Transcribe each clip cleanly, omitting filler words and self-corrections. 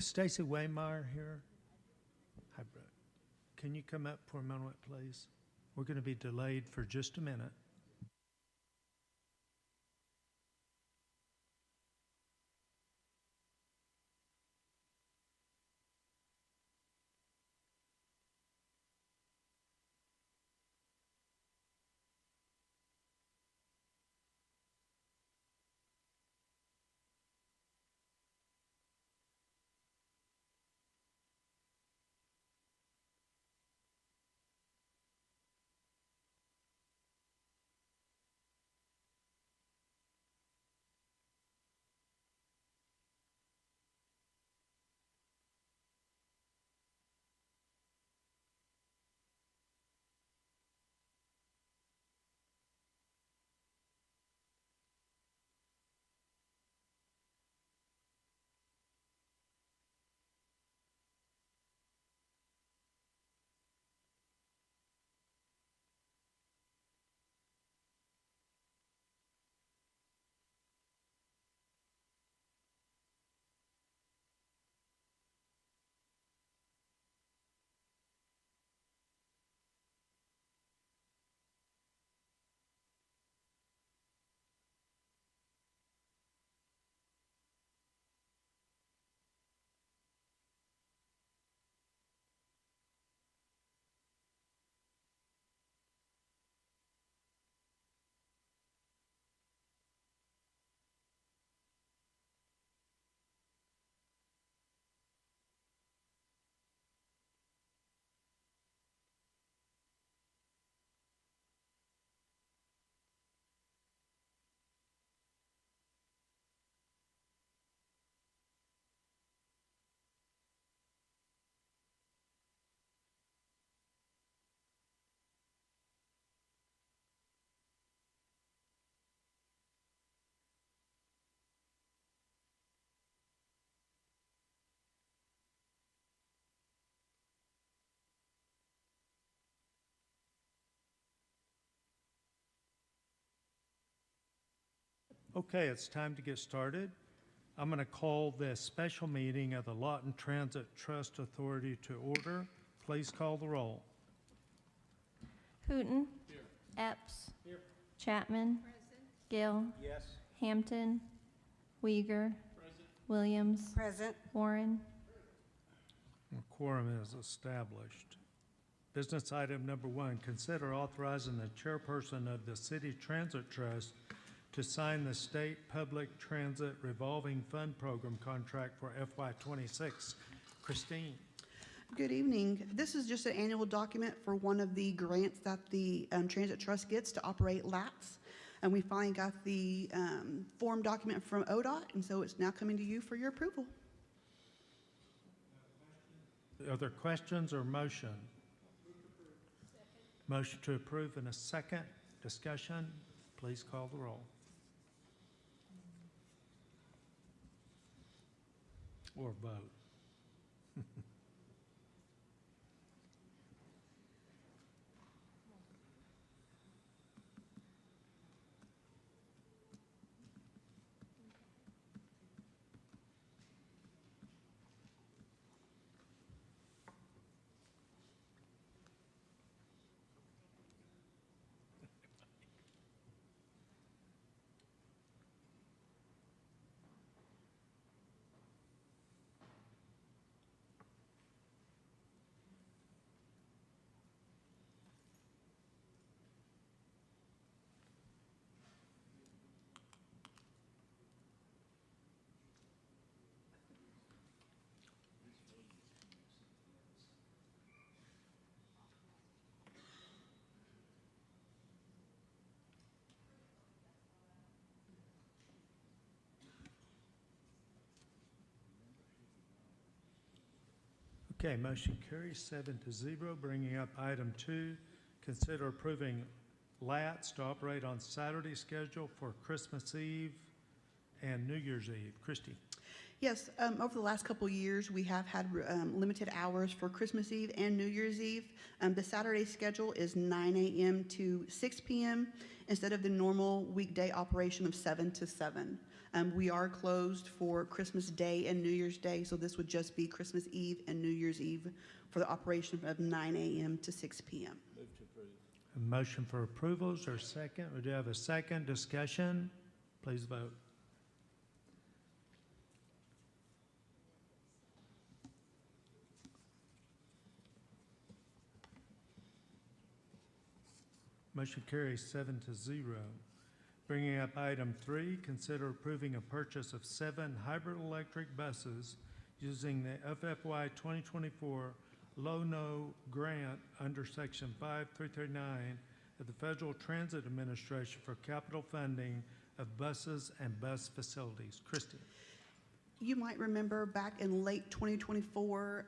Stacy Waymeyer here. Hi, Brett. Can you come up for a moment, please? We're going to be delayed for just a minute. Okay, it's time to get started. I'm going to call this special meeting of the Lawton Transit Trust Authority to order. Please call the roll. Hooten. Here. Epps. Here. Chapman. Present. Gill. Yes. Hampton. Uyghur. Present. Williams. Present. Warren. A quorum is established. Business item number 1, consider authorizing the chairperson of the City Transit Trust to sign the State Public Transit Revolving Fund Program contract for FY26. Christine. Good evening. This is just an annual document for one of the grants that the Transit Trust gets to operate LATs. And we finally got the form document from ODOT, and so it's now coming to you for your approval. Are there questions or motion? Motion to approve in a second. Discussion. Please call the roll. Or vote. Okay, motion carries 7-0. Bringing up item 2, consider approving LATs to operate on Saturday schedule for Christmas Eve and New Year's Eve. Christy. Yes, over the last couple of years, we have had limited hours for Christmas Eve and New Year's Eve. The Saturday schedule is 9 a.m. to 6 p.m. instead of the normal weekday operation of 7 to 7. We are closed for Christmas Day and New Year's Day, so this would just be Christmas Eve and New Year's Eve for the operation of 9 a.m. to 6 p.m. A motion for approval, is there a second? We do have a second. Discussion? Please vote. Motion carries 7-0. Bringing up item 3, consider approving a purchase of 7 hybrid electric buses using the FFY 2024 Low-No grant under Section 5339 of the Federal Transit Administration for capital funding of buses and bus facilities. Christie. You might remember back in late 2024,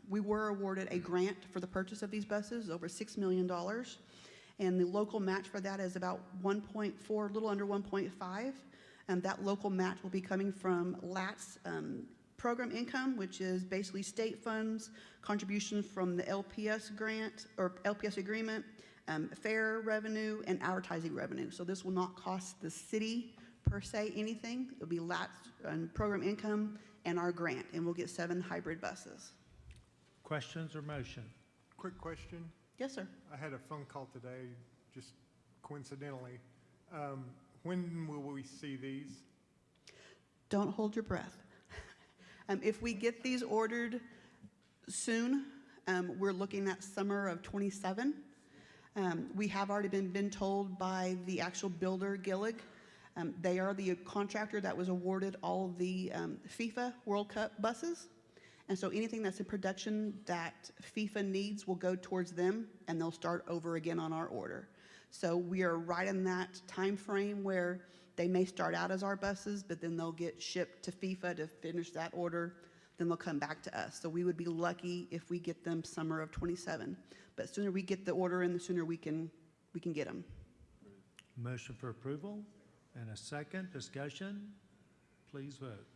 we were awarded a grant for the purchase of these buses, over $6 million. And the local match for that is about 1.4, a little under 1.5. And that local match will be coming from LAT's program income, which is basically state funds, contributions from the LPS grant or LPS agreement, fair revenue, and advertising revenue. So this will not cost the city per se anything. It'll be LAT's program income and our grant, and we'll get 7 hybrid buses. Questions or motion? Quick question. Yes, sir. I had a phone call today, just coincidentally. When will we see these? Don't hold your breath. If we get these ordered soon, we're looking at summer of 27. We have already been told by the actual builder, Gillig. They are the contractor that was awarded all of the FIFA World Cup buses. And so anything that's in production that FIFA needs will go towards them, and they'll start over again on our order. So we are right in that time frame where they may start out as our buses, but then they'll get shipped to FIFA to finish that order. Then they'll come back to us. So we would be lucky if we get them summer of 27. But the sooner we get the order in, the sooner we can get them. Motion for approval and a second. Discussion? Please vote.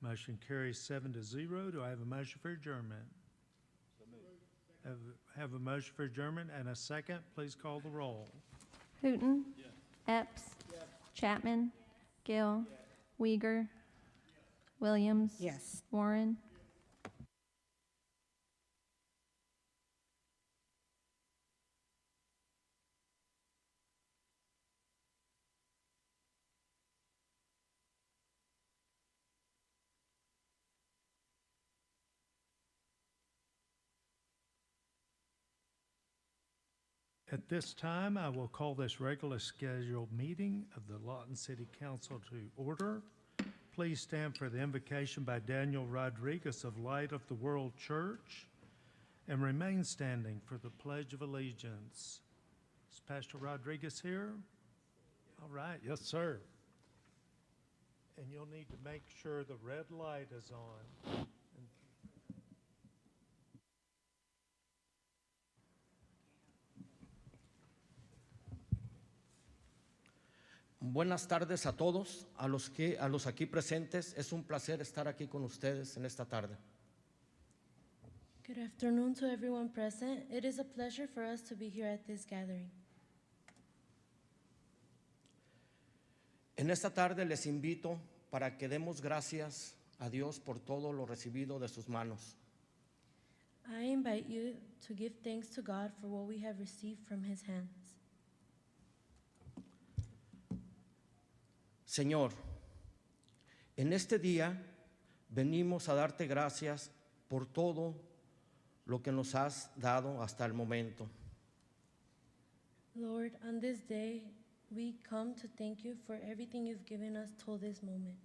Motion carries 7-0. Do I have a motion for adjournment? Have a motion for adjournment and a second. Please call the roll. Hooten. Epps. Chapman. Gill. Uyghur. Williams. Yes. Warren. At this time, I will call this regular scheduled meeting of the Lawton City Council to order. Please stand for the invocation by Daniel Rodriguez of Light of the World Church and remain standing for the Pledge of Allegiance. Is Pastor Rodriguez here? All right, yes, sir. And you'll need to make sure the red light is on. Buenas tardes a todos, a los aquí presentes. Es un placer estar aquí con ustedes en esta tarde. Good afternoon to everyone present. It is a pleasure for us to be here at this gathering. En esta tarde les invito para que demos gracias a Dios por todo lo recibido de sus manos. I invite you to give thanks to God for what we have received from His hands. Señor, en este día venimos a darte gracias por todo lo que nos has dado hasta el momento. Lord, on this day, we come to thank you for everything you've given us till this moment.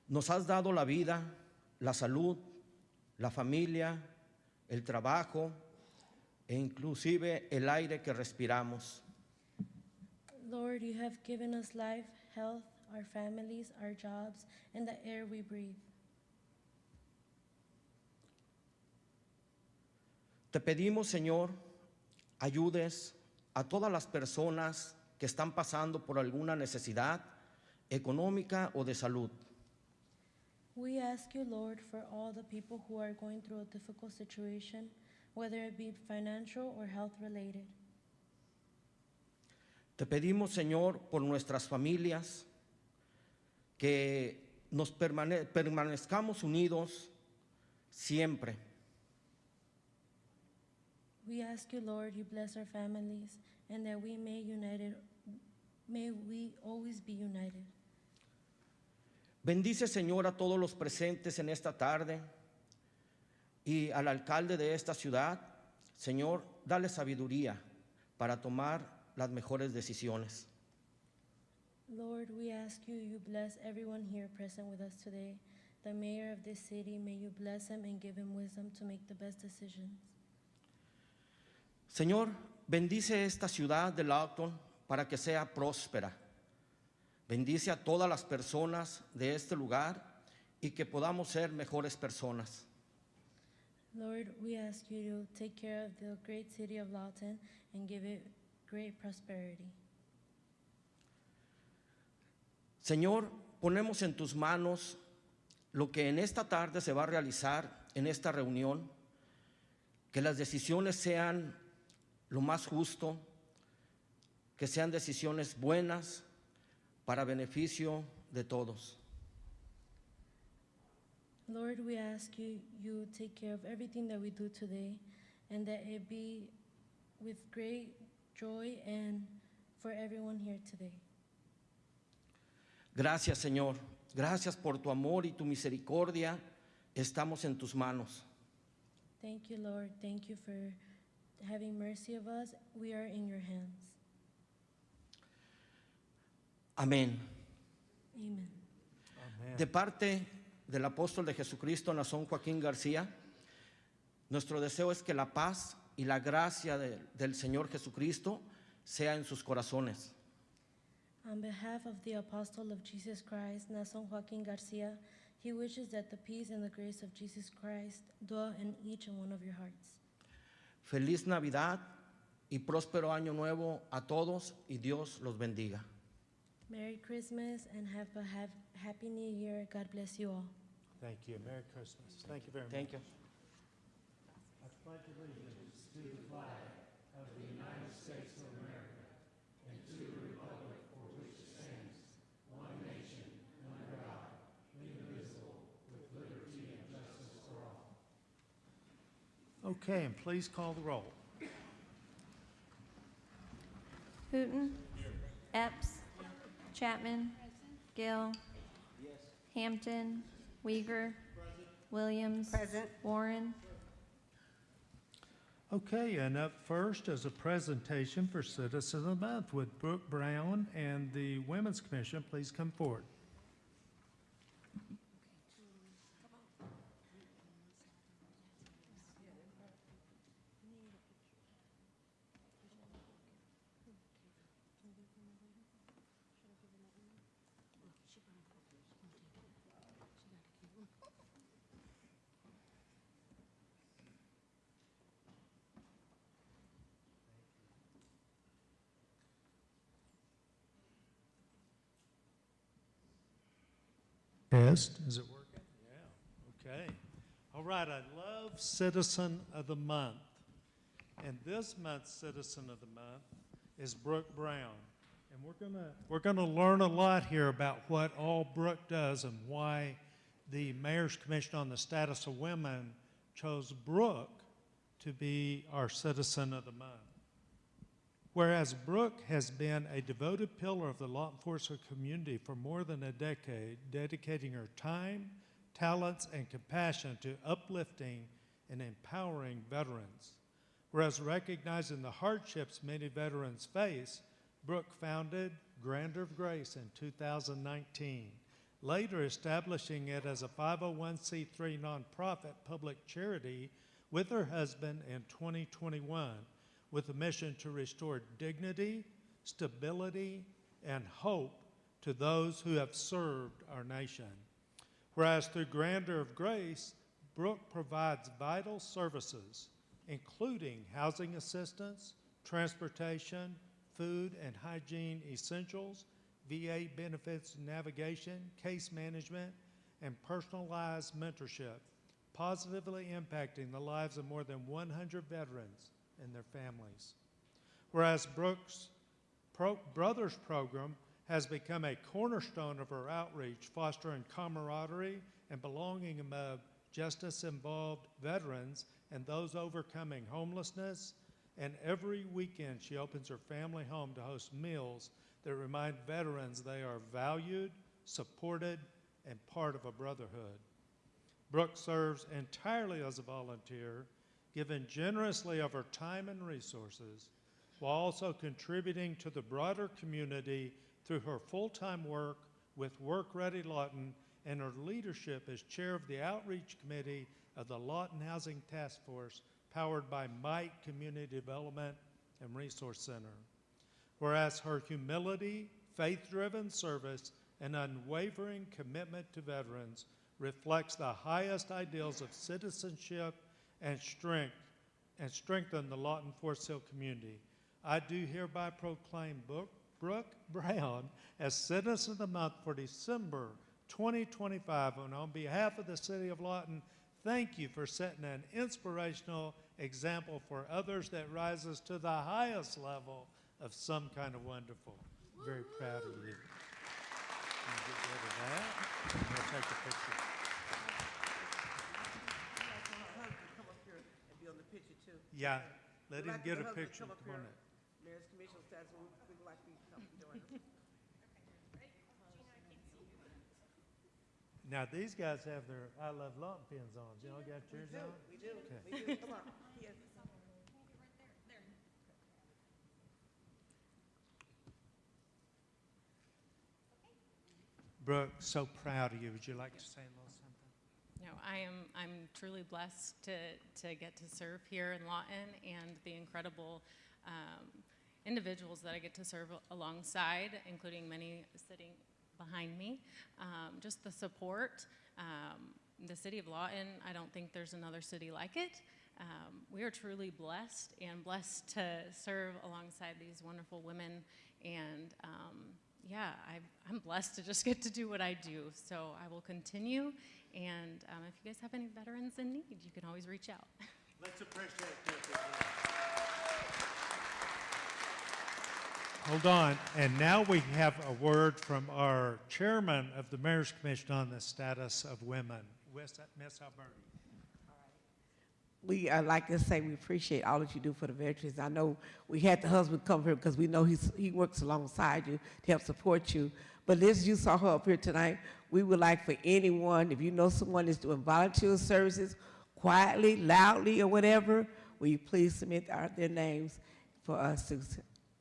Nos has dado la vida, la salud, la familia, el trabajo e inclusive el aire que respiramos. Lord, you have given us life, health, our families, our jobs, and the air we breathe. Te pedimos, Señor, ayudes a todas las personas que están pasando por alguna necesidad económica o de salud. We ask you, Lord, for all the people who are going through a difficult situation, whether it be financial or health related. Te pedimos, Señor, por nuestras familias, que nos permanezcamos unidos siempre. We ask you, Lord, you bless our families and that may we always be united. Bendice, Señor, a todos los presentes en esta tarde y al alcalde de esta ciudad. Señor, dale sabiduría para tomar las mejores decisiones. Lord, we ask you, you bless everyone here present with us today. The mayor of this city, may you bless him and give him wisdom to make the best decisions. Señor, bendice esta ciudad de Lawton para que sea próspera. Bendice a todas las personas de este lugar y que podamos ser mejores personas. Lord, we ask you to take care of the great city of Lawton and give it great prosperity. Señor, ponemos en tus manos lo que en esta tarde se va a realizar en esta reunión, que las decisiones sean lo más justo, que sean decisiones buenas para beneficio de todos. Lord, we ask you, you take care of everything that we do today and that it be with great joy and for everyone here today. Gracias, Señor. Gracias por tu amor y tu misericordia. Estamos en tus manos. Thank you, Lord. Thank you for having mercy of us. We are in your hands. Amén. Amen. Amen. De parte del apóstol de Jesucristo, Nazón Joaquín García, nuestro deseo es que la paz y la gracia del Señor Jesucristo sea en sus corazones. On behalf of the Apostle of Jesus Christ, Nason Joaquin Garcia, he wishes that the peace and the grace of Jesus Christ dwell in each and one of your hearts. Feliz Navidad y próspero año nuevo a todos y Dios los bendiga. Merry Christmas and have a Happy New Year. God bless you all. Thank you. Merry Christmas. Thank you very much. Thank you. I pledge allegiance to the flag of the United States of America and to the republic for which it stands, one nation, under God, indivisible, with liberty and justice for all. Okay, and please call the roll. Hooten. Epps. Chapman. Gill. Hampton. Uyghur. Williams. Warren. Okay, and up first is a presentation for Citizen of the Month with Brooke Brown and the Women's Commission. Please come forward. Test. Is it working? Yeah. Okay. All right. I love Citizen of the Month. And this month's Citizen of the Month is Brooke Brown. And we're gonna learn a lot here about what all Brooke does and why the Mayor's Commission on the Status of Women chose Brooke to be our Citizen of the Month. Whereas Brooke has been a devoted pillar of the law enforcement community for more than a decade, dedicating her time, talents, and compassion to uplifting and empowering veterans. Whereas recognizing the hardships many veterans face, Brooke founded Grandeur of Grace in 2019, later establishing it as a 501c3 nonprofit public charity with her husband in 2021, with a mission to restore dignity, stability, and hope to those who have served our nation. Whereas through Grandeur of Grace, Brooke provides vital services, including housing assistance, transportation, food and hygiene essentials, VA benefits navigation, case management, and personalized mentorship, positively impacting the lives of more than 100 veterans and their families. Whereas Brooks Brothers Program has become a cornerstone of her outreach, fostering camaraderie and belonging among justice-involved veterans and those overcoming homelessness. And every weekend, she opens her family home to host meals that remind veterans they are valued, supported, and part of a brotherhood. Brooke serves entirely as a volunteer, giving generously of her time and resources, while also contributing to the broader community through her full-time work with Work Ready Lawton and her leadership as chair of the Outreach Committee of the Lawton Housing Task Force, powered by Mike Community Development and Resource Center. Whereas her humility, faith-driven service, and unwavering commitment to veterans reflects the highest ideals of citizenship and strengthen the Lawton Forest Hill community. I do hereby proclaim Brooke Brown as Citizen of the Month for December 2025. And on behalf of the City of Lawton, thank you for setting an inspirational example for others that rises to the highest level of some kind of wonderful. Very proud of you. Get rid of that. And we'll take a picture. Come up here and be on the picture too. Yeah, let We'd him like get the a husband picture. come up Come on here. in. Mayor's commission status, we'd like you to come join us. Now, these guys have their I Love Lawton pins on. Y'all got yours on? We do, Okay. we do, come on. Yes. Brooke, so proud of you. Would you like to say a little something? No, I'm truly blessed to get to serve here in Lawton and the incredible individuals that I get to serve alongside, including many sitting behind me. Just the support. The city of Lawton, I don't think there's another city like it. We are truly blessed and blessed to serve alongside these wonderful women. And yeah, I'm blessed to just get to do what I do. So I will continue. And if you guys have any veterans in need, you can always reach out. Let's appreciate that. Hold on. And now we have a word from our chairman of the Mayor's Commission on the status of women, Ms. Alberti. We like to say we appreciate all that you do for the veterans. I know we had the husband come here because we know he works alongside you to help support you. But as you saw her up here tonight, we would like for anyone, if you know someone is doing volunteer services, quietly, loudly, or whatever, will you please submit their names for us to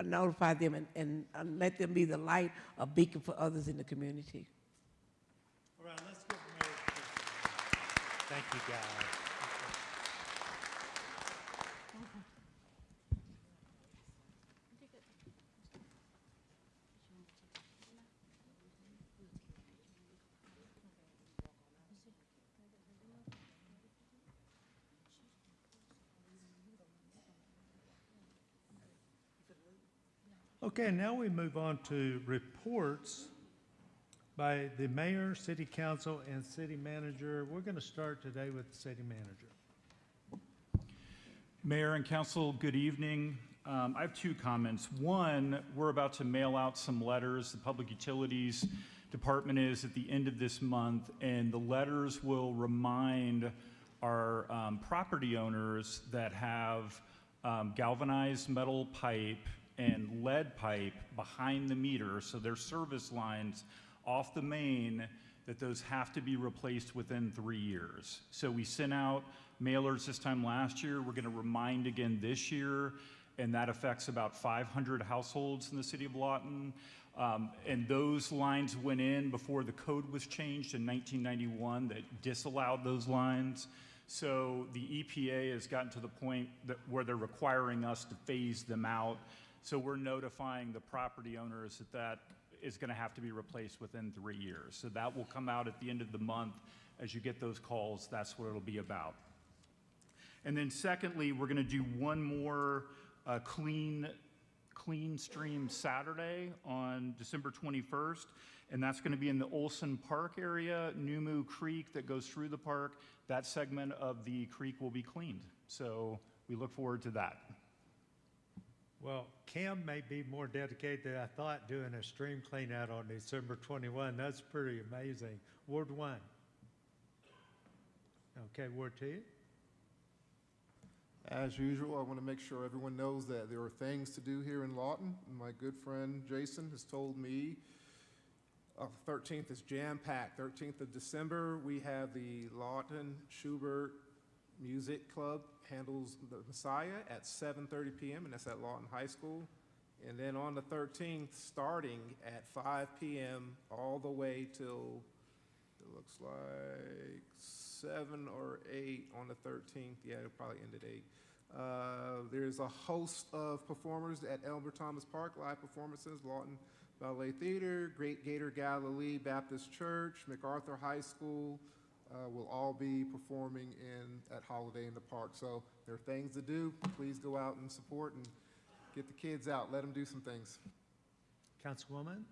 notify them and let them be the light, a beacon for others in the community. All right, let's give Mayor a kiss. Thank you, guys. Okay, now we move on to reports by the mayor, city council, and city manager. We're going to start today with the city manager. Mayor and council, good evening. I have two comments. One, we're about to mail out some letters. The Public Utilities Department is at the end of this month, and the letters will remind our property owners that have galvanized metal pipe and lead pipe behind the meter, so their service lines off the main, that those have to be replaced within 3 years. So we sent out mailers this time last year. We're going to remind again this year, and that affects about 500 households in the city of Lawton. And those lines went in before the code was changed in 1991 that disallowed those lines. So the EPA has gotten to the point where they're requiring us to phase them out. So we're notifying the property owners that is going to have to be replaced within 3 years. So that will come out at the end of the month. As you get those calls, that's what it'll be about. And then secondly, we're going to do one more clean Clean Stream Saturday on December 21st, and that's going to be in the Olson Park area. Numu Creek that goes through the park, that segment of the creek will be cleaned. So we look forward to that. Well, Kim may be more dedicated than I thought doing a stream clean out on December 21. That's pretty amazing. Ward 1. Okay, Ward 2. As usual, I want to make sure everyone knows that there are things to do here in Lawton. My good friend Jason has told me 13th is jam-packed. 13th of December, we have the Lawton Schubert Music Club handles the Messiah at 7:30 p.m., and that's at Lawton High School. And then on the 13th, starting at 5 p.m. all the way till, it looks like 7 or 8 on the 13th. Yeah, it'll probably end at 8. There's a host of performers at Elmer Thomas Park, live performances, Lawton Ballet Theater, Great Gator Galilee Baptist Church, MacArthur High School will all be performing at Holiday in the Park. So there are things to do. Please go out and support and get the kids out. Let them do some things. Councilwoman?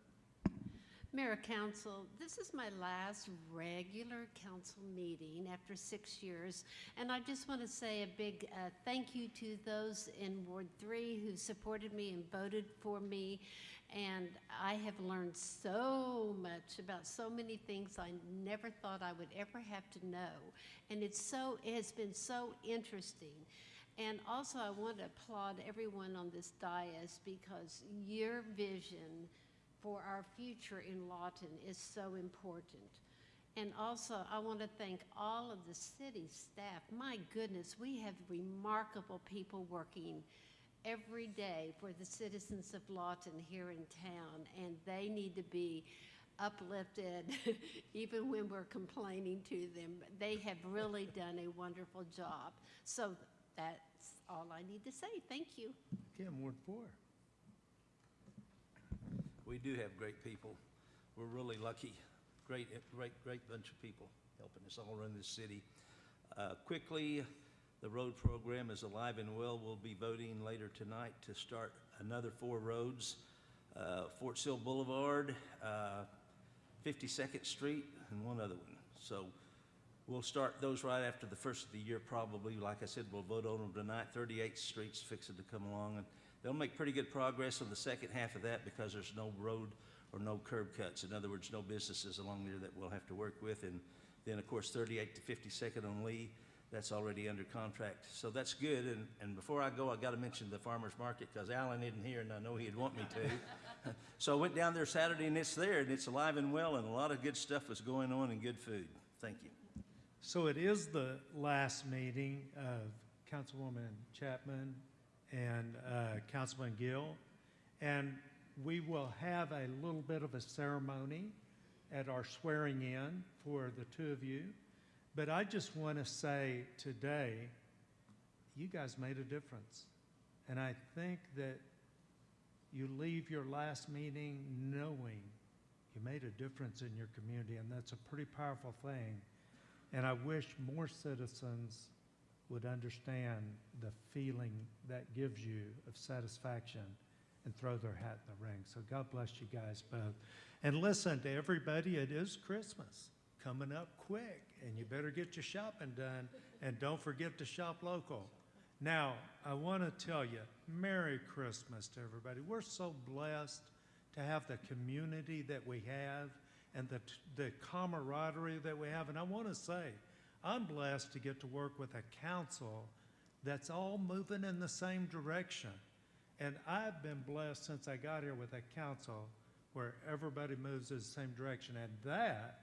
Mayor, Council, this is my last regular council meeting after 6 years, and I just want to say a big thank you to those in Ward 3 who supported me and voted for me, and I have learned so much about so many things I never thought I would ever have to know, and it has been so interesting. And also I want to applaud everyone on this dais because your vision for our future in Lawton is so important. And also, I want to thank all of the city staff. My goodness, we have remarkable people working every day for the citizens of Lawton here in town, and they need to be uplifted even when we're complaining to them. They have really done a wonderful job. So that's all I need to say. Thank you. Kim, Ward 4. We do have great people. We're really lucky. Great bunch of people helping us all run this city. Quickly, the road program is alive and well. We'll be voting later tonight to start another 4 roads. Fort Sill Boulevard, 52nd Street, and one other one. So we'll start those right after the first of the year probably. Like I said, we'll vote on them tonight. 38th Street's fixing to come along. And they'll make pretty good progress on the second half of that because there's no road or no curb cuts. In other words, no businesses along there that we'll have to work with. And then, of course, 38 to 52nd on Lee, that's already under contract. So that's good. And before I go, I got to mention the farmer's market because Alan isn't here, and I know he'd want me to. So I went down there Saturday, and it's there, and it's alive and well, and a lot of good stuff is going on and good food. Thank you. So it is the last meeting of Councilwoman Chapman and Councilman Gill, and we will have a little bit of a ceremony at our swearing in for the two of you. But I just want to say today, you guys made a difference. And I think that you leave your last meeting knowing you made a difference in your community, and that's a pretty powerful thing. And I wish more citizens would understand the feeling that gives you of satisfaction and throw their hat in the ring. So God bless you guys both. And listen to everybody, it is Christmas coming up quick, and you better get your shopping done, and don't forget to shop local. Now, I want to tell you, Merry Christmas to everybody. We're so blessed to have the community that we have and the camaraderie that we have. And I want to say, I'm blessed to get to work with a council that's all moving in the same direction. And I've been blessed since I got here with a council where everybody moves in the same direction. And that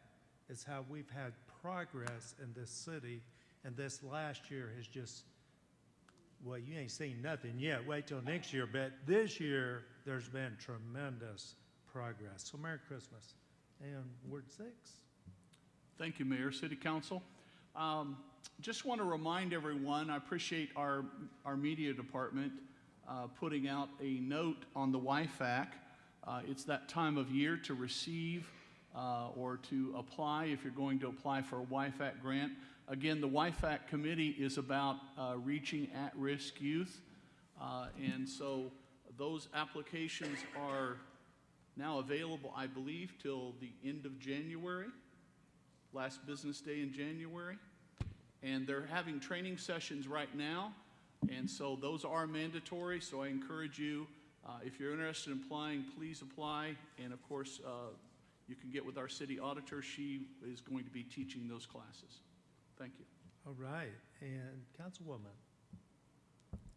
is how we've had progress in this city. And this last year has just, well, you ain't seen nothing yet. Wait till next year. But this year, there's been tremendous progress. So Merry Christmas. And Ward 6. Thank you, Mayor, City Council. Just want to remind everyone, I appreciate our media department putting out a note on the YFAC. It's that time of year to receive or to apply if you're going to apply for a YFAC grant. Again, the YFAC committee is about reaching at-risk youth. And so Those applications are now available, I believe, till the end of January, last business day in January. And they're having training sessions right now, and so those are mandatory. So I encourage you, if you're interested in applying, please apply. And of course, you can get with our city auditor. She is going to be teaching those classes. Thank you. All right, and Councilwoman.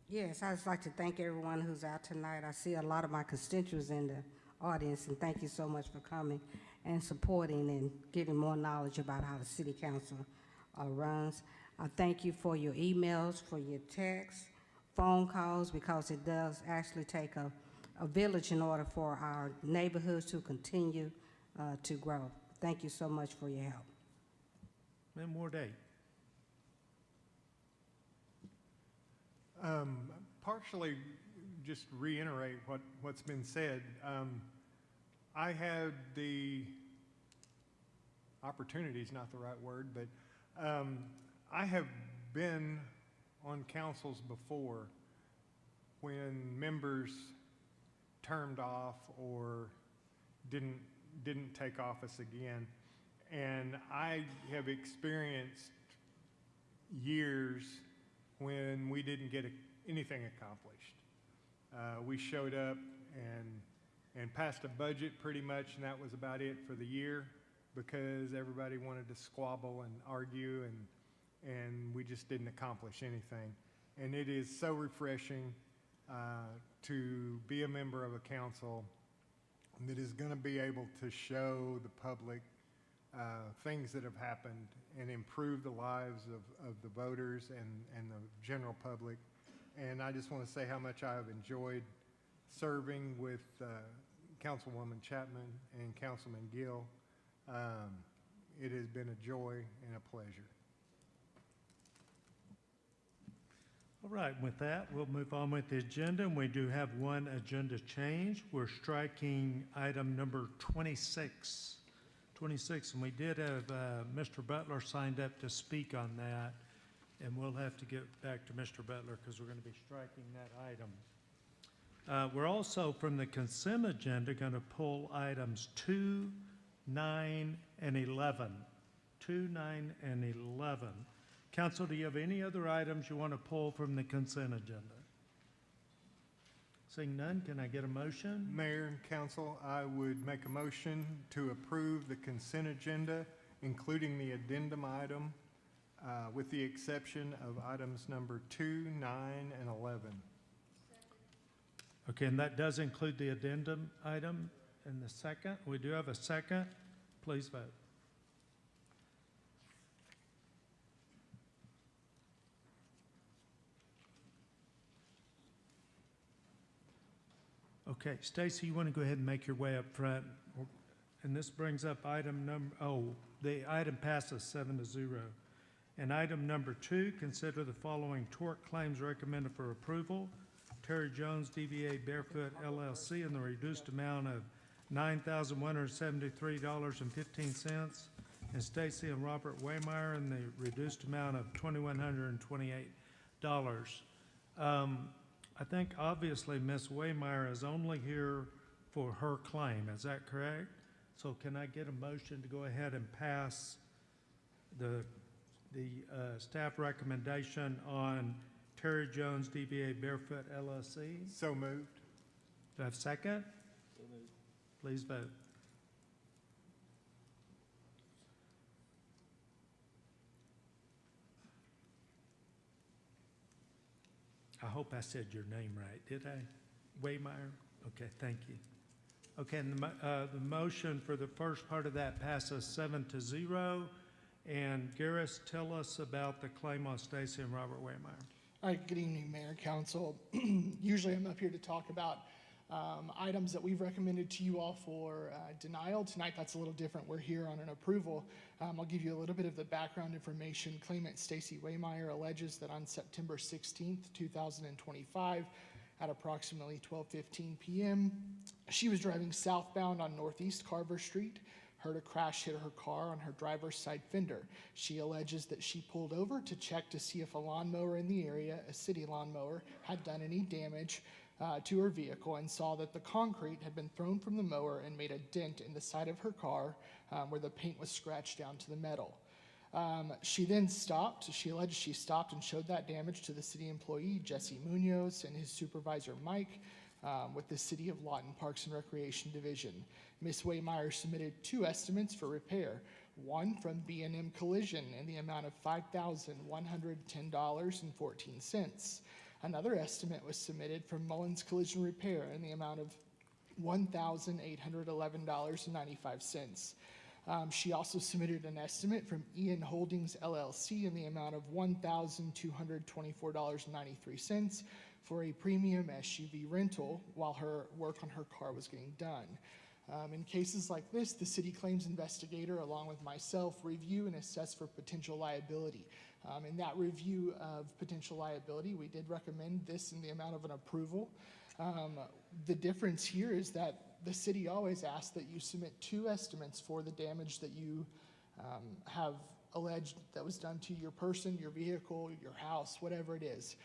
Yes, I'd just like to thank everyone who's out tonight. I see a lot of my constituents in the audience, and thank you so much for coming and supporting and giving more knowledge about how the city council runs. I thank you for your emails, for your texts, phone calls, because it does actually take a village in order for our neighborhoods to continue to grow. Thank you so much for your help. One more day. Partially, just reiterate what's been said. I had the opportunity is not the right word, but I have been on councils before when members termed off or didn't take office again, and I have experienced years when we didn't get anything accomplished. We showed up and passed a budget pretty much, and that was about it for the year, because everybody wanted to squabble and argue, and we just didn't accomplish anything. And it is so refreshing to be a member of a council that is going to be able to show the public things that have happened and improve the lives of the voters and the general public. And I just want to say how much I have enjoyed serving with Councilwoman Chapman and Councilman Gill. It has been a joy and a pleasure. All right, with that, we'll move on with the agenda, and we do have one agenda change. We're striking item number 26. 26, and we did have Mr. Butler signed up to speak on that, and we'll have to get back to Mr. Butler because we're going to be striking that item. We're also, from the consent agenda, going to pull items 2, 9, and 11. 2, 9, and 11. Council, do you have any other items you want to pull from the consent agenda? Seeing none, can I get a motion? Mayor and council, I would make a motion to approve the consent agenda, including the addendum item, with the exception of items number 2, 9, and 11. Okay, and that does include the addendum item in the second. We do have a second. Please vote. Okay, Stacy, you want to go ahead and make your way up front? And this brings up item number, the item passes 7-0. And item number 2, consider the following tort claims recommended for approval. Terry Jones, DBA Barefoot LLC, in the reduced amount of $9,173.15, and Stacy and Robert Waymeyer in the reduced amount of $2,128. I think obviously Ms. Waymeyer is only here for her claim, is that correct? So can I get a motion to go ahead and pass the staff recommendation on Terry Jones, DBA Barefoot LLC? So moved. Do I have a second? So moved. Please vote. I hope I said your name right. Did I? Waymeyer? Okay, thank you. Okay, and the motion for the first part of that passes 7-0. And Garris, tell us about the claim on Stacy and Robert Waymeyer. All right, good evening, Mayor and Council. Usually I'm up here to talk about items that we've recommended to you all for denial. Tonight that's a little different. We're here on an approval. I'll give you a little bit of the background information. Claimant Stacy Waymeyer alleges that on September 16th, 2025, at approximately 12:15 p.m., she was driving southbound on Northeast Carver Street, heard a crash hit her car on her driver's side fender. She alleges that she pulled over to check to see if a lawnmower in the area, a city lawnmower, had done any damage. to her vehicle and saw that the concrete had been thrown from the mower and made a dent in the side of her car where the paint was scratched down to the metal. She then stopped. She alleged she stopped and showed that damage to the city employee, Jesse Munoz, and his supervisor, Mike, with the City of Lawton Parks and Recreation Division. Ms. Waymeyer submitted 2 estimates for repair, one from B&M Collision in the amount of $5,110.14. Another estimate was submitted from Mullins Collision Repair in the amount of $1,811.95. She also submitted an estimate from Ian Holdings LLC in the amount of $1,224.93 for a premium SUV rental while her work on her car was getting done. In cases like this, the city claims investigator, along with myself, review and assess for potential liability. In that review of potential liability, we did recommend this in the amount of an approval. The difference here is that the city always asks that you submit 2 estimates for the damage that you have alleged that was done to your person, your vehicle, your house, whatever it is.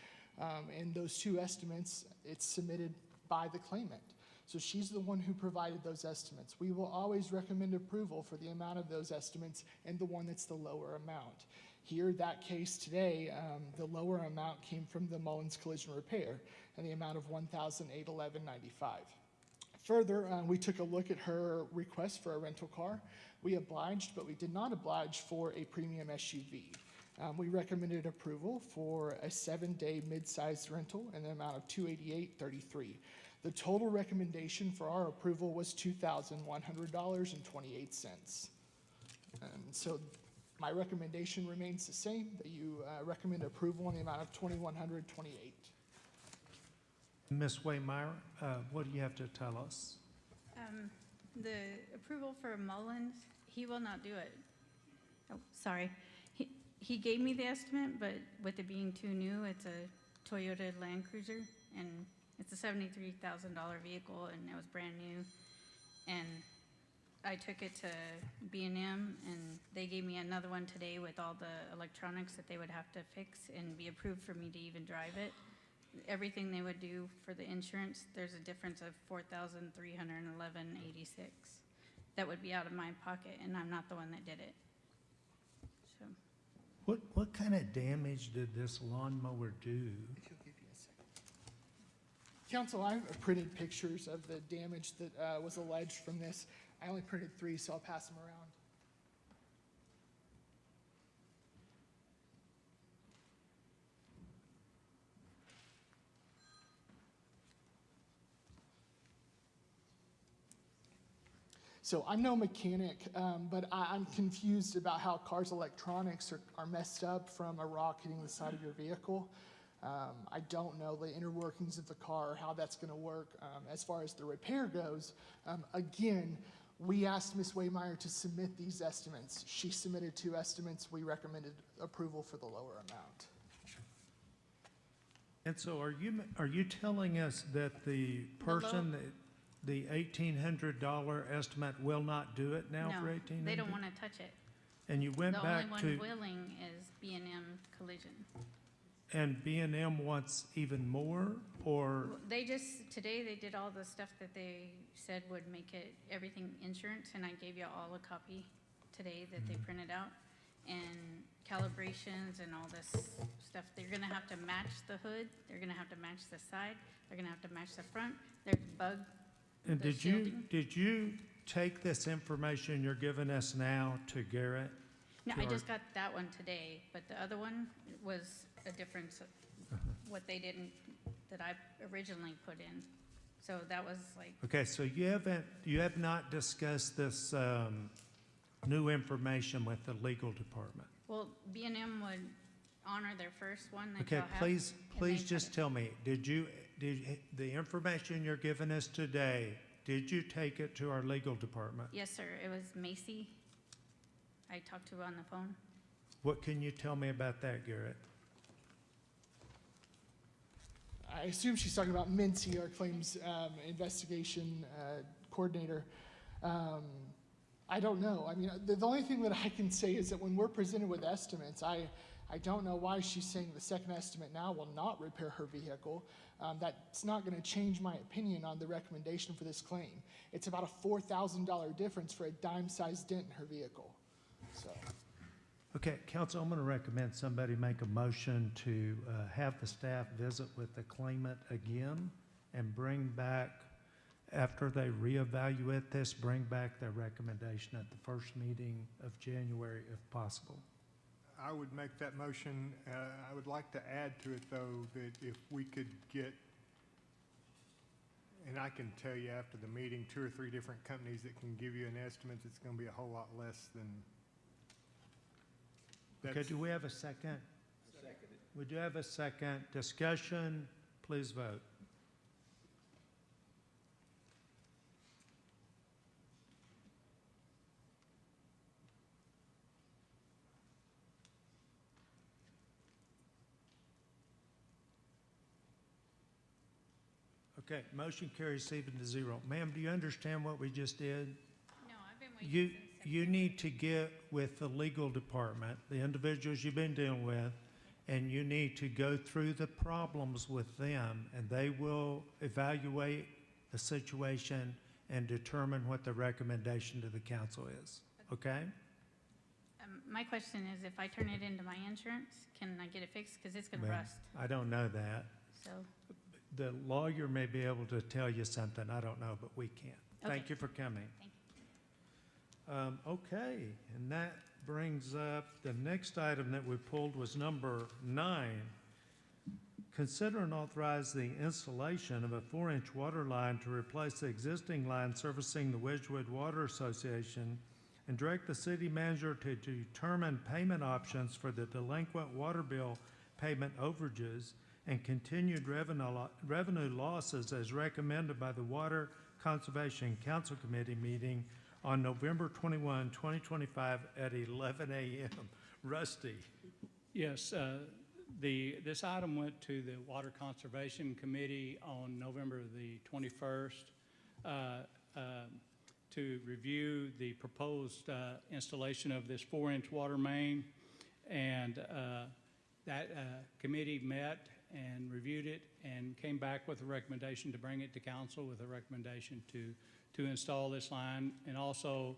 And those 2 estimates, it's submitted by the claimant. So she's the one who provided those estimates. We will always recommend approval for the amount of those estimates and the one that's the lower amount. Here, that case today, the lower amount came from the Mullins Collision Repair in the amount of $1,811.95. Further, we took a look at her request for a rental car. We obliged, but we did not oblige for a premium SUV. We recommended approval for a 7-day mid-sized rental in the amount of $288.33. The total recommendation for our approval was $2,100.28. And so my recommendation remains the same, that you recommend approval in the amount of $2,128. Ms. Waymeyer, what do you have to tell us? The approval for Mullins, he will not do it. Oh, sorry. He gave me the estimate, but with it being too new, it's a Toyota Land Cruiser, and it's a $73,000 vehicle, and it was brand new. And I took it to B&M, and they gave me another one today with all the electronics that they would have to fix and be approved for me to even drive it. Everything they would do for the insurance, there's a difference of $4,311.86. That would be out of my pocket, and I'm not the one that did it. So. What kind of damage did this lawnmower do? Council, I've printed pictures of the damage that was alleged from this. I only printed 3, so I'll pass them around. So I'm no mechanic, but I'm confused about how cars' electronics are messed up from a rock hitting the side of your vehicle. I don't know the inner workings of the car, how that's going to work. As far as the repair goes, again, we asked Ms. Waymeyer to submit these estimates. She submitted 2 estimates. We recommended approval for the lower amount. And so are you telling us that the person, the $1,800 estimate will not do it now for $1,800? No, they don't want to touch it. And you went back The only one willing is B&M Collision. And B&M wants even more, or? They just, today they did all the stuff that they said would make it, everything insurance, and I gave you all a copy today that they printed out. And calibrations and all this stuff, they're gonna have to match the hood, they're gonna have to match the side, they're gonna have to match the front, there's bug. And did you take this information you're giving us now to Garrett? No, I just got that one today, but the other one was a difference of what they didn't, that I originally put in. So that was like. Okay, so you have not discussed this new information with the legal department? Well, B&M would honor their first one that Okay, y'all have. please just tell me, did the information you're giving us today, did you take it to our legal department? Yes, sir. It was Macy. I talked to her on the phone. What can you tell me about that, Garrett? I assume she's talking about Mincy, our claims investigation coordinator. I don't know. I mean, the only thing that I can say is that when we're presented with estimates, I I don't know why she's saying the second estimate now will not repair her vehicle. That's not going to change my opinion on the recommendation for this claim. It's about a $4,000 difference for a dime-sized dent in her vehicle. So, Okay, council, I'm going to recommend somebody make a motion to have the staff visit with the claimant again and bring back, after they reevaluate this, bring back their recommendation at the first meeting of January if possible. I would make that motion. I would like to add to it, though, that if we could get, and I can tell you after the meeting, 2 or 3 different companies that can give you an estimate, it's going to be a whole lot less than. Okay, do we have a second? We do have a second. Discussion, please vote. Okay, motion carries 7-0. Ma'am, do you understand what we just did? No, I've been waiting since You need to get with the legal department, the individuals you've been dealing with, and you need to go through the problems with them, and they will evaluate the situation and determine what the recommendation to the council is. Okay? My question is, if I turn it into my insurance, can I get it fixed? Because it's going to Well, rust. I don't know that. So, The lawyer may be able to tell you something. I don't know, but we can't. Thank Okay. you for coming. Thank Okay, and that brings up, the next item that we pulled was number 9. Consider and authorize the installation of a 4-inch water line to replace the existing line servicing the Wedgewood Water Association, and direct the city manager to determine payment options for the delinquent water bill payment overages and continued revenue losses as recommended by the Water Conservation Council Committee meeting on November 21, 2025 at 11 a.m. Rusty. Yes, this item went to the Water Conservation Committee on November the 21st to review the proposed installation of this 4-inch water main. And that committee met and reviewed it and came back with a recommendation to bring it to council with a recommendation to install this line, and also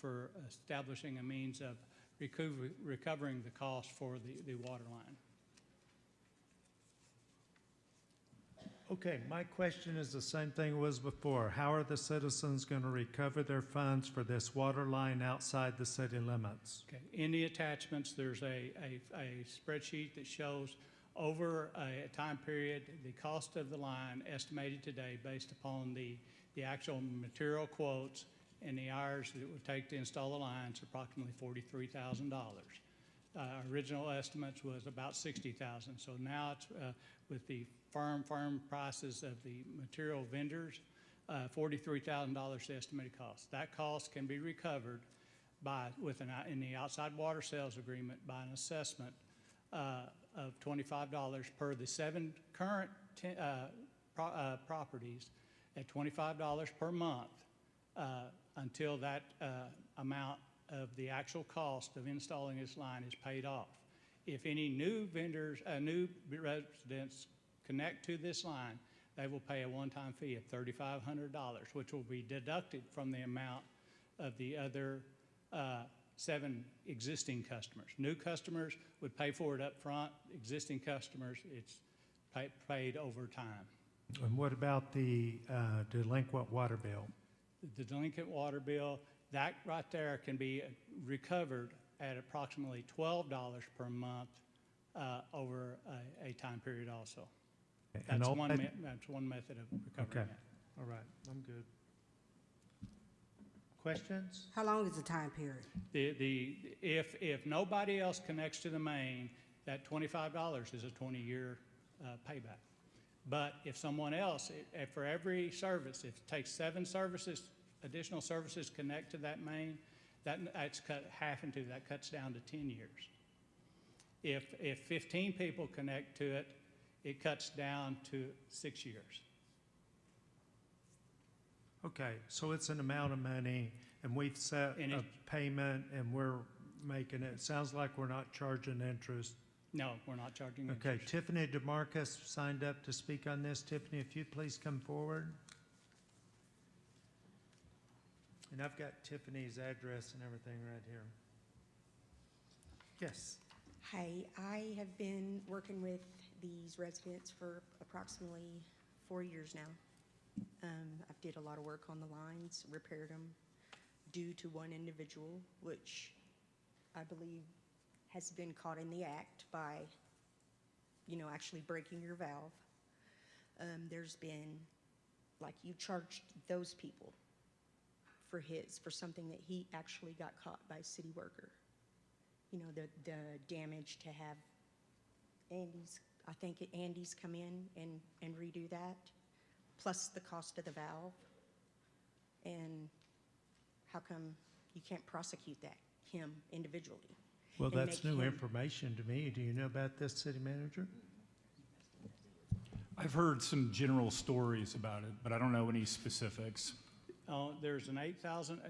for establishing a means of recovering the cost for the water line. Okay, my question is the same thing it was before. How are the citizens going to recover their funds for this water line outside the city limits? Okay. In the attachments, there's a spreadsheet that shows over a time period the cost of the line estimated today based upon the actual material quotes and the hours that it would take to install the lines, approximately $43,000. Our original estimates was about $60,000. So now it's with the firm prices of the material vendors, $43,000 the estimated cost. That cost can be recovered in the outside water sales agreement by an assessment of $25 per the 7 current properties at $25 per month until that amount of the actual cost of installing this line is paid off. If any new vendors, new residents connect to this line, they will pay a one-time fee of $3,500, which will be deducted from the amount of the other 7 existing customers. New customers would pay for it up front. Existing customers, it's paid over time. And what about the delinquent water bill? The delinquent water bill, that right there can be recovered at approximately $12 per month over a time period also. That's one method of recovering it. All right, I'm good. Questions? How long is the time period? If nobody else connects to the main, that $25 is a 20-year payback. But if someone else, for every service, if it takes 7 additional services connect to that main, that's cut half into, that cuts down to 10 years. If 15 people connect to it, it cuts down to 6 years. Okay, so it's an amount of money, and we've set a payment, and we're making it. Sounds like we're not charging interest. No, we're not charging interest. Okay, Tiffany DeMarcus signed up to speak on this. Tiffany, if you'd please come forward. And I've got Tiffany's address and everything right here. Yes. Hi, I have been working with these residents for approximately 4 years now. I've did a lot of work on the lines, repaired them due to one individual, which I believe has been caught in the act by, actually breaking your valve. There's been, like, you charged those people for something that he actually got caught by a city worker. The damage to have Andy's come in and redo that, plus the cost of the valve. And how come you can't prosecute him individually? Well, and that's make new him- information to me. Do you know about this, City Manager? I've heard some general stories about it, but I don't know any specifics. There's an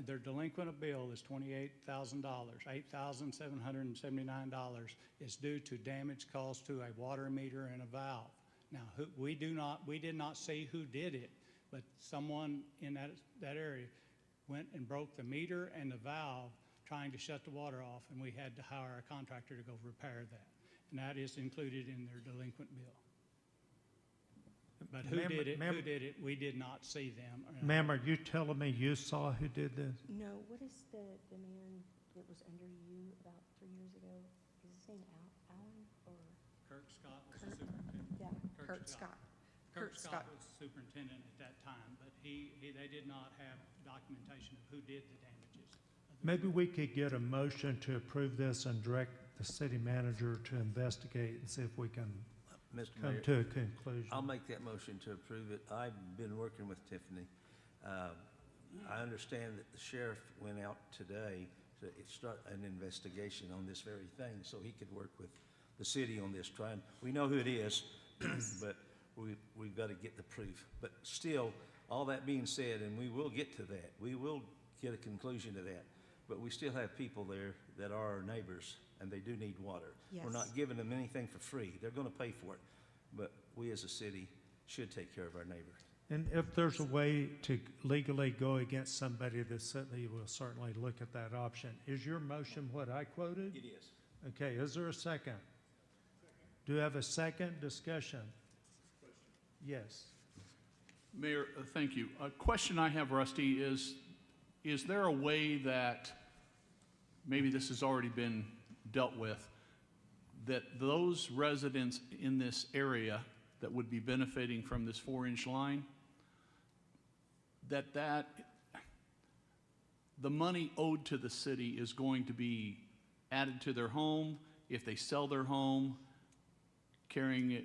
their delinquent bill is $28,000. $8,779 is due to damage caused to a water meter and a valve. Now, we did not see who did it, but someone in that area went and broke the meter and the valve trying to shut the water off, and we had to hire a contractor to go repair that. And that is included in their delinquent bill. But who did it, we did not see them. Ma'am, are you telling me you saw who did this? No, what is the man that was under you about 3 years ago? Is his name Alan or? Kurt Scott was the superintendent. Yeah, Kurt Scott. Kurt Scott was the superintendent at that time, but they did not have documentation of who did the damages. Maybe we could get a motion to approve this and direct the city manager to investigate and see if we can Mr. come Mayor, to a conclusion. I'll make that motion to approve it. I've been working with Tiffany. I understand that the sheriff went out today to start an investigation on this very thing so he could work with the city on this. We know who it is, but we've got to get the proof. But still, all that being said, and we will get to that, we will get a conclusion to that, but we still have people there that are our neighbors, and they do need water. Yes. We're not giving them anything for free. They're going to pay for it, but we as a city should take care of our neighbors. And if there's a way to legally go against somebody, the city will certainly look at that option. Is your motion what I quoted? It is. Okay, is there a second? Do you have a second discussion? Yes. Mayor, thank you. A question I have, Rusty, is there a way that, maybe this has already been dealt with, that those residents in this area that would be benefiting from this 4-inch line, that the money owed to the city is going to be added to their home if they sell their home, carrying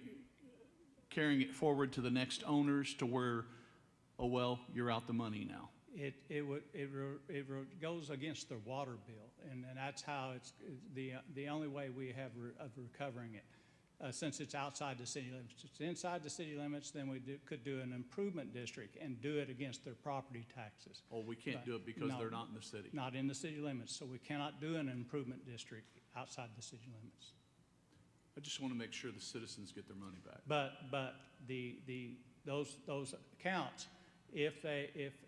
it forward to the next owners to where, oh, well, you're out the money now? It goes against their water bill, and that's how it's the only way we have of recovering it. Since it's outside the city limits. If it's inside the city limits, then we could do an improvement district and do it against their property taxes. Oh, we can't do it because they're not in the city? Not in the city limits, so we cannot do an improvement district outside the city limits. I just want to make sure the citizens get their money back. But those accounts, if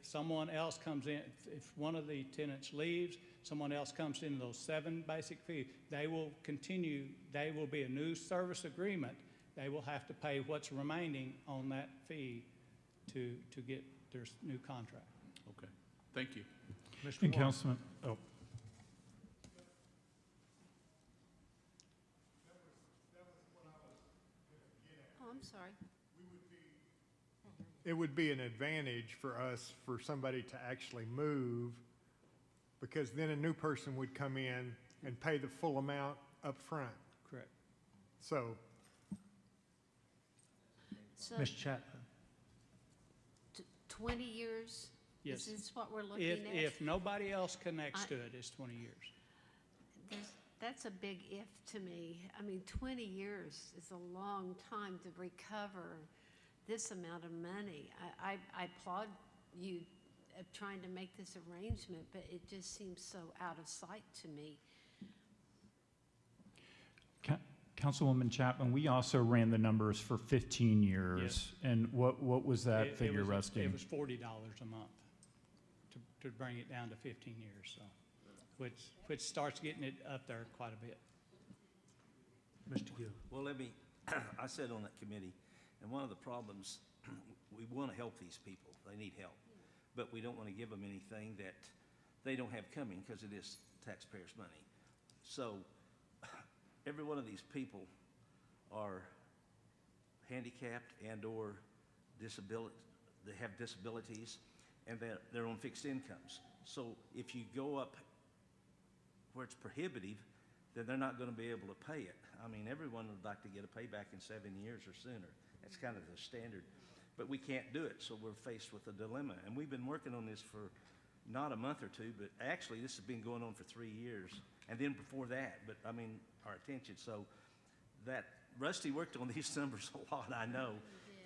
someone else comes in, if one of the tenants leaves, someone else comes in, those 7 basic fees, they will continue, they will be a new service agreement. They will have to pay what's remaining on that fee to get their new contract. Okay, thank you. Mr. And Warren. Councilman, oh, Oh, I'm sorry. It would be an advantage for us, for somebody to actually move, because then a new person would come in and pay the full amount up front. Correct. So, Ms. Chapman. 20 years? Yes. Is this what we're looking at? If nobody else connects to it, it's 20 years. That's a big if to me. I mean, 20 years is a long time to recover this amount of money. I applaud you of trying to make this arrangement, but it just seems so out of sight to me. Councilwoman Chapman, we also ran the numbers for 15 years. Yes. And what was that figure, Rusty? It was $40 a month to bring it down to 15 years, so, which starts getting it up there quite a bit. Mr. Gill. Well, I sat on that committee, and one of the problems, we want to help these people. They need help. But we don't want to give them anything that they don't have coming because it is taxpayers' money. So every one of these people are handicapped and/or disability. They have disabilities, and they're on fixed incomes. So if you go up where it's prohibitive, then they're not going to be able to pay it. I mean, everyone would like to get a payback in 7 years or sooner. That's kind of the standard. But we can't do it, so we're faced with a dilemma. And we've been working on this for not a month or two, but actually this has been going on for 3 years. And then before that, but I mean, our attention. So that Rusty worked on these numbers a lot, I know.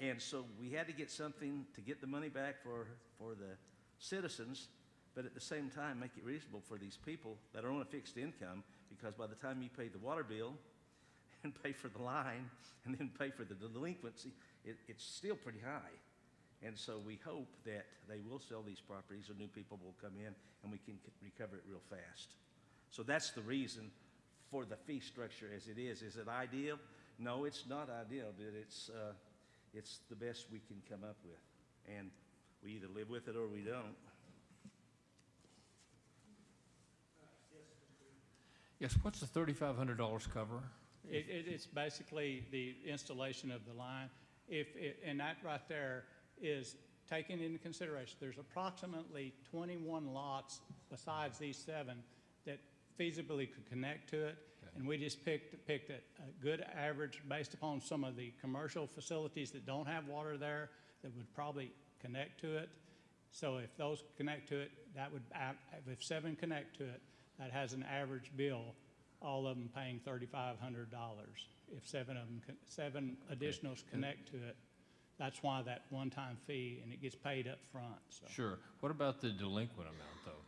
And so we had to get something to get the money back for the citizens, but at the same time make it reasonable for these people that are on a fixed income, because by the time you pay the water bill and pay for the line and then pay for the delinquency, it's still pretty high. And so we hope that they will sell these properties or new people will come in and we can recover it real fast. So that's the reason for the fee structure as it is. Is it ideal? No, it's not ideal, but it's the best we can come up with. And we either live with it or we don't. Yes, what's the $3,500 cover? It's basically the installation of the line. And that right there is taken into consideration. There's approximately 21 lots besides these 7 that feasibly could connect to it. Okay. And we just picked a good average based upon some of the commercial facilities that don't have water there that would probably connect to it. So if those connect to it, that would, if 7 connect to it, that has an average bill, all of them paying $3,500. If 7 additionals connect to it, that's why that one-time fee, and it gets paid up front. So. Sure. What about the delinquent amount, though?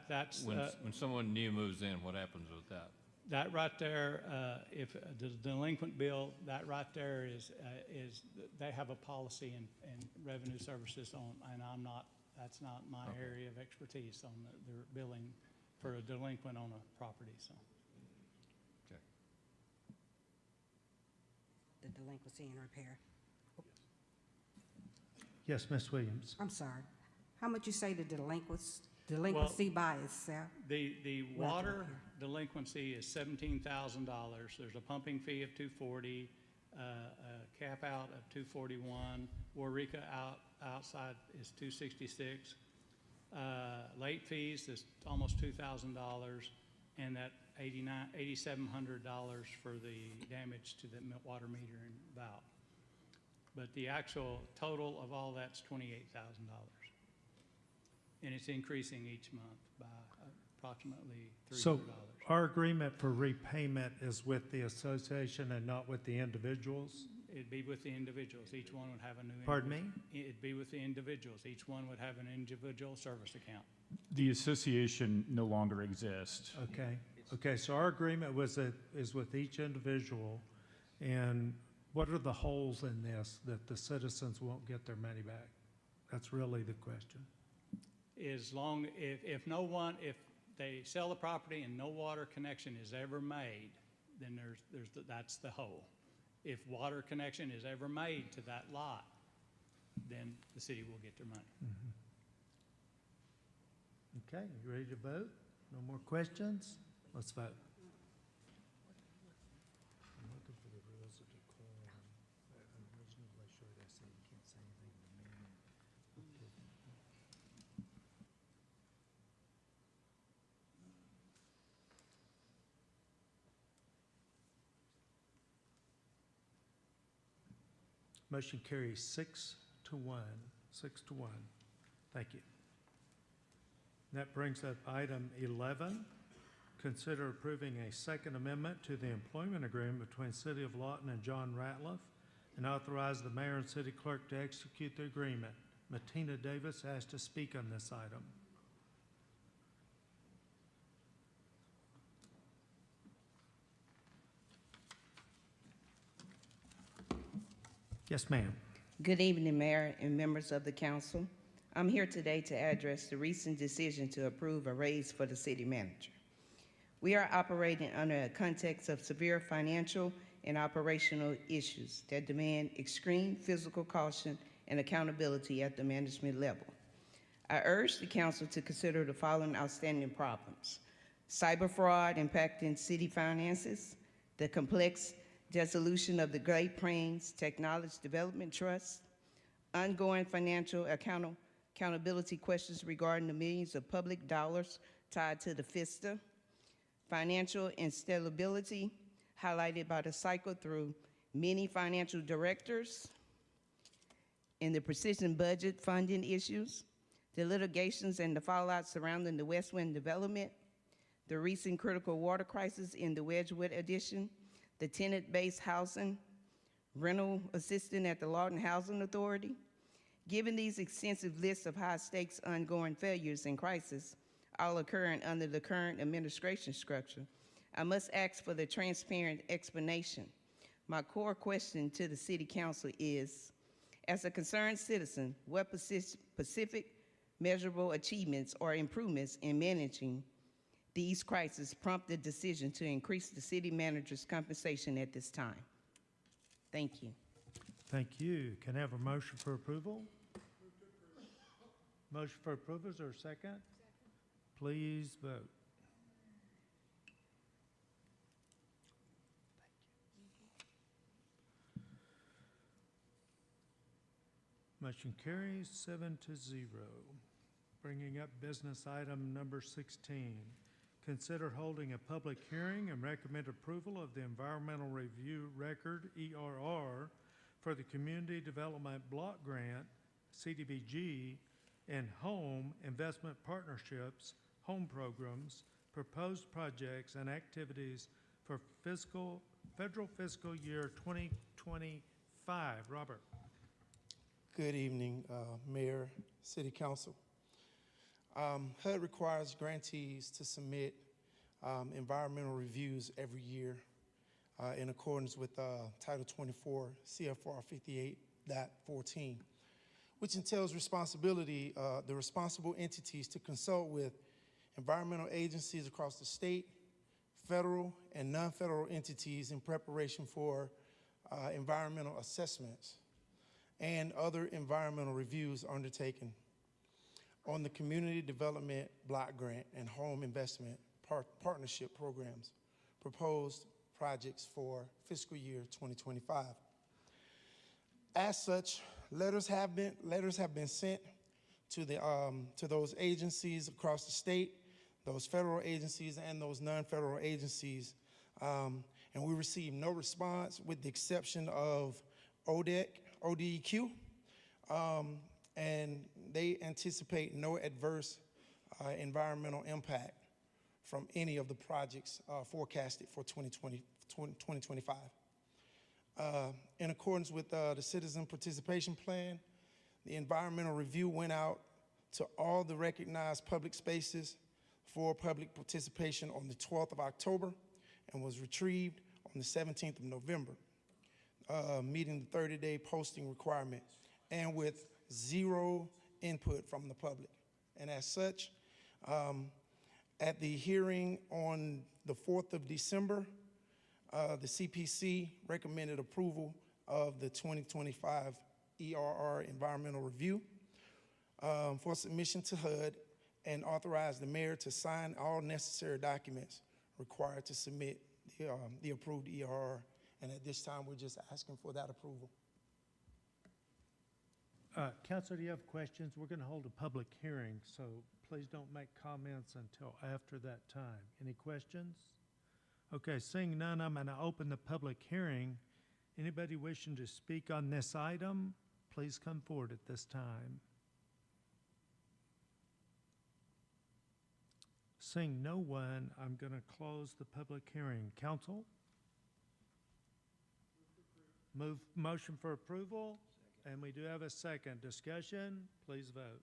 That's when someone new moves in, what happens with that? That right there, if the delinquent bill, that right there is they have a policy and revenue services on, and that's not my area of expertise on their billing for a delinquent on a property. So. Okay. The delinquency and repair. Yes, Ms. Williams. I'm sorry. How much you say the delinquency by itself? The water delinquency is $17,000. There's a pumping fee of $240, a cap out of $241. Waurika outside is $266. Late fees is almost $2,000, and that $8,700 for the damage to the water meter and valve. But the actual total of all that's $28,000. And it's increasing each month by approximately $300. So our agreement for repayment is with the association and not with the individuals? It'd be with the individuals. Each one would have a new. Pardon me? It'd be with the individuals. Each one would have an individual service account. The association no longer exists. Okay. Okay, so our agreement is with each individual, and what are the holes in this that the citizens won't get their money back? That's really the question. If they sell the property and no water connection is ever made, then that's the hole. If water connection is ever made to that lot, then the city will get their money. Mm-hmm. Okay, you ready to vote? No more questions? Let's vote. I'm looking for the rules of decorum. Originally, sure they say you can't say anything in the meeting. Motion carries 6-1. 6-1. Thank you. That brings up item 11. Consider approving a second amendment to the employment agreement between City of Lawton and John Ratliff, and authorize the mayor and city clerk to execute the agreement. Matina Davis asked to speak on this item. Yes, ma'am. Good evening, Mayor and members of the council. I'm here today to address the recent decision to approve a raise for the city manager. We are operating under a context of severe financial and operational issues that demand extreme physical caution and accountability at the management level. I urge the council to consider the following outstanding problems: cyber fraud impacting city finances, the complex dissolution of the Great Plains Technology Development Trust, ongoing financial accountability questions regarding the millions of public dollars tied to the FISTA, financial instability highlighted by the cycle through many financial directors, and the precision budget funding issues, the litigations and the fallout surrounding the West Wind development, the recent critical water crisis in the Wedgwood addition, the tenant-based housing, rental assistance at the Lawton Housing Authority. Given these extensive lists of high-stakes ongoing failures and crises, all occurring under the current administration structure, I must ask for the transparent explanation. My core question to the City Council is, as a concerned citizen, what specific measurable achievements or improvements in managing these crises prompt the decision to increase the city manager's compensation at this time? Thank you. Thank you. Can I have a motion for approval? Motion for approval, is there a second? Please vote. Motion carries 7-0. Bringing up business item number 16. Consider holding a public hearing and recommend approval of the Environmental Review Record, ERR, for the Community Development Block Grant, CDBG, and Home Investment Partnerships, home programs, proposed projects and activities for federal fiscal year 2025. Robert. Good evening, Mayor, City Council. HUD requires grantees to submit environmental reviews every year in accordance with Title 24 CFR 58.14, which entails the responsible entities to consult with environmental agencies across the state, federal, and non-federal entities in preparation for environmental assessments and other environmental reviews undertaken on the Community Development Block Grant and Home Investment Partnership programs, proposed projects for fiscal year 2025. As such, letters have been sent to those agencies across the state, those federal agencies and those non-federal agencies, and we received no response with the exception of ODEQ, and they anticipate no adverse environmental impact from any of the projects forecasted for 2025. In accordance with the Citizen Participation Plan, the environmental review went out to all the recognized public spaces for public participation on the 12th of October and was retrieved on the 17th of November, meeting the 30-day posting requirement and with zero input from the public. And as such, at the hearing on the 4th of December, the CPC recommended approval of the 2025 ERR environmental review for submission to HUD and authorized the mayor to sign all necessary documents required to submit the approved ERR. And at this time, we're just asking for that approval. Councilor, do you have questions? We're going to hold a public hearing, so please don't make comments until after that time. Any questions? Okay, seeing none, I'm going to open the public hearing. Anybody wishing to speak on this item, please come forward at this time. Seeing no one, I'm going to close the public hearing. Council? Motion for approval, and we do have a second. Discussion, please vote.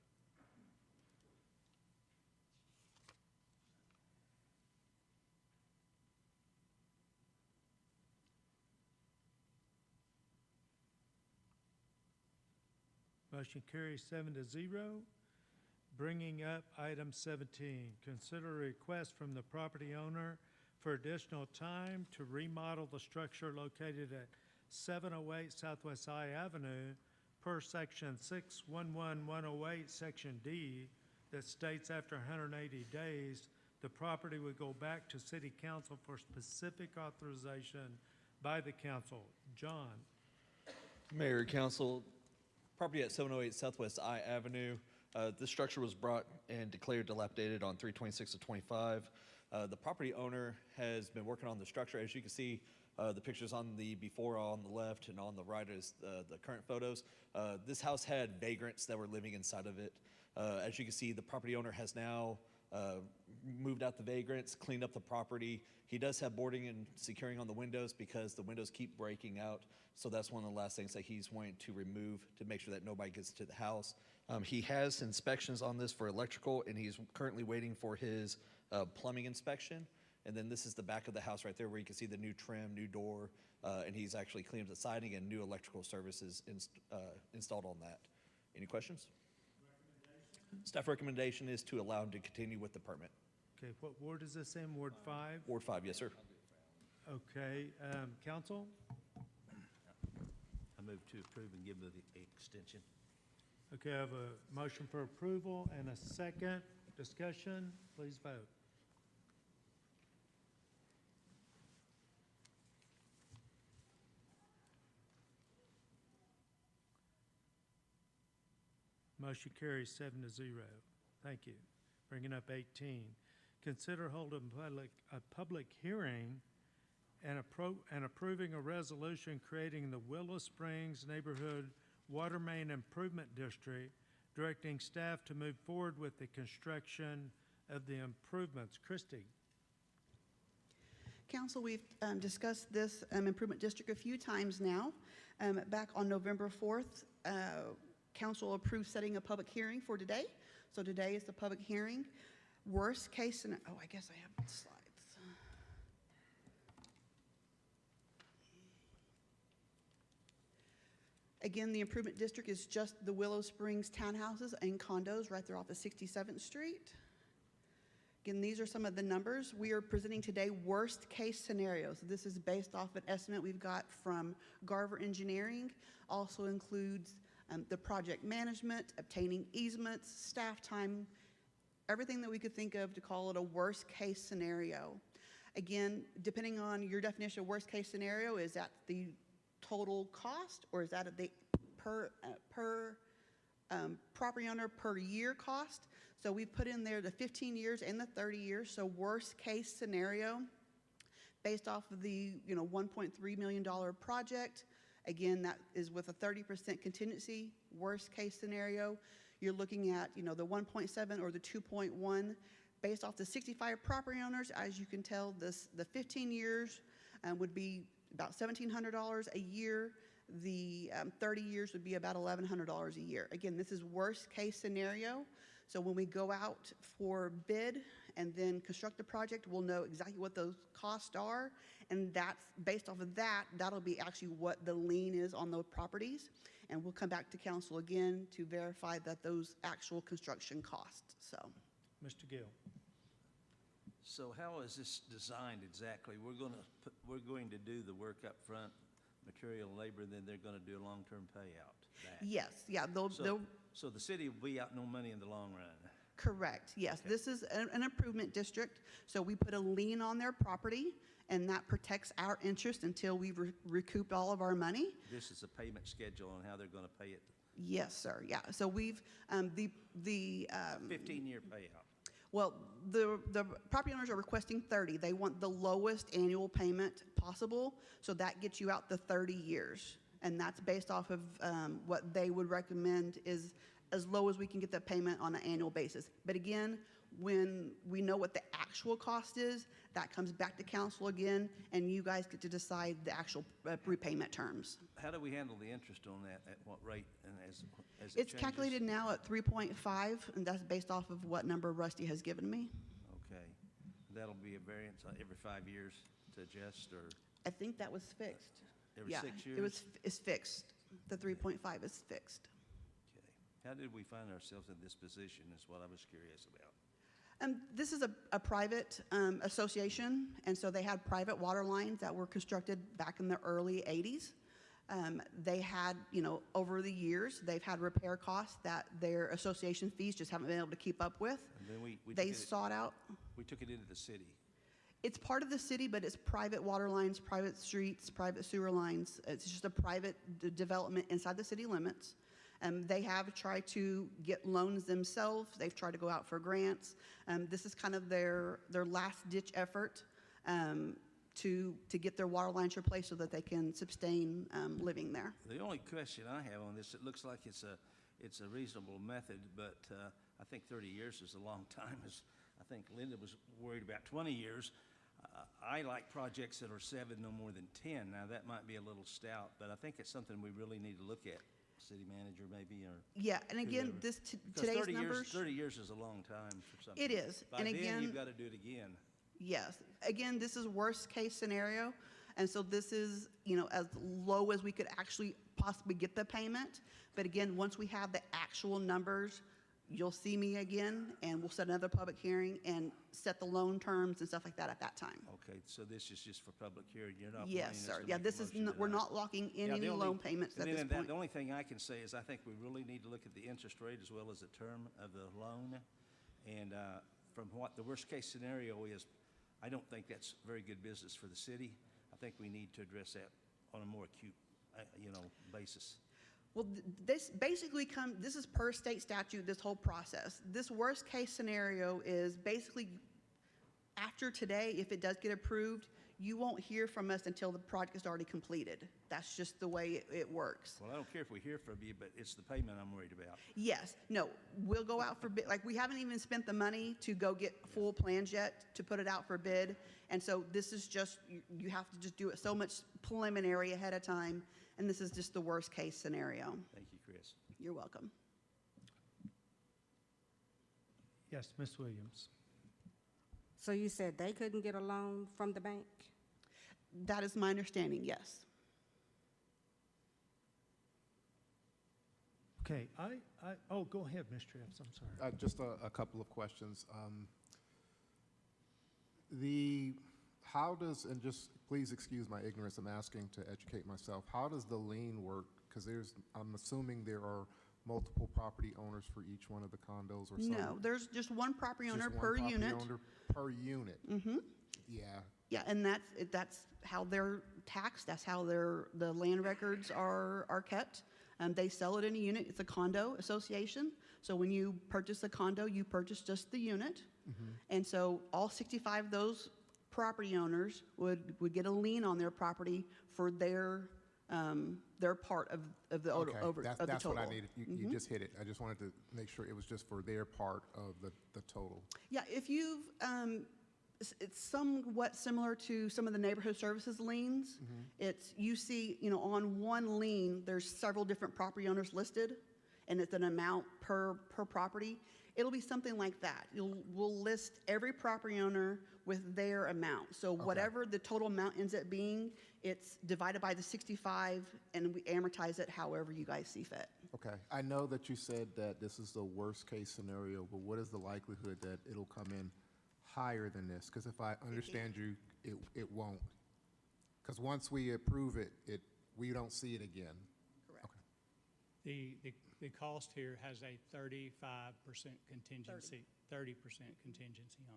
Motion carries 7-0. Bringing up item 17, consider a request from the property owner for additional time to remodel the structure located at 708 Southwest I Avenue per section 611108, section D, that states after 180 days, the property would go back to city council for specific authorization by the council. John. Mayor, council, property at 708 Southwest I Avenue. This structure was brought and declared dilapidated on 3/26/25. The property owner has been working on the structure. As you can see, the pictures on the before on the left and on the right is the current photos. This house had vagrants that were living inside of it. As you can see, the property owner has now moved out the vagrants, cleaned up the property. He does have boarding and securing on the windows because the windows keep breaking out. So that's one of the last things that he's wanting to remove to make sure that nobody gets to the house. He has inspections on this for electrical, and he's currently waiting for his plumbing inspection. And then this is the back of the house right there where you can see the new trim, new door, and he's actually cleaned up the siding and new electrical services installed on that. Any questions? Staff recommendation is to allow him to continue with the permit. Okay, what ward is this in? Ward 5? Ward 5, yes, sir. Okay, council? I move to approve and give the extension. Okay, I have a motion for approval and a second. Discussion, please vote. Motion carries 7-0. Thank you. Bringing up 18. Consider holding a public hearing and approving a resolution creating the Willow Springs Neighborhood Water Main Improvement District, directing staff to move forward with the construction of the improvements. Christie. Council, we've discussed this improvement district a few times now. Back on November 4th, Council approved setting a public hearing for today. So today is the public hearing. Worst case scenario, I guess I have slides. Again, the improvement district is just the Willow Springs townhouses and condos right there off of 67th Street. Again, these are some of the numbers. We are presenting today worst case scenarios. This is based off an estimate we've got from Garver Engineering. Also includes the project management, obtaining easements, staff time, everything that we could think of to call it a worst case scenario. Again, depending on your definition of worst case scenario, is that the total cost, or is that the per property owner per year cost? So we put in there the 15 years and the 30 years. So worst case scenario, based off of the $1.3 million project. Again, that is with a 30% contingency. Worst case scenario, you're looking at the 1.7 or the 2.1, based off the 65 property owners. As you can tell, the 15 years would be about $1,700 a year. The 30 years would be about $1,100 a year. Again, this is worst case scenario. So when we go out for bid and then construct the project, we'll know exactly what those costs are. And that's based off of that, that'll be actually what the lien is on those properties. And we'll come back to council again to verify that those actual construction costs. So, Mr. Gill. So how is this designed exactly? We're going to do the work up front, material and labor, and then they're going to do a long-term payout back. yes, yeah, So the city will be out no money in the long run. correct, yes. Okay. This is an improvement district, so we put a lien on their property, and that protects our interest until we've recouped all of our money. This is a payment schedule on how they're going to pay it. Yes, sir, yeah. So we've, the 15-year payout. Well, the property owners are requesting 30. They want the lowest annual payment possible, so that gets you out the 30 years. And that's based off of what they would recommend is as low as we can get that payment on an annual basis. But again, when we know what the actual cost is, that comes back to council again, and you guys get to decide the actual repayment terms. How do we handle the interest on that? At what rate? And as it It's changes? calculated now at 3.5, and that's based off of what number Rusty has given me. Okay. That'll be a variance every 5 years to adjust, or I think that was fixed. every 6 years? It's fixed. The 3.5 is fixed. Okay. How did we find ourselves in this position is what I was curious about. This is a private association, and so they had private water lines that were constructed back in the early 80s. They had, over the years, they've had repair costs that their association fees just haven't been able to keep up with. And then we They took it- sought out, We took it into the city. it's part of the city, but it's private water lines, private streets, private sewer lines. It's just a private development inside the city limits. They have tried to get loans themselves. They've tried to go out for grants. This is kind of their last-ditch effort to get their water lines replaced so that they can sustain living there. The only question I have on this, it looks like it's a reasonable method, but I think 30 years is a long time. As I think Linda was worried about 20 years. I like projects that are 7, no more than 10. Now, that might be a little stout, but I think it's something we really need to look at, city manager maybe, or Yeah, and again, whoever. this Because today's 30 numbers. 30 years is a long time for something. It is, By and then, again- you've got to do it again. Yes. Again, this is worst case scenario. And so this is, as low as we could actually possibly get the payment. But again, once we have the actual numbers, you'll see me again and we'll set another public hearing and set the loan terms and stuff like that at that time. Okay, so this is just for public hearing. You're not Yes, wanting us sir. to Yeah, make a this is, motion we're tonight. not locking in Yeah, any the only- loan payments and at this then point. The only thing I can say is I think we really need to look at the interest rate as well as the term of the loan. And from what the worst-case scenario is, I don't think that's very good business for the city. I think we need to address that on a more acute, basis. Well, this basically this is per state statute, this whole process. This worst case scenario is basically after today, if it does get approved, you won't hear from us until the project is already completed. That's just the way it works. Well, I don't care if we hear from you, but it's the payment I'm worried about. Yes, no, we'll go out for bid, like we haven't even spent the money to go get full plans yet to put it out for bid. And so this is just, you have to just do it so much preliminary ahead of time. And this is just the worst case scenario. Thank you, Chris. You're welcome. Yes, Ms. Williams. So you said they couldn't get a loan from the bank? That is my understanding, yes. Okay, go ahead, Ms. Trips, I'm sorry. Just a couple of questions. How does, and just please excuse my ignorance, I'm asking to educate myself, how does the lien work? Because I'm assuming there are multiple property owners for each one of the condos or something? No, there's just one property owner Just one per property unit. owner per unit? Mm-hmm. Yeah. Yeah, and that's how they're taxed. That's how the land records are kept. They sell it in a unit. It's a condo association. So when you purchase a condo, you purchase just the unit. Mhm. And so all 65 of those property owners would get a lien on their property for their part of the Okay, of the that's total. what I needed. You Mhm. just hit it. I just wanted to make sure it was just for their part of the total. Yeah, if you've, it's somewhat similar to some of the neighborhood services liens. It's, you see, on one lien, there's several different property owners listed, and it's an amount per property. It'll be something like that. We'll list every property owner with their amount. So whatever the total amount ends up being, it's divided by the 65, and we amortize it however you guys see fit. Okay, I know that you said that this is the worst-case scenario, but what is the likelihood that it'll come in higher than this? Because if I understand you, it won't. Because once we approve it, we don't see it again. Correct. The cost here has a 35% contingency, 30% contingency on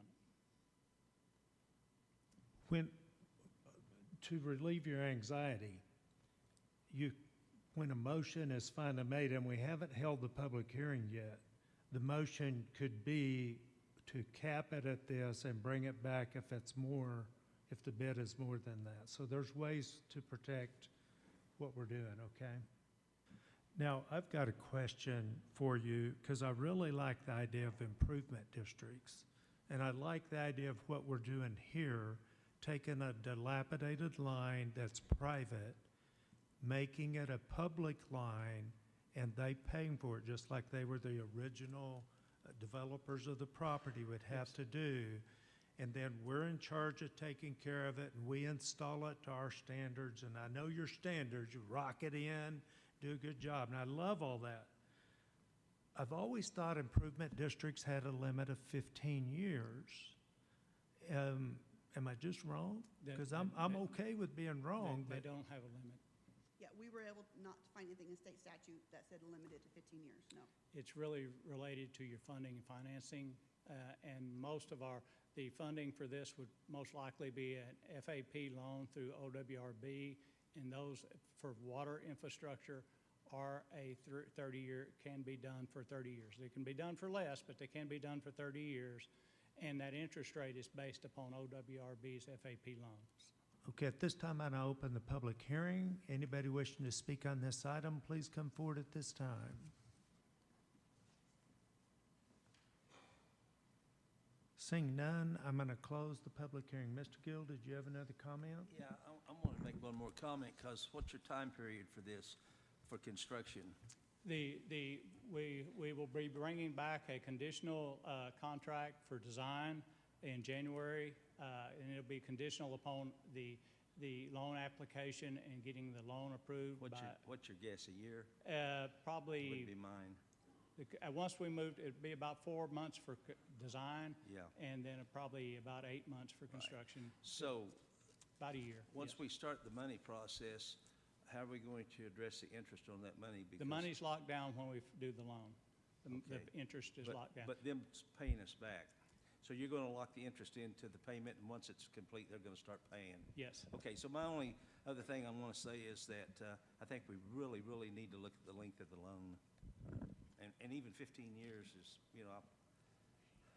it. To relieve your anxiety, when a motion is finally made, and we haven't held the public hearing yet, the motion could be to cap it at this and bring it back if the bid is more than that. So there's ways to protect what we're doing, okay? Now, I've got a question for you, because I really like the idea of improvement districts. And I like the idea of what we're doing here, taking a dilapidated line that's private, making it a public line, and they paying for it, just like they were the original developers of the property would have to do. And then we're in charge of taking care of it, and we install it to our standards. And I know your standards, you rock it in, do a good job, and I love all that. I've always thought improvement districts had a limit of 15 years. Am I just wrong? Because I'm okay with being wrong, They but don't have a limit. Yeah, we were able not to find anything in state statute that said limited to 15 years, no. It's really related to your funding and financing, and most of the funding for this would most likely be an FAP loan through OWRB, and those for water infrastructure are a 30-year, can be done for 30 years. They can be done for less, but they can be done for 30 years, and that interest rate is based upon OWRB's FAP loans. okay, at this time, I now open the public hearing. Anybody wishing to speak on this item, please come forward at this time. Seeing none, I'm going to close the public hearing. Mr. Gill, did you have another comment? Yeah, I want to make one more comment, because what's your time period for this, for construction? We will be bringing back a conditional contract for design in January, and it'll be conditional upon the loan application and getting the loan approved. What's your guess, a year? Probably. Would be mine. Once we moved, it'd be about 4 months for design. Yeah. And then probably about 8 months for construction. So. About a year. Once yes. we start the money process, how are we going to address the interest on that money? The money's locked down when we do the loan. The Okay. interest is locked down. But them paying us back. So you're going to lock the interest into the payment, and once it's complete, they're going to start paying? Yes. Okay, so my only other thing I want to say is that I think we really, really need to look at the length of the loan. And even 15 years is,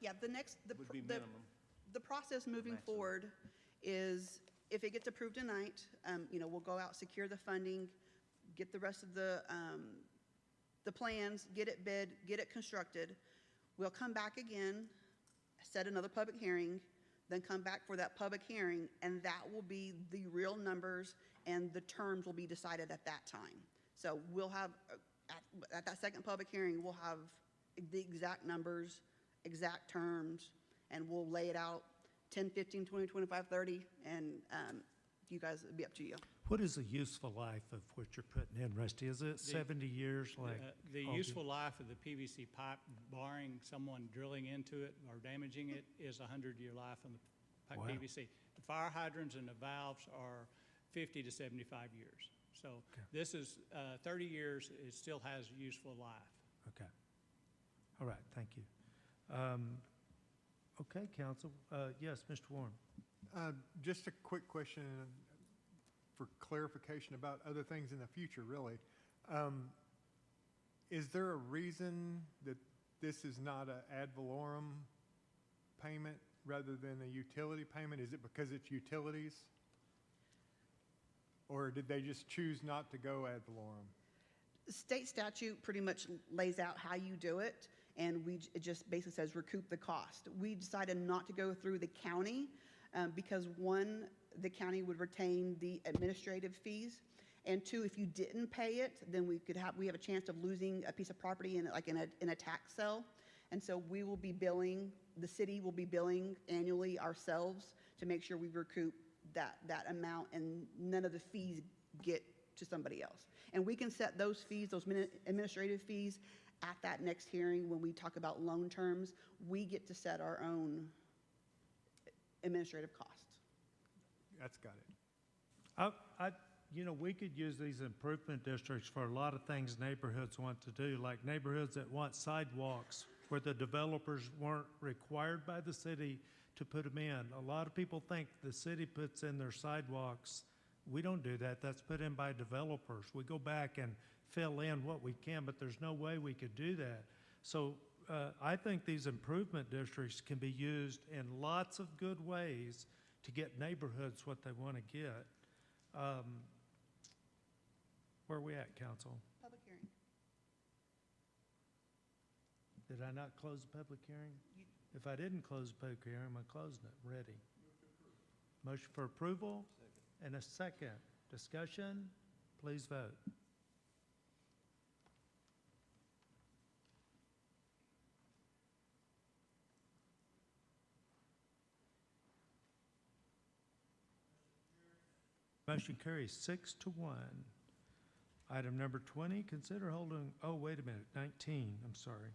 Yeah, would be minimum. the process moving Maximum. forward is, if it gets approved tonight, we'll go out, secure the funding, get the rest of the plans, get it bid, get it constructed. We'll come back again, set another public hearing, then come back for that public hearing, and that will be the real numbers, and the terms will be decided at that time. So we'll have, at that second public hearing, we'll have the exact numbers, exact terms, and we'll lay it out 10, 15, 20, 25, 30, and you guys, it'll be up to you. What is the useful life of what you're putting in, Rusty? Is it 70 years like? The all useful life of the PVC pipe, barring someone drilling into it or damaging it, is a 100-year life on the Wow. PVC. The fire hydrants and the valves are 50 to 75 years. So this is 30 years, it still has useful life. Okay. All right, thank you. Okay, counsel. Yes, Mr. Warren. Just a quick question for clarification about other things in the future, really. Is there a reason that this is not an ad valorem payment rather than a utility payment? Is it because it's utilities? Or did they just choose not to go ad valorem? State statute pretty much lays out how you do it, and it just basically says recoup the cost. We decided not to go through the county because, one, the county would retain the administrative fees, and two, if you didn't pay it, then we have a chance of losing a piece of property in a tax sale. And so we will be billing, the city will be billing annually ourselves to make sure we recoup that amount, and none of the fees get to somebody else. And we can set those fees, those administrative fees, at that next hearing when we talk about loan terms. We get to set our own administrative costs. That's got it. We could use these improvement districts for a lot of things neighborhoods want to do, like neighborhoods that want sidewalks where the developers weren't required by the city to put them in. A lot of people think the city puts in their sidewalks. We don't do that. That's put in by developers. We go back and fill in what we can, but there's no way we could do that. So I think these improvement districts can be used in lots of good ways to get neighborhoods what they want to get. Where are we at, council? Public hearing. Did I not close the public hearing? If I didn't close the public hearing, I'm closing it. Ready. Motion for approval and a second. Discussion, please vote. Motion carries 6-1. Item number 20, consider holding, oh, wait a minute, 19, I'm sorry.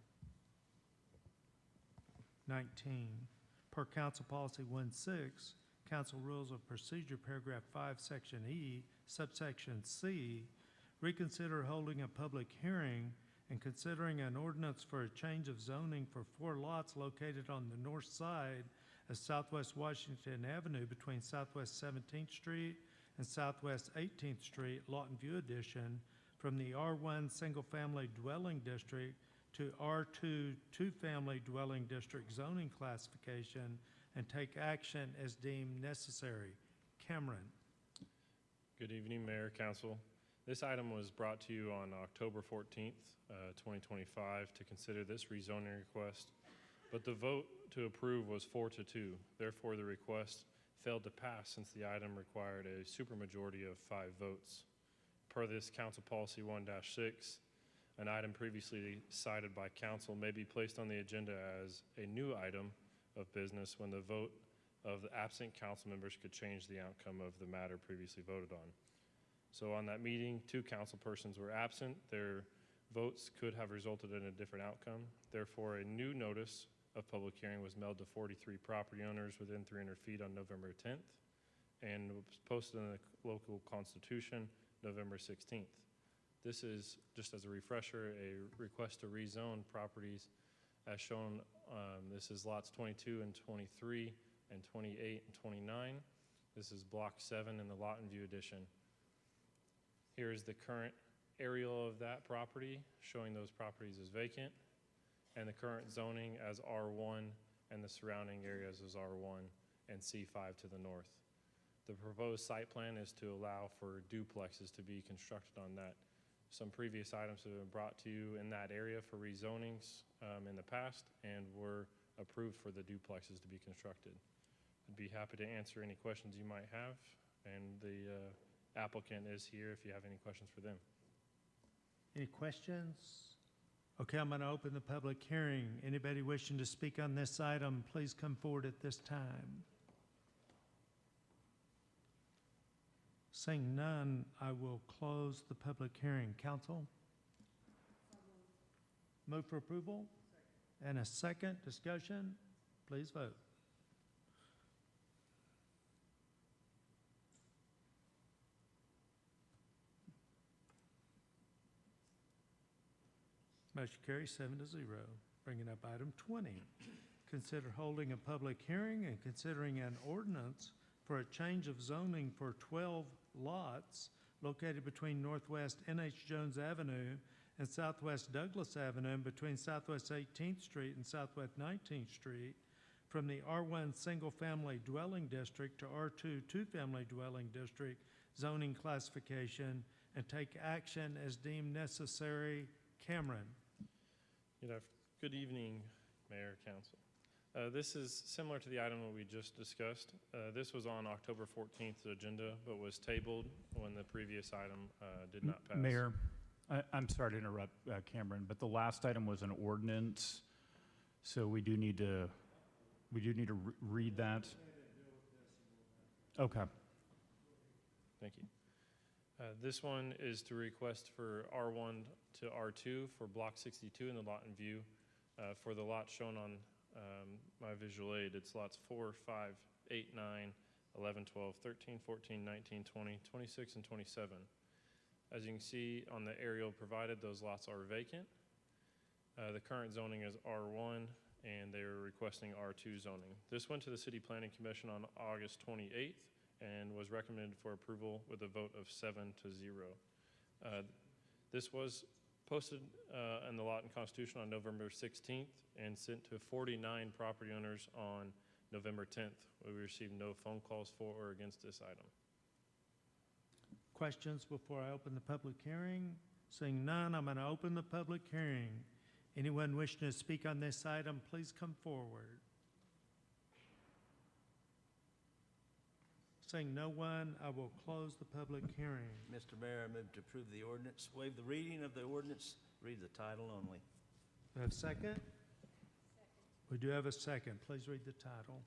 19, per Council Policy 16, Council Rules of Procedure, Paragraph 5, Section E, subsection C, reconsider holding a public hearing and considering an ordinance for a change of zoning for 4 lots located on the north side of Southwest Washington Avenue between Southwest 17th Street and Southwest 18th Street, Lawton View Edition, from the R1 Single Family Dwelling District to R2 Two Family Dwelling District zoning classification and take action as deemed necessary. Cameron. Good evening, Mayor, Council. This item was brought to you on October 14th, 2025 to consider this rezoning request, but the vote to approve was 4-2. Therefore, the request failed to pass since the item required a supermajority of 5 votes. Per this Council Policy 1-6, an item previously cited by Council may be placed on the agenda as a new item of business when the vote of the absent council members could change the outcome of the matter previously voted on. So on that meeting, 2 council persons were absent. Their votes could have resulted in a different outcome. Therefore, a new notice of public hearing was mailed to 43 property owners within 300 feet on November 10th and was posted in the local constitution November 16th. This is, just as a refresher, a request to rezone properties as shown. This is lots 22 and 23 and 28 and 29. This is block 7 in the Lawton View Edition. Here is the current aerial of that property, showing those properties as vacant, and the current zoning as R1 and the surrounding areas as R1 and C5 to the north. The proposed site plan is to allow for duplexes to be constructed on that. Some previous items have been brought to you in that area for rezonings in the past and were approved for the duplexes to be constructed. I'd be happy to answer any questions you might have, and the applicant is here if you have any questions for them. Any questions? Okay, I'm going to open the public hearing. Anybody wishing to speak on this item, please come forward at this time. Seeing none, I will close the public hearing. Council? Move for approval? And a second discussion? Please vote. Motion carries 7-0. Bringing up item 20. Consider holding a public hearing and considering an ordinance for a change of zoning for 12 lots located between Northwest N.H. Jones Avenue and Southwest Douglas Avenue and between Southwest 18th Street and Southwest 19th Street from the R1 Single Family Dwelling District to R2 Two Family Dwelling District zoning classification and take action as deemed necessary. Cameron. Good evening, Mayor, Council. This is similar to the item that we just discussed. This was on October 14th agenda, but was tabled when the previous item did not pass. Mayor, I'm sorry to interrupt, Cameron, but the last item was an ordinance, so we do need to read that. Okay. Thank you. This one is to request for R1 to R2 for Block 62 in the Lawton View. For the lot shown on my visual aid, it's lots 4, 5, 8, 9, 11, 12, 13, 14, 19, 20, 26, and 27. As you can see on the aerial provided, those lots are vacant. The current zoning is R1, and they are requesting R2 zoning. This went to the City Planning Commission on August 28th and was recommended for approval with a vote of 7-0. This was posted in the Lawton Constitution on November 16th and sent to 49 property owners on November 10th. We received no phone calls for or against this item. Questions before I open the public hearing? Seeing none, I'm going to open the public hearing. Anyone wishing to speak on this item, please come forward. Seeing no one, I will close the public hearing. Mr. Mayor, I move to approve the ordinance, waive the reading of the ordinance, read the title only. Do I have a second? We do have a second. Please read the title.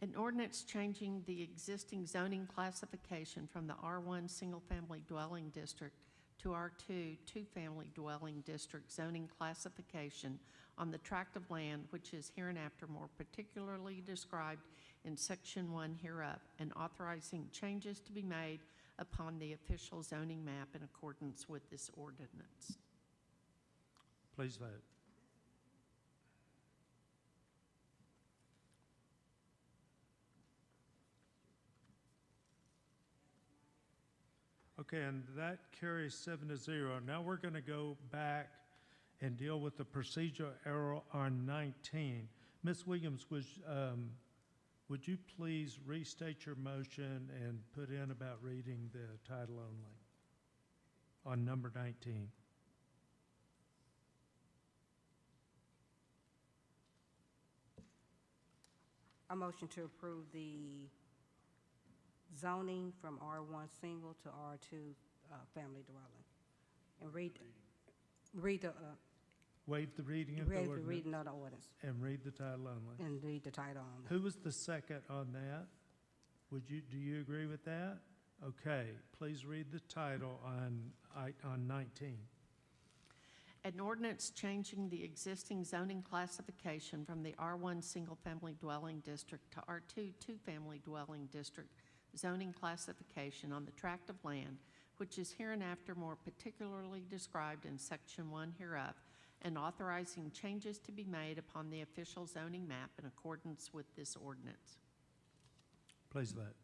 An ordinance changing the existing zoning classification from the R1 Single Family Dwelling District to R2 two-family dwelling district zoning classification on the tract of land which is hereinafter more particularly described in Section 1 hereof, and authorizing changes to be made upon the official zoning map in accordance with this ordinance. Please vote. Okay, and that carries 7-0. Now we're going to go back and deal with the procedural error on 19. Ms. Williams, would you please restate your motion and put in about reading the title only on number 19? I motion to approve the zoning from R1 single to R2 family dwelling. And read the, Waive the reading of the read the ordinance reading of the ordinance and read the title only. and read the title only. Who was the second on that? Do you agree with that? Okay, please read the title on 19. An ordinance changing the existing zoning classification from the R1 single-family dwelling district to R2 two-family dwelling district zoning classification on the tract of land which is hereinafter more particularly described in Section 1 hereof, and authorizing changes to be made upon the official zoning map in accordance with this ordinance. Please vote.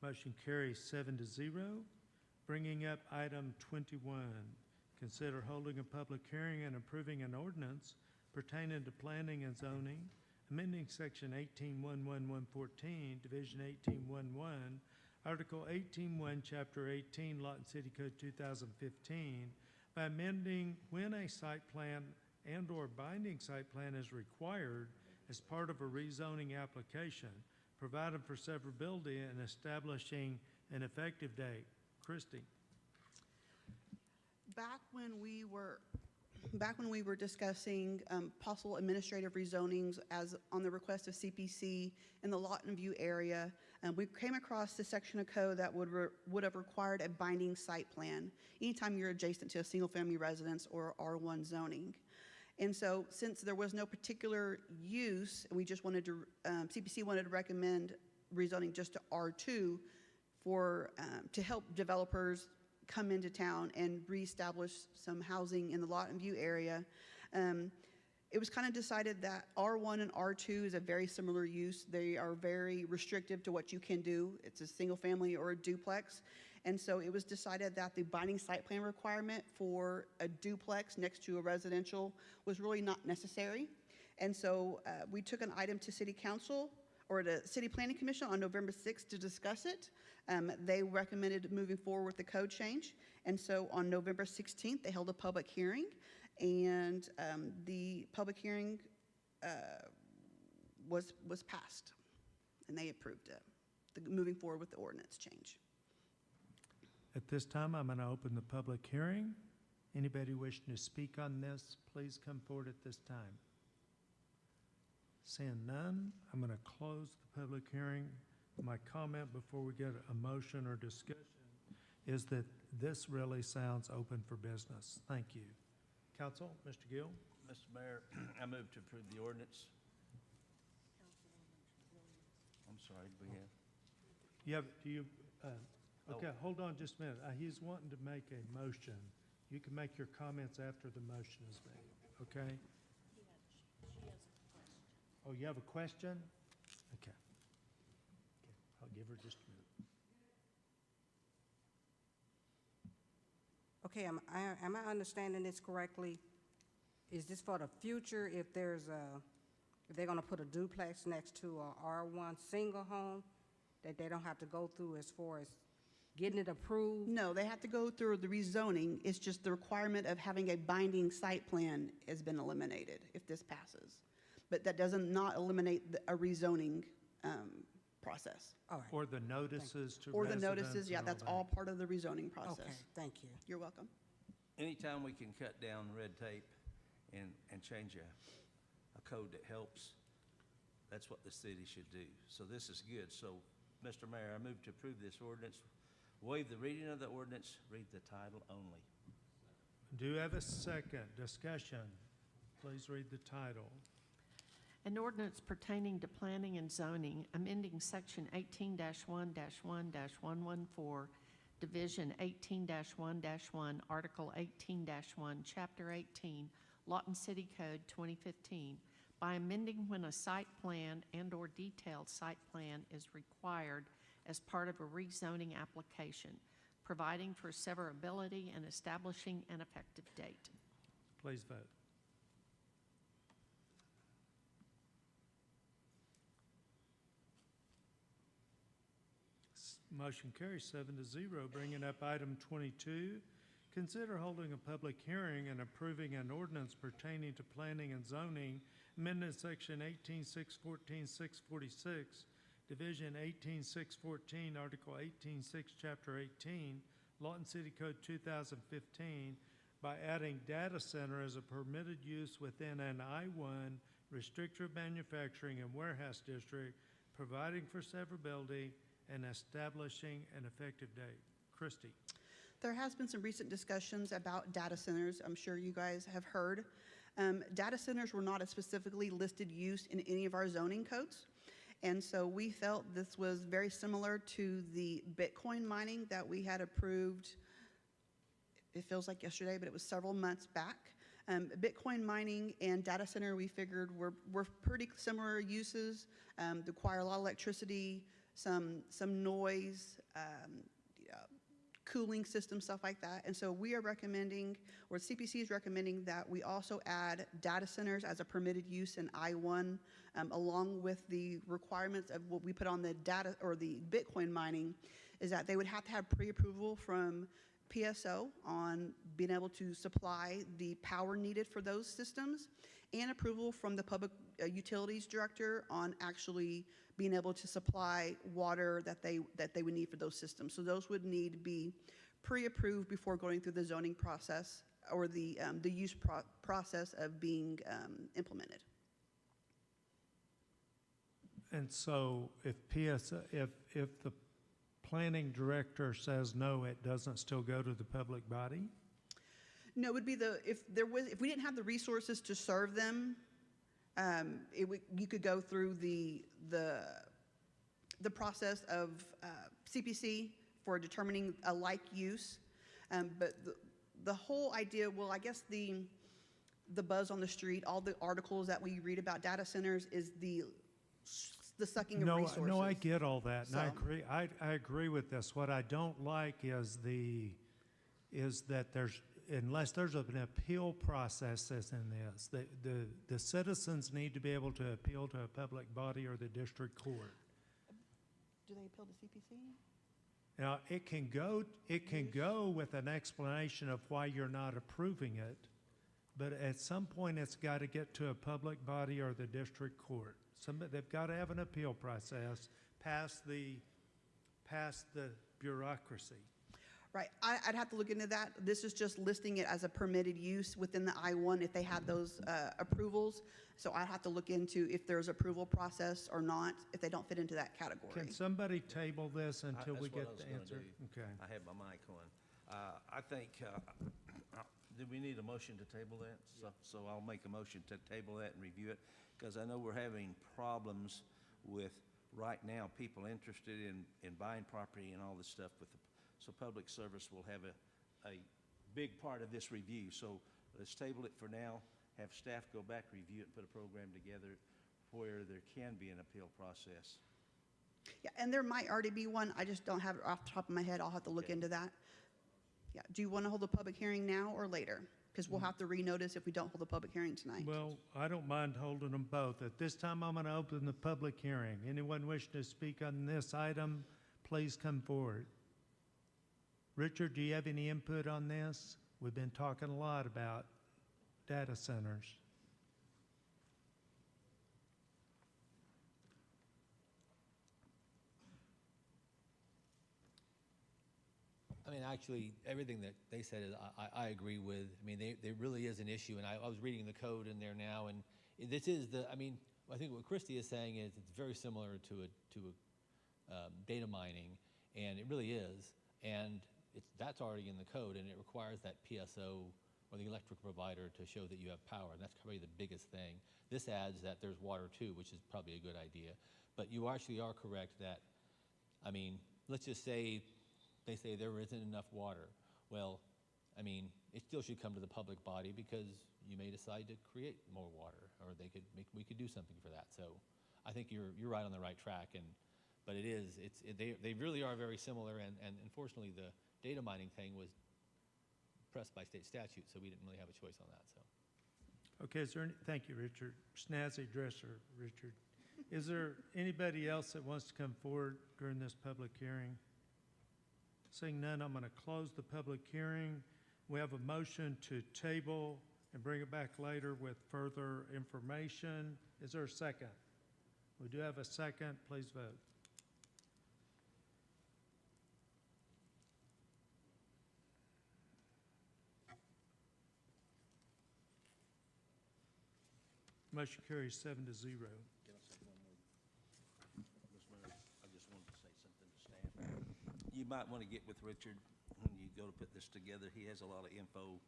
Motion carries 7-0. Bringing up item 21, consider holding a public hearing and approving an ordinance pertaining to planning and zoning, amending Section 18-11114, Division 18-1-1, Article 18-1, Chapter 18, Lot and City Code 2015, by amending when a site plan and/or binding site plan is required as part of a rezoning application, providing for severability and establishing an effective date. Christie. Back when we were discussing possible administrative rezonings as on the request of CPC in the Lawton View area, we came across the section of code that would have required a binding site plan anytime you're adjacent to a single-family residence or R1 zoning. And so since there was no particular use, we just wanted to, CPC wanted to recommend rezoning just to R2 to help developers come into town and reestablish some housing in the Lawton View area. It was kind of decided that R1 and R2 is a very similar use. They are very restrictive to what you can do. It's a single family or a duplex. And so it was decided that the binding site plan requirement for a duplex next to a residential was really not necessary. And so we took an item to City Council or the City Planning Commission on November 6th to discuss it. They recommended moving forward with the code change. And so on November 16th, they held a public hearing, and the public hearing was passed, and they approved it, moving forward with the ordinance change. At this time, I'm going to open the public hearing. Anybody wishing to speak on this, please come forward at this time. Seeing none, I'm going to close the public hearing. My comment before we get a motion or discussion is that this really sounds open for business. Thank you. Council, Mr. Gill. Mr. Mayor, I move to approve the ordinance. I'm sorry, we have? Okay, hold on just a minute. He's wanting to make a motion. You can make your comments after the motion is made, okay? Oh, you have a question? Okay. I'll give her just a minute. Okay, am I understanding this correctly? Is this for the future if they're gonna put a duplex next to a R1 single home, that they don't have to go through as far as getting it approved? No, they have to go through the rezoning. It's just the requirement of having a binding site plan has been eliminated if this passes. But that doesn't not eliminate a rezoning process. All right. Or the notices to residents. Or the notices, yeah, and that's that. all part of the rezoning process. Okay, thank you. You're welcome. Anytime we can cut down red tape and change a code that helps That's what the city should do. So this is good. So, Mr. Mayor, I move to approve this ordinance, waive the reading of the ordinance, read the title only. Do have a second? Discussion. Please read the title. An ordinance pertaining to planning and zoning, amending Section 18-1-1-114, Division 18-1-1, Article 18-1, Chapter 18, Lawton City Code 2015, by amending when a site plan and/or detailed site plan is required as part of a rezoning application, providing for severability and establishing an effective date. Please vote. Motion carries 7-0. Bringing up item 22, consider holding a public hearing and approving an ordinance pertaining to planning and zoning, amended section 18-614-646, division 18-614, article 18-6, chapter 18, Lawton City Code 2015, by adding data center as a permitted use within an I-1 restricted manufacturing and warehouse district, providing for severability and establishing an effective date. Christie. There has been some recent discussions about data centers. I'm sure you guys have heard. Data centers were not a specifically listed use in any of our zoning codes. And so we felt this was very similar to the Bitcoin mining that we had approved, it feels like yesterday, but it was several months back. Bitcoin mining and data center, we figured were pretty similar uses, require a lot of electricity, some noise, cooling system, stuff like that. And so we are recommending, or CPC is recommending, that we also add data centers as a permitted use in I-1, along with the requirements of what we put on the data or the Bitcoin mining, is that they would have to have pre-approval from PSO on being able to supply the power needed for those systems, and approval from the Public Utilities Director on actually being able to supply water that they would need for those systems. So those would need to be pre-approved before going through the zoning process or the use process of being implemented. And so if the planning director says no, it doesn't still go to the public body? No, it would be if we didn't have the resources to serve them, you could go through the process of CPC for determining a like use. But the whole idea, well, I guess the buzz on the street, all the articles that we read about data centers is the sucking of resources. No, I get all that, and So- I agree. I agree with this. What I don't like is that unless there's an appeal process that's in this, the citizens need to be able to appeal to a public body or the district court. Do they appeal to CPC? Now, it can go with an explanation of why you're not approving it, but at some point it's got to get to a public body or the district court. They've got to have an appeal process past the bureaucracy. Right, I'd have to look into that. This is just listing it as a permitted use within the I-1 if they have those approvals. So I'd have to look into if there's approval process or not, if they don't fit into that category. Can somebody table this until we get the answer? Okay. I have my mic on. I think, do we need a motion to table that? So I'll make a motion to table that and review it, because I know we're having problems with, right now, people interested in buying property and all this stuff with the. So public service will have a big part of this review. So let's table it for now, have staff go back, review it, and put a program together where there can be an appeal process. Yeah, and there might already be one. I just don't have it off the top of my head. I'll have to look into that. Yeah, do you want to hold a public hearing now or later? Because we'll have to renotice if we don't hold a public hearing tonight. Well, I don't mind holding them both. At this time, I'm going to open the public hearing. Anyone wishing to speak on this item, please come forward. Richard, do you have any input on this? We've been talking a lot about data centers. I mean, actually, everything that they said is I agree with. I mean, there really is an issue, and I was reading the code in there now, and this is I think what Christie is saying is it's very similar to data mining, and it really is. And that's already in the code, and it requires that PSO or the electric provider to show that you have power. And that's probably the biggest thing. This adds that there's water too, which is probably a good idea. But you actually are correct that, I mean, let's just say they say there isn't enough water. Well, I mean, it still should come to the public body because you may decide to create more water, or we could do something for that. So I think you're right on the right track. But they really are very similar. And unfortunately, the data mining thing was pressed by state statute, so we didn't really have a choice on that. So. Okay, thank you, Richard. Snazzy dresser, Richard. Is there anybody else that wants to come forward during this public hearing? Seeing none, I'm going to close the public hearing. We have a motion to table and bring it back later with further information. Is there a second? We do have a second. Please vote. Motion carries 7-0. Can I say one more? Ms. Mayor, I just wanted to say something to staff. You might want to get with Richard when you go to put this together. He has a lot of info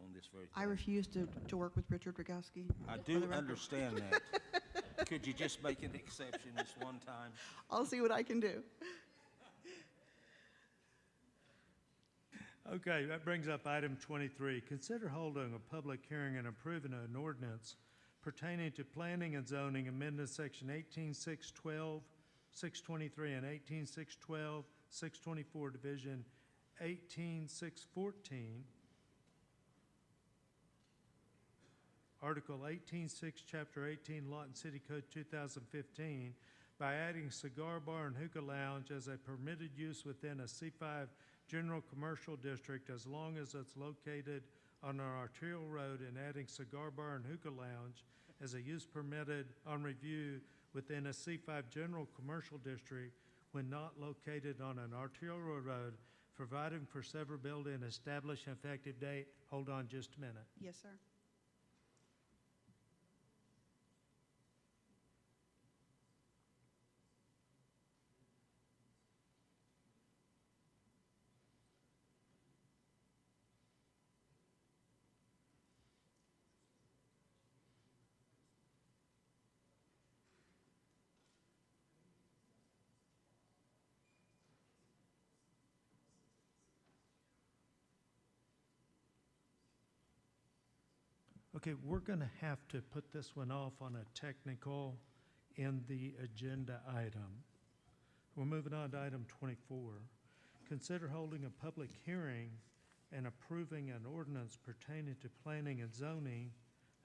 on this very thing. I refuse to work with Richard Rogowski. I do understand that. Could you just make an exception this one time? I'll see what I can do. Okay, that brings up item 23. Consider holding a public hearing and approving an ordinance pertaining to planning and zoning amendment section 18.612, 623, and 18.612, 624, division 18.614, Article 18.6, Chapter 18, Lawton City Code 2015, by adding cigar bar and hookah lounge as a permitted use within a C5 general commercial district as long as it's located on an arterial road, and adding cigar bar and hookah lounge as a use permitted on review within a C5 general commercial district when not located on an arterial road, providing for severability and establish an effective date. Hold on just a minute. Yes, sir. Okay, we're going to have to put this one off on a technical in the agenda item. We're moving on to item 24. Consider holding a public hearing and approving an ordinance pertaining to planning and zoning,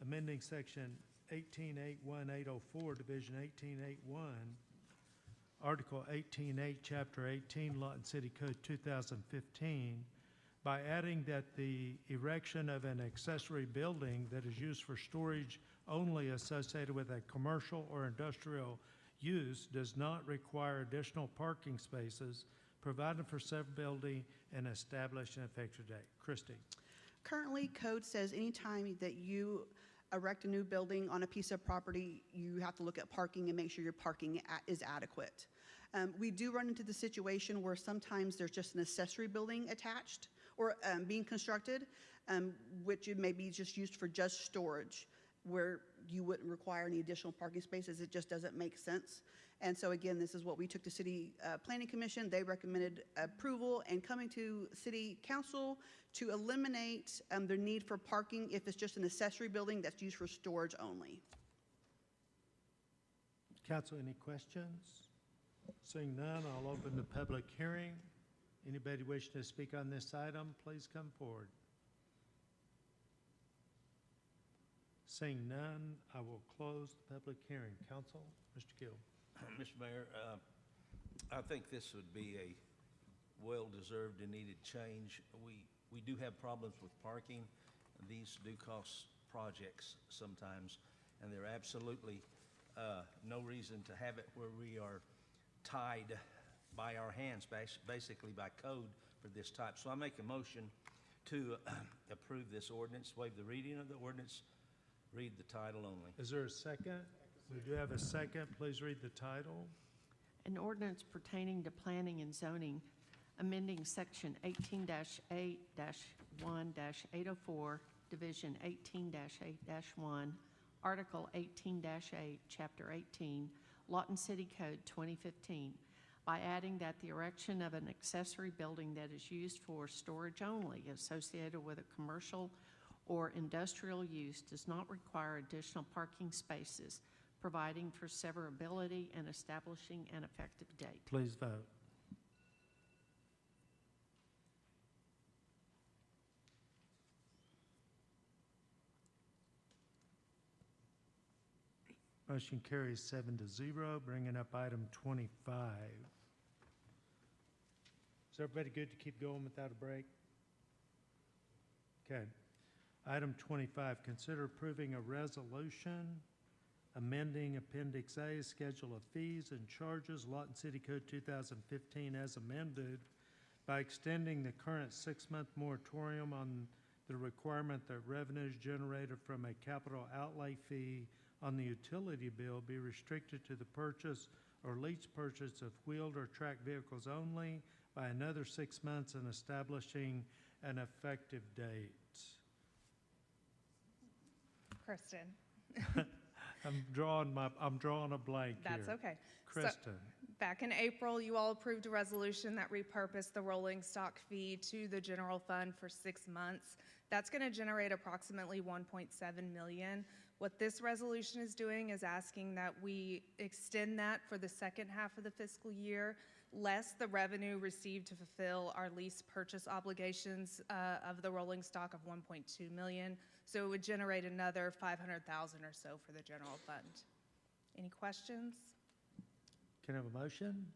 amending section 18.81804, division 18.8.1, article 18.8, chapter 18, Lawton City Code 2015, by adding that the erection of an accessory building that is used for storage only associated with a commercial or industrial use does not require additional parking spaces, provided for severability, and establish an effective date. Christie. Currently, code says anytime that you erect a new building on a piece of property, you have to look at parking and make sure your parking is adequate. We do run into the situation where sometimes there's just an accessory building attached or being constructed, which may be just used for just storage, where you wouldn't require any additional parking spaces. It just doesn't make sense. And so again, this is what we took to City Planning Commission. They recommended approval and coming to City Council to eliminate the need for parking if it's just an accessory building that's used for storage only. Council, any questions? Seeing none, I'll open the public hearing. Anybody wishing to speak on this item, please come forward. Seeing none, I will close the public hearing. Council, Mr. Gill. Mr. Mayor, I think this would be a well-deserved and needed change. We do have problems with parking. These do cost projects sometimes, and there are absolutely no reason to have it where we are tied by our hands, basically by code for this type. So I make a motion to approve this ordinance, waive the reading of the ordinance, read the title only. Is there a second? We do have a second. Please read the title. An ordinance pertaining to planning and zoning, amending section 18-8-1-804, division 18-8-1, article 18-8, chapter 18, Lawton City Code 2015, by adding that the erection of an accessory building that is used for storage only associated with a commercial or industrial use does not require additional parking spaces, providing for severability and establishing an effective date. Please vote. Motion carries 7-0, bringing up item 25. Is everybody good to keep going without a break? Okay. Item 25, consider approving a resolution amending Appendix A, Schedule of Fees and Charges, Lawton City Code 2015 as amended, by extending the current 6-month moratorium on the requirement that revenues generated from a capital outlay fee on the utility bill be restricted to the purchase or lease purchase of wheeled or tracked vehicles only by another 6 months and establishing an effective date. Kristen. I'm drawing a blank here. That's okay. Kristen. Back in April, you all approved a resolution that repurposed the rolling stock fee to the general fund for 6 months. That's going to generate approximately $1.7 million. What this resolution is doing is asking that we extend that for the second half of the fiscal year, less the revenue received to fulfill our lease purchase obligations of the rolling stock of $1.2 million. So it would generate another $500,000 or so for the general fund. Any questions? Can I have a motion?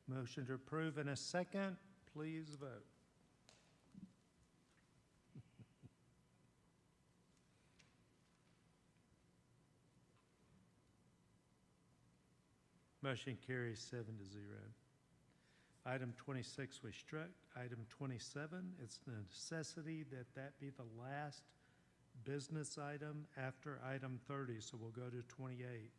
Motion to approve in a second. Please vote. Motion carries 7-0. Item 26 was struck. Item 27, it's the necessity that that be the last business item after item 30, so we'll go to 28.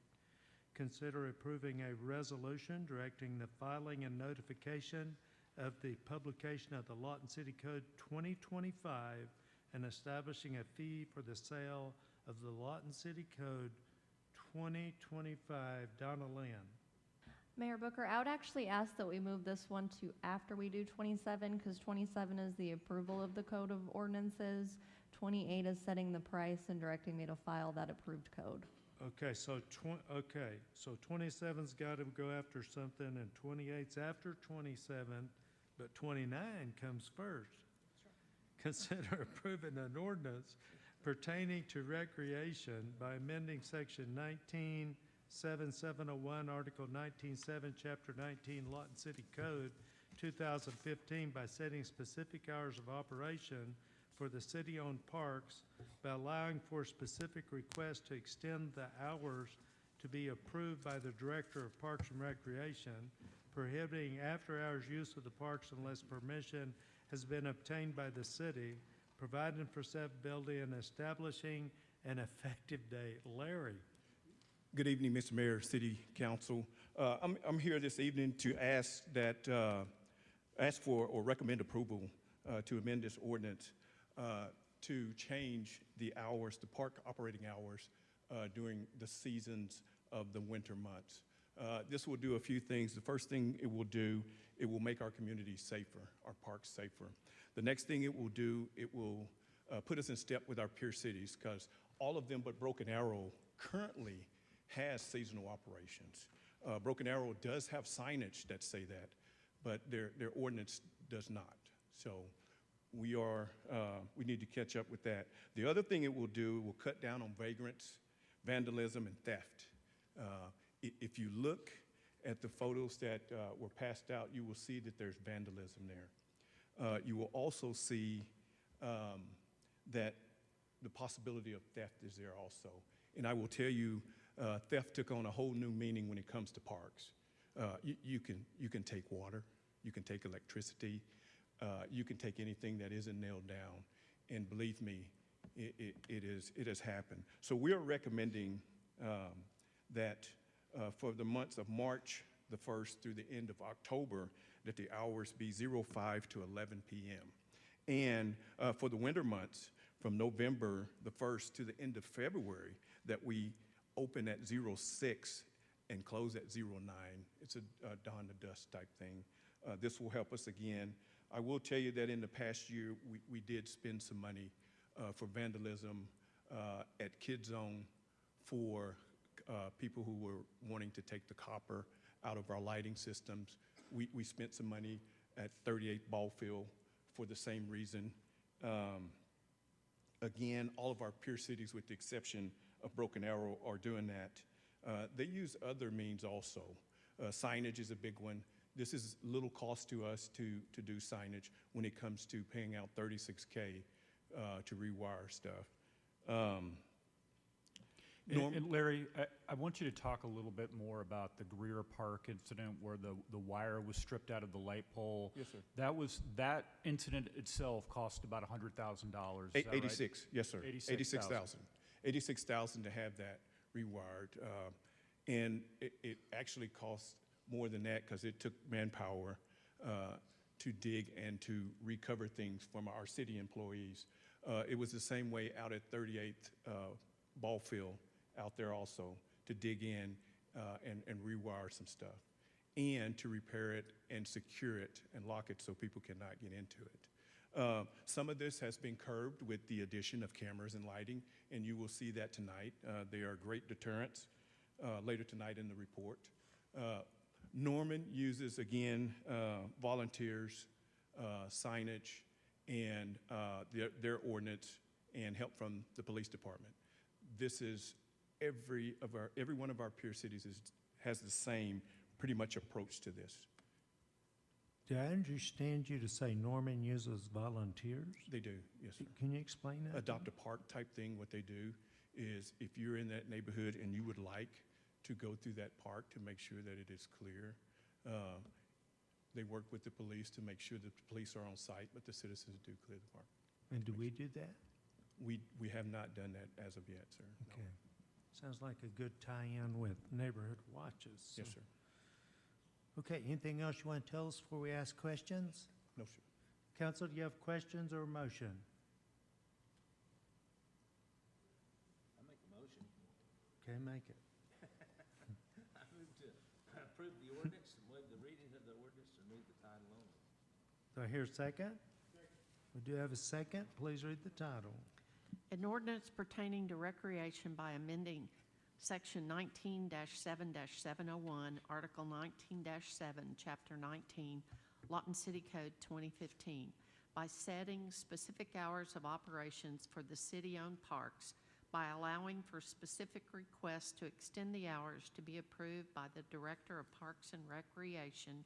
Consider approving a resolution directing the filing and notification of the publication of the Lawton City Code 2025 and establishing a fee for the sale of the Lawton City Code 2025. Donna Lynn. Mayor Booker, I would actually ask that we move this one to after we do 27, because 27 is the approval of the Code of Ordinances. 28 is setting the price and directing me to file that approved code. Okay, so 27's got to go after something, and 28's after 27, but 29 comes first. Consider approving an ordinance pertaining to recreation by amending Section 19-7701, Article 19-7, Chapter 19, Lawton City Code 2015 by setting specific hours of operation for the city-owned parks, by allowing for specific requests to extend the hours to be approved by the Director of Parks and Recreation, prohibiting after-hours use of the parks unless permission has been obtained by the city, providing for severability, and establishing an effective date. Larry. Good evening, Mr. Mayor, City Council. I'm here this evening to ask for or recommend approval to amend this ordinance to change the hours, the park operating hours during the seasons of the winter months. This will do a few things. The first thing it will do, it will make our communities safer, our parks safer. The next thing it will do, it will put us in step with our peer cities, because all of them but Broken Arrow currently has seasonal operations. Broken Arrow does have signage that say that, but their ordinance does not. So we need to catch up with that. The other thing it will do, will cut down on vagrants, vandalism, and theft. If you look at the photos that were passed out, you will see that there's vandalism there. You will also see that the possibility of theft is there also. And I will tell you, theft took on a whole new meaning when it comes to parks. You can take water, you can take electricity, you can take anything that isn't nailed down. And believe me, it has happened. So we are recommending that for the months of March the 1st through the end of October, that the hours be 05 to 11 p.m. And for the winter months, from November the 1st to the end of February, that we open at 06 and close at 09. It's a dawn to dusk type thing. This will help us again. I will tell you that in the past year, we did spend some money for vandalism at Kid Zone for people who were wanting to take the copper out of our lighting systems. We spent some money at 38th Ball Field for the same reason. Again, all of our peer cities, with the exception of Broken Arrow, are doing that. They use other means also. Signage is a big one. This is little cost to us to do signage when it comes to paying out $36K to rewire stuff. And Larry, I want you to talk a little bit more about the Greer Park incident where the wire was stripped out of the light pole. Yes, sir. That incident itself cost about $100,000. 86, yes, sir. 86,000. 86,000 to have that rewired. And it actually cost more than that because it took manpower to dig and to recover things from our city employees. It was the same way out at 38th Ball Field out there also, to dig in and rewire some stuff and to repair it and secure it and lock it so people cannot get into it. Some of this has been curbed with the addition of cameras and lighting, and you will see that tonight. They are great deterrents later tonight in the report. Norman uses, again, volunteers, signage, and their ordinance and help from the police department. This is every one of our peer cities has the same pretty much approach to this. Do I understand you to say Norman uses volunteers? They do, yes, sir. Can you explain that? Adopt a park type thing. What they do is if you're in that neighborhood and you would like to go through that park to make sure that it is clear, they work with the police to make sure that the police are on site, but the citizens do clear the park. And do we do that? We have not done that as of yet, sir. No. Okay. Sounds like a good tie-in with neighborhood watches. Yes, sir. Okay, anything else you want to tell us before we ask questions? No, sir. Council, do you have questions or a motion? I make a motion. Okay, make it. I move to approve the ordinance and waive the reading of the ordinance and read the title only. Do I hear a second? We do have a second. Please read the title. An ordinance pertaining to recreation by amending Section 19-7-701, Article 19-7, Chapter 19, Lawton City Code 2015, by setting specific hours of operations for the city-owned parks, by allowing for specific requests to extend the hours to be approved by the Director of Parks and Recreation,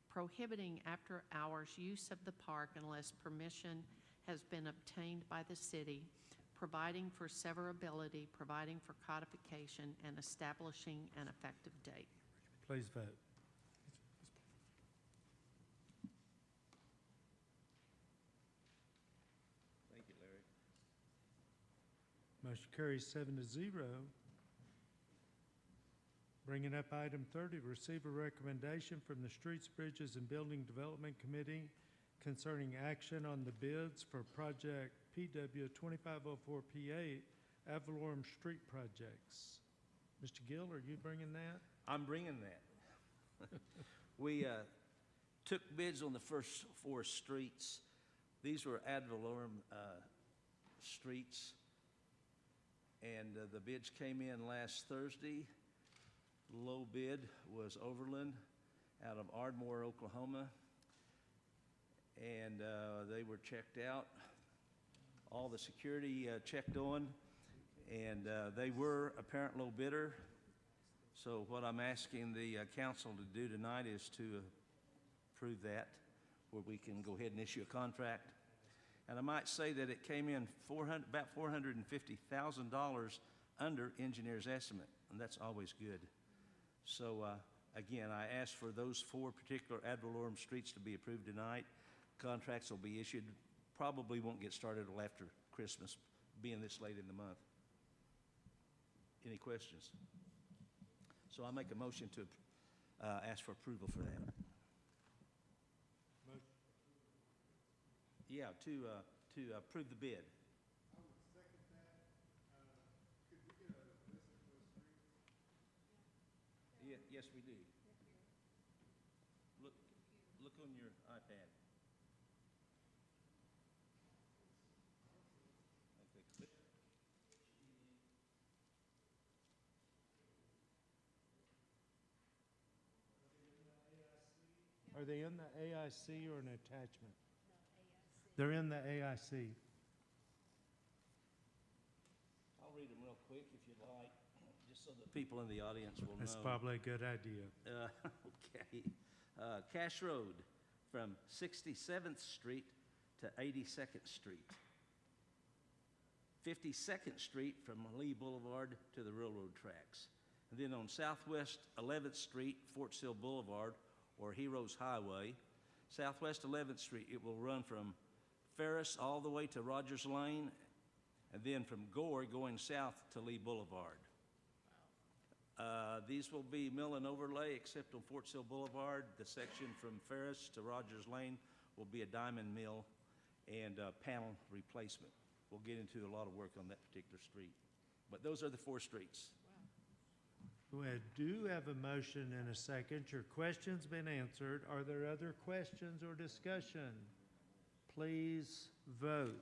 prohibiting after-hours use of the park unless permission has been obtained by the city, providing for severability, providing for codification, and establishing an effective date. Please vote. Thank you, Larry. Motion carries 7-0. Bringing up item 30, receive a recommendation from the Streets, Bridges, and Building Development Committee concerning action on the bids for project PW 2504P8 Avalorum Street projects. Mr. Gill, are you bringing that? I'm bringing that. We took bids on the first 4 streets. These were ad valorem streets, and the bids came in last Thursday. Low bid was Overland out of Ardmore, Oklahoma, and they were checked out. All the security checked on, and they were apparent low bidder. So what I'm asking the council to do tonight is to approve that, where we can go ahead and issue a contract. And I might say that it came in about $450,000 under engineer's estimate, and that's always good. So again, I ask for those 4 particular ad valorem streets to be approved tonight. Contracts will be issued. Probably won't get started until after Christmas, being this late in the month. Any questions? So I make a motion to ask for approval for that. Yeah, to approve the bid. Yes, we do. Look on your iPad. Okay. Are they in the AIC or an attachment? They're in the AIC. I'll read them real quick if you'd like, just so the people in the audience will know. That's probably a good idea. Okay. Cash Road from 67th Street to 82nd Street. 52nd Street from Lee Boulevard to the railroad tracks. And then on Southwest 11th Street, Fort Sill Boulevard, or Heroes Highway, Southwest 11th Street, it will run from Ferris all the way to Rogers Lane, and then from Gore going south to Lee Boulevard. These will be mill and overlay, except on Fort Sill Boulevard. The section from Ferris to Rogers Lane will be a diamond mill and panel replacement. We'll get into a lot of work on that particular street. But those are the 4 streets. We do have a motion and a second. Your question's been answered. Are there other questions or discussion? Please vote.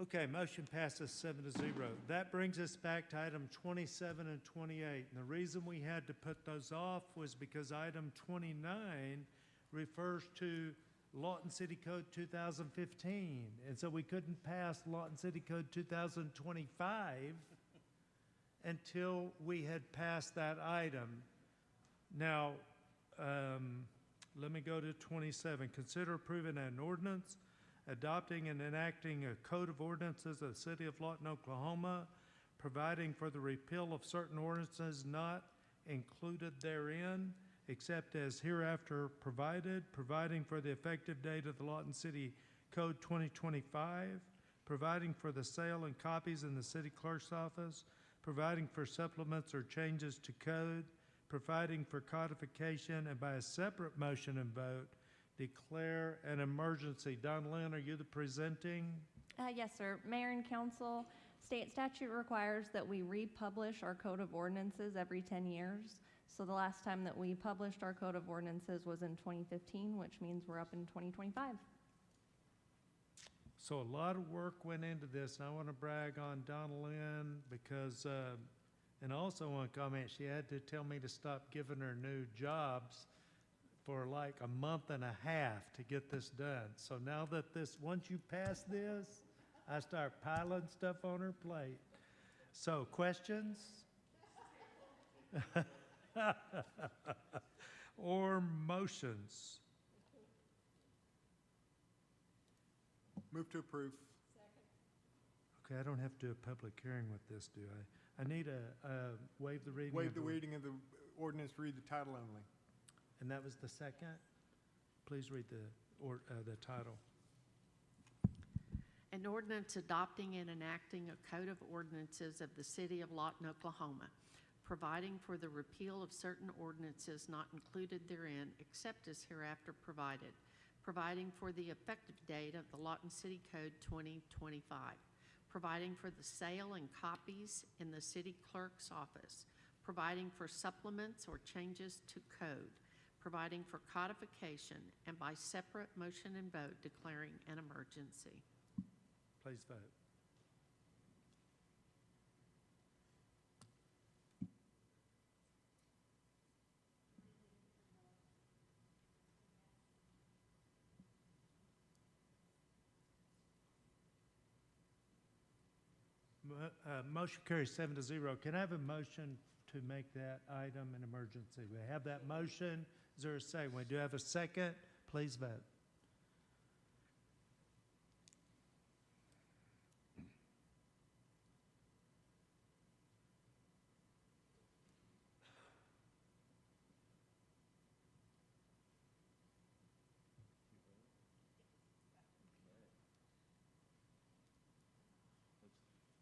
Okay, motion passes 7-0. That brings us back to item 27 and 28. And the reason we had to put those off was because item 29 refers to Lawton City Code 2015. And so we couldn't pass Lawton City Code 2025 until we had passed that item. Now, let me go to 27. Consider approving an ordinance adopting and enacting a code of ordinances of the City of Lawton, Oklahoma, providing for the repeal of certain ordinances not included therein, except as hereafter provided, providing for the effective date of the Lawton City Code 2025, providing for the sale and copies in the city clerk's office, providing for supplements or changes to code, providing for codification, and by a separate motion and vote, declare an emergency. Don Lynn, are you the presenting? Yes, sir. Mayor and council, state statute requires that we republish our code of ordinances every 10 years. So the last time that we published our code of ordinances was in 2015, which means we're up in 2025. So a lot of work went into this, and I want to brag on Donna Lynn because, and also want to comment, she had to tell me to stop giving her new jobs for like a month and a half to get this done. So now that once you pass this, I start piling stuff on her plate. So questions? Or motions? Move to approve. Okay, I don't have to do a public hearing with this, do I? I need a waive the reading. Waive the reading of the ordinance, read the title only. And that was the second? Please read the title. An ordinance adopting and enacting a code of ordinances of the City of Lawton, Oklahoma, providing for the repeal of certain ordinances not included therein, except as hereafter provided, providing for the effective date of the Lawton City Code 2025, providing for the sale and copies in the city clerk's office, providing for supplements or changes to code, providing for codification, and by separate motion and vote declaring an emergency. Please vote. Motion carries 7-0. Can I have a motion to make that item an emergency? We have that motion. Is there a second? We do have a second. Please vote.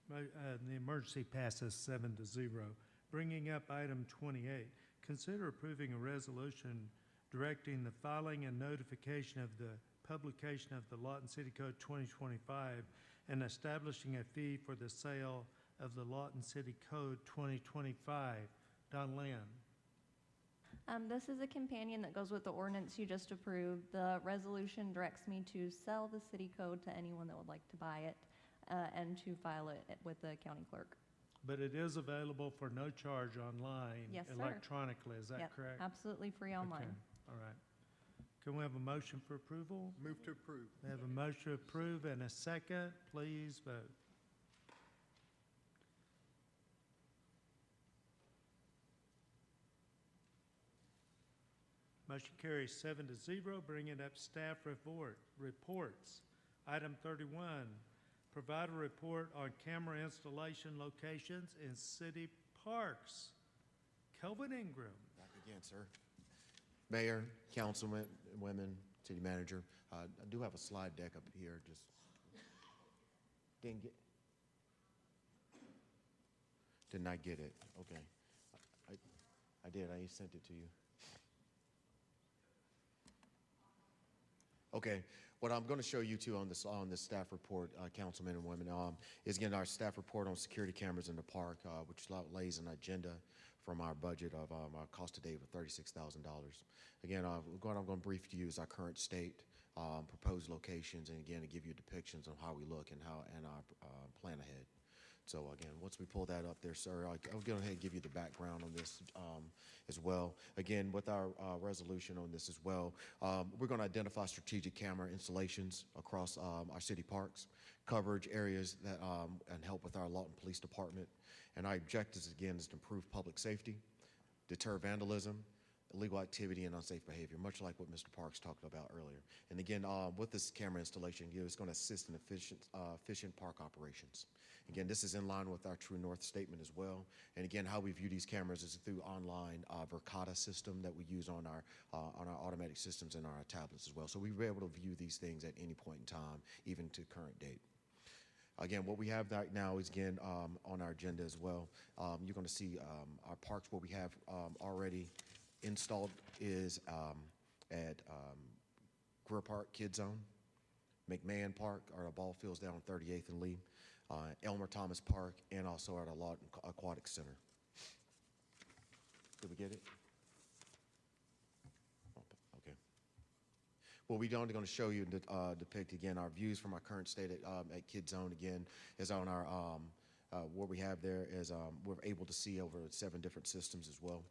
The emergency passes 7-0. Bringing up item 28, consider approving a resolution directing the filing and notification of the publication of the Lawton City Code 2025 and establishing a fee for the sale of the Lawton City Code 2025. Don Land. This is a companion that goes with the ordinance you just approved. The resolution directs me to sell the city code to anyone that would like to buy it and to file it with the county clerk. But it is available for no charge online, Yes, sir. electronically, is that Yep, correct? absolutely free online. Okay, all right. Can we have a motion for approval? Move to approve. We have a motion to approve and a second. Please vote. Motion carries 7-0, bringing up staff reports. Item 31, provide a report on camera installation locations in city parks. Kelvin Ingram. Back again, sir. Mayor, councilmen, women, city manager. I do have a slide deck up here. Just did not get it. Okay. I did. I sent it to you. Okay, what I'm going to show you too on this staff report, councilmen and women, is again our staff report on security cameras in the park, which lays an agenda from our budget of our cost to date of $36,000. Again, what I'm going to brief to you is our current state, proposed locations, and again to give you depictions on how we look and our plan ahead. So again, once we pull that up there, sir, I'll go ahead and give you the background on this as well. Again, with our resolution on this as well, we're going to identify strategic camera installations across our city parks, coverage areas that and help with our Lawton Police Department. And our objectives, again, is to improve public safety, deter vandalism, illegal activity, and unsafe behavior, much like what Mr. Parks talked about earlier. And again, with this camera installation, it's going to assist in efficient park operations. Again, this is in line with our True North statement as well. And again, how we view these cameras is through online Verkada system that we use on our automatic systems and our tablets as well. So we'll be able to view these things at any point in time, even to current date. Again, what we have right now is, again, on our agenda as well. You're going to see our parks. What we have already installed is at Greer Park Kid Zone, McMahon Park, our ball fields down on 38th and Lee, Elmer Thomas Park, and also at our Lawton Aquatic Center. Did we get it? Okay. What we're going to show you and depict again our views from our current state at Kid Zone again is on our what we have there is we're able to see over 7 different systems as well.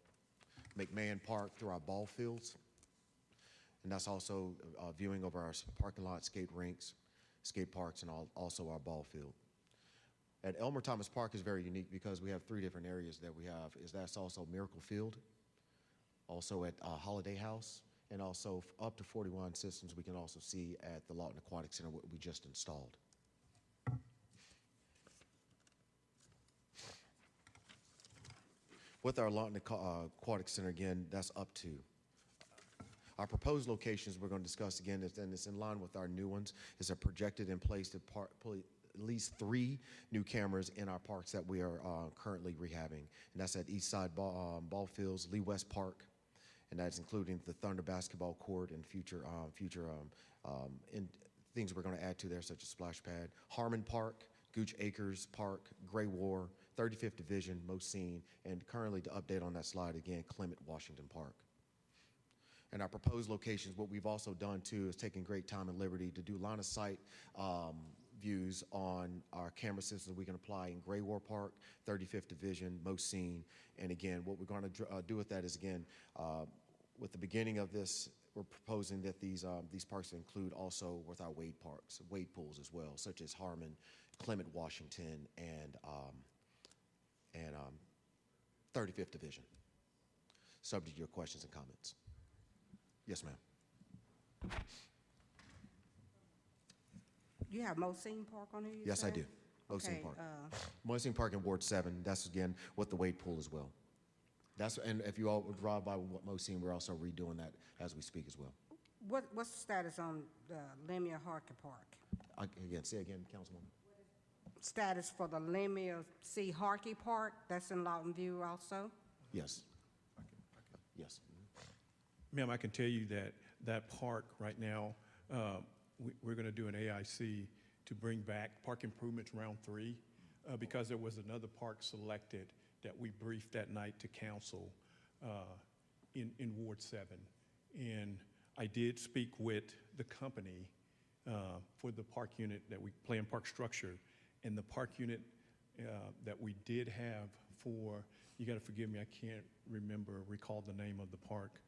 McMahon Park through our ball fields, and that's also viewing over our parking lot, skate rinks, skate parks, and also our ball field. At Elmer Thomas Park is very unique because we have 3 different areas that we have. That's also Miracle Field, also at Holiday House, and also up to 41 systems we can also see at the Lawton Aquatic Center, what we just installed. With our Lawton Aquatic Center, again, that's up to. Our proposed locations we're going to discuss again, and it's in line with our new ones, is a projected in place to at least 3 new cameras in our parks that we are currently rehabbing. And that's at Eastside Ball Fields, Lee West Park, and that's including the Thunder Basketball Court and future things we're going to add to there, such as Splash Pad, Harmon Park, Gooch Acres Park, Gray War, 35th Division, Mosine, and currently to update on that slide again, Clement Washington Park. And our proposed locations, what we've also done too is taking great time and liberty to do line of sight views on our camera systems we can apply in Gray War Park, 35th Division, Mosine. And again, what we're going to do with that is, again, with the beginning of this, we're proposing that these parks include also with our wade parks, wade pools as well, such as Harmon, Clement Washington, and 35th Division. Subject to your questions and comments. Yes, ma'am. You have Mosine Park on here? Yes, I do. Mosine Park. Mosine Park in Ward 7. That's again with the wade pool as well. And if you all would drive by Mosine, we're also redoing that as we speak as well. What's the status on Lemia Harker Park? Again, say again, Councilwoman. status for the Lemuel C. Harkey Park, that's in Lawton View also? Yes. Yes. Ma'am, I can tell you that that park right now, we're going to do an AIC to bring back Park Improvements Round 3 because there was another park selected that we briefed that night to council in Ward 7. And I did speak with the company for the park unit that we plan park structure, and the park unit that we did have for, you got to forgive me, I can't recall the name of the park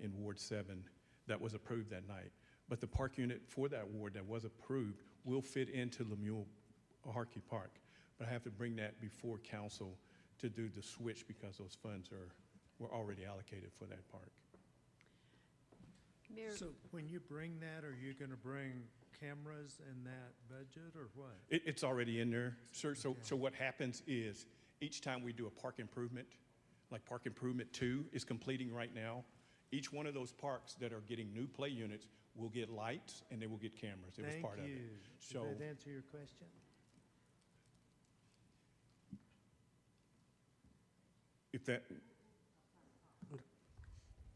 in Ward 7 that was approved that night. But the park unit for that ward that was approved will fit into Lemuel Harkey Park. But I have to bring that before council to do the switch because those funds were already allocated for that park. Mayor, So when you bring that, are you going to bring cameras in that budget or what? It's already in there, sir. So what happens is each time we do a park improvement, like Park Improvement 2 is completing right now, each one of those parks that are getting new play units will get lights and they will get cameras. It was part of it. Thank you. So Did that answer your question? if that,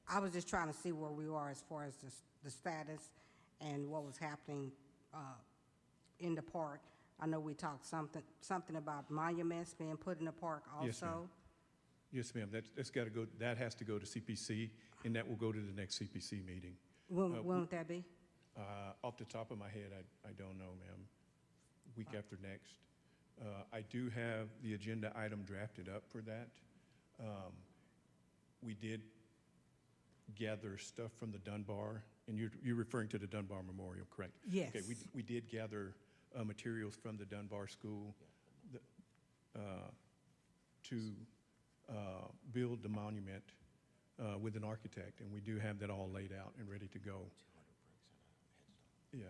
I was just trying to see where we are as far as the status and what was happening in the park. I know we talked something about monuments being put in the park Yes, ma'am. also. yes, ma'am, that's got to go, that has to go to CPC and that will go to the next CPC meeting. When would that be? Off the top of my head, I don't know, ma'am. Week after next. I do have the agenda item drafted up for that. We did gather stuff from the Dunbar, and you're referring to the Dunbar Memorial, correct? Yes. Okay, we did gather materials from the Dunbar School to build the monument with an architect, and we do have that all laid out and ready to go. Yeah,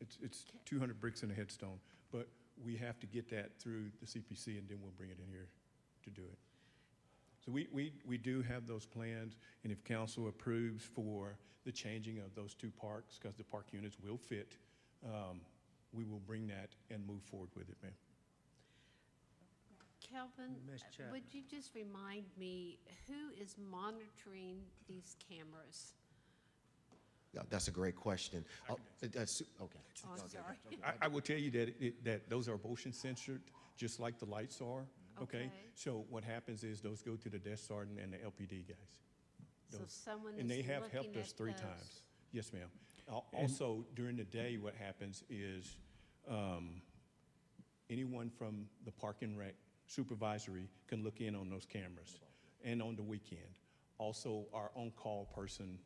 it's 200 bricks and a headstone, but we have to get that through the CPC, and then we'll bring it in here to do it. So we do have those plans, and if council approves for the changing of those two parks, because the park units will fit, we will bring that and move forward with it, ma'am. Kelvin, Ms. Chapman. would you just remind me, who is monitoring these cameras? Yeah, that's a great question. Okay. Oh, I'm sorry. I will tell you that those are motion censored, just like the lights are. Okay. So what happens is those go to the desk sergeant and the LPD guys. So someone And is they have looking helped us at 3 those. times. Yes, ma'am. Also, during the day, what happens is anyone from the Park and Rec supervisory can look in on those cameras and on the weekend. Also, our on-call person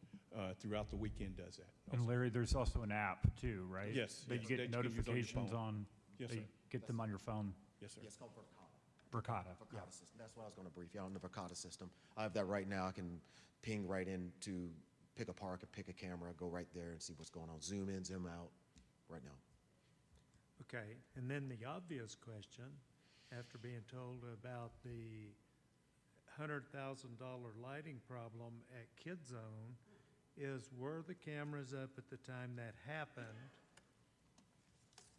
throughout the weekend does that. And Larry, there's also an app too, right? Yes, That yes, you that get you can use on your notifications phone. on, Yes, that you sir. get them on your phone. Yes, sir. Yeah, it's called Verkada. Verkada. Yeah. Verkada system. That's what I was going to brief you on, the Verkada system. I have that right now. I can ping right in to pick a park and pick a camera, go right there and see what's going on. Zoom in, zoom out right now. Okay, and then the obvious question, after being told about the $100,000 lighting problem at Kid Zone, is were the cameras up at the time that happened?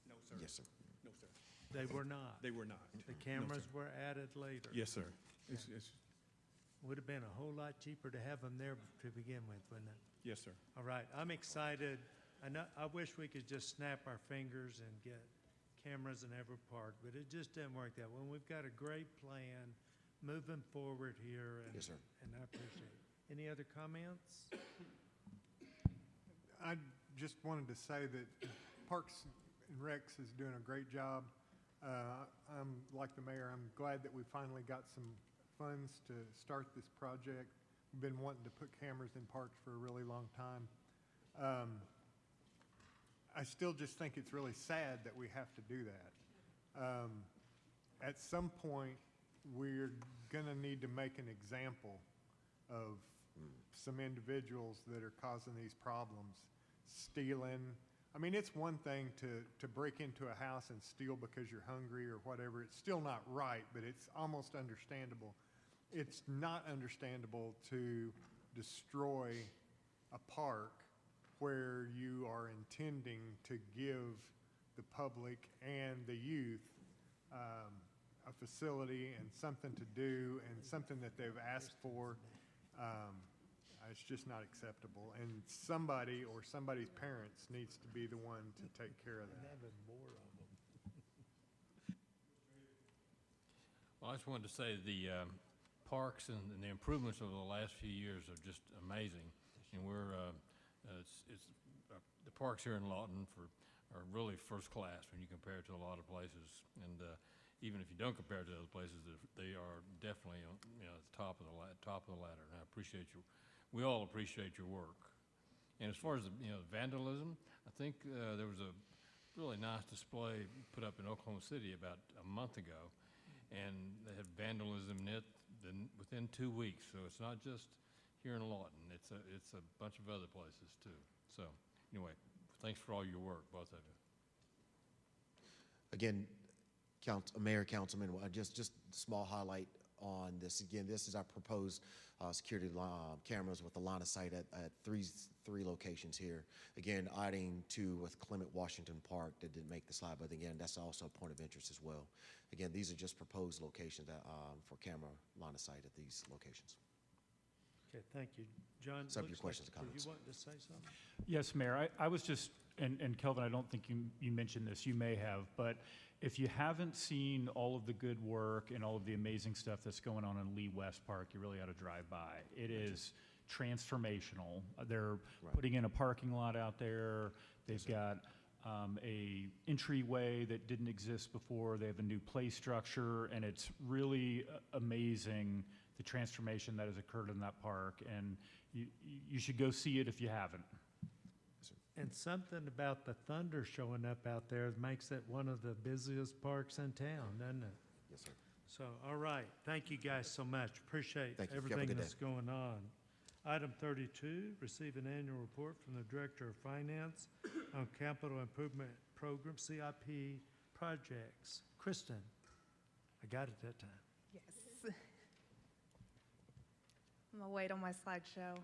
No, sir. Yes, sir. No, sir. They were not. They were not. The No, cameras sir. were added later. Yes, sir. It's, Would have been a whole lot cheaper to have them there to begin with, wouldn't it? yes, sir. All right, I'm excited. I wish we could just snap our fingers and get cameras in every park, but it just didn't work that way. We've got a great plan moving forward here, and, Yes, sir. and I appreciate it. Any other comments? I just wanted to say that Parks and Recs is doing a great job. I'm like the mayor, I'm glad that we finally got some funds to start this project. We've been wanting to put cameras in parks for a really long time. I still just think it's really sad that we have to do that. At some point, we're gonna need to make an example of some individuals that are causing these problems, stealing. I mean, it's one thing to break into a house and steal because you're hungry or whatever. It's still not right, but it's almost understandable. It's not understandable to destroy a park where you are intending to give the public and the youth facility and something to do and something that they've asked for. It's just not acceptable. And somebody or somebody's parents needs to be the one to take care of that. Well, I just wanted to say the parks and the improvements over the last few years are just amazing. And we're, the parks here in Lawton are really first class when you compare it to a lot of places. And even if you don't compare it to other places, they are definitely at the top of the ladder. And I appreciate you. We all appreciate your work. And as far as the vandalism, I think there was a really nice display put up in Oklahoma City about a month ago, and they had vandalism in it within 2 weeks. So it's not just here in Lawton; it's a bunch of other places too. So anyway, thanks for all your work, both of you. Again, Mayor, Councilman, just a small highlight on this. Again, this is our proposed security cameras with a line of sight at three locations here. Again, adding to with Clement Washington Park that didn't make the slide, but again, that's also a point of interest as well. Again, these are just proposed locations that, for camera line of sight at these locations. Okay, thank you. John, Subject looks to questions like, and comments. you want to say something? Yes, Mayor, I was just, and Kelvin, I don't think you mentioned this, you may have, but if you haven't seen all of the good work and all of the amazing stuff that's going on in Lee West Park, you really ought to drive by. It is transformational. They're putting in a parking lot out there. They've got a entryway that didn't exist before. They have a new play structure, and it's really amazing the transformation that has occurred in that park, and you should go see it if you haven't. And something about the thunder showing up out there makes it one of the busiest parks in town, doesn't it? Yes, sir. So, all right, thank you guys so much. Appreciate Thank you. Have a everything good that's day. going on. Item 32, receive an annual report from the Director of Finance on Capital Improvement Program, CIP projects. Kristen, I got it that time. Yes. I'm gonna wait on my slideshow.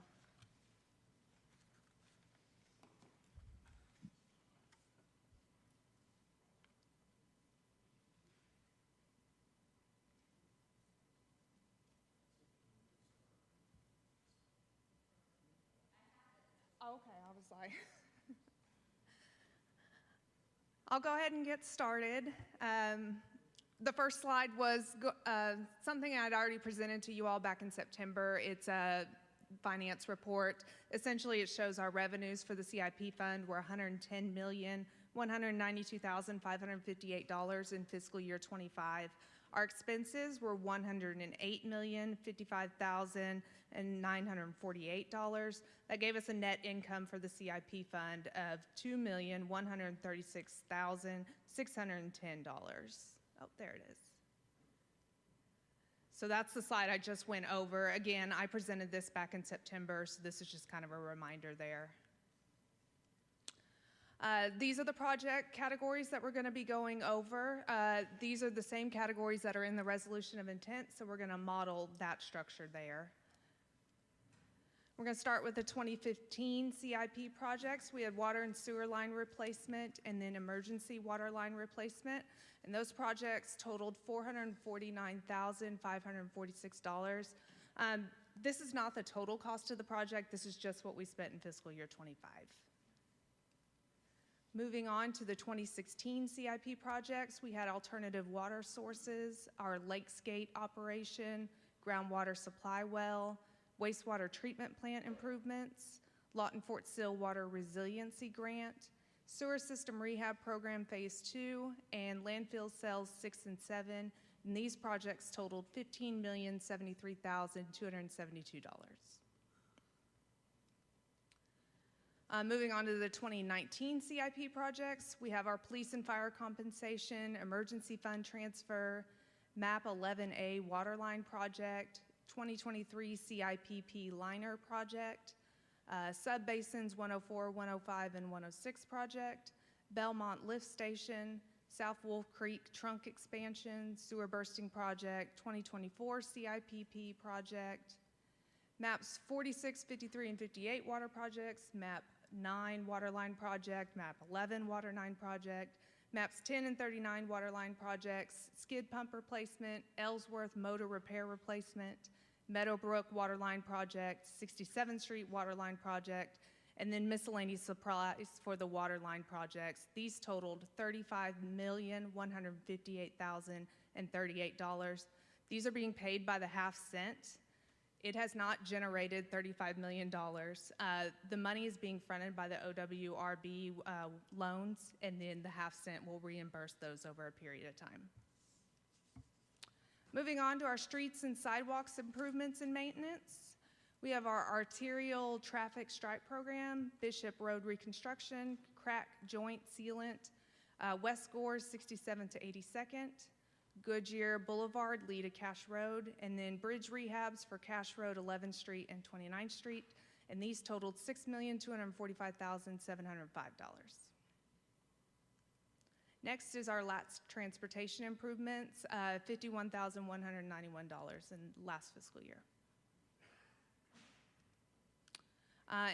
Okay, I was like, I'll go ahead and get started. The first slide was something I'd already presented to you all back in September. It's a finance report. Essentially, it shows our revenues for the CIP fund were $110,192,558 in fiscal year 25. Our expenses were $108,055,948. That gave us a net income for the CIP fund of $2,136,610. Oh, there it is. So that's the slide I just went over. Again, I presented this back in September, so this is just kind of a reminder there. These are the project categories that we're going to be going over. These are the same categories that are in the resolution of intent, so we're going to model that structure there. We're going to start with the 2015 CIP projects. We had water and sewer line replacement and then emergency water line replacement. And those projects totaled $449,546. This is not the total cost of the project. This is just what we spent in fiscal year 25. Moving on to the 2016 CIP projects, we had alternative water sources, our Lakesgate operation, groundwater supply well, wastewater treatment plant improvements, Lawton Fort Sill Water Resiliency Grant, sewer system rehab program phase 2, and landfill cells 6 and 7. And these projects totaled $15,073,272. Moving on to the 2019 CIP projects, we have our police and fire compensation, emergency fund transfer, MAP 11A waterline project, 2023 CIPP liner project, Subbasins 104, 105, and 106 project, Belmont lift station, South Wolf Creek trunk expansion, sewer bursting project, 2024 CIPP project, MAPs 46, 53, and 58 water projects, MAP 9 waterline project, MAP 11 waterline project, Maps 10 and 39 waterline projects, skid pump replacement, Ellsworth motor repair replacement, Meadowbrook waterline project, 67th Street waterline project, and then miscellaneous supplies for the waterline projects. These totaled $35,158,038. These are being paid by the half cent. It has not generated $35 million. The money is being fronted by the OWRB loans, and then the half cent will reimburse those over a period of time. Moving on to our streets and sidewalks improvements and maintenance. We have our arterial traffic stripe program, Bishop Road reconstruction, crack joint sealant, West Gores 67th to 82nd, Goodyear Boulevard, Lee to Cash Road, and then bridge rehabs for Cash Road, 11th Street, and 29th Street, and these totaled $6,245,705. Next is our LATS transportation improvements, $51,191 in last fiscal year.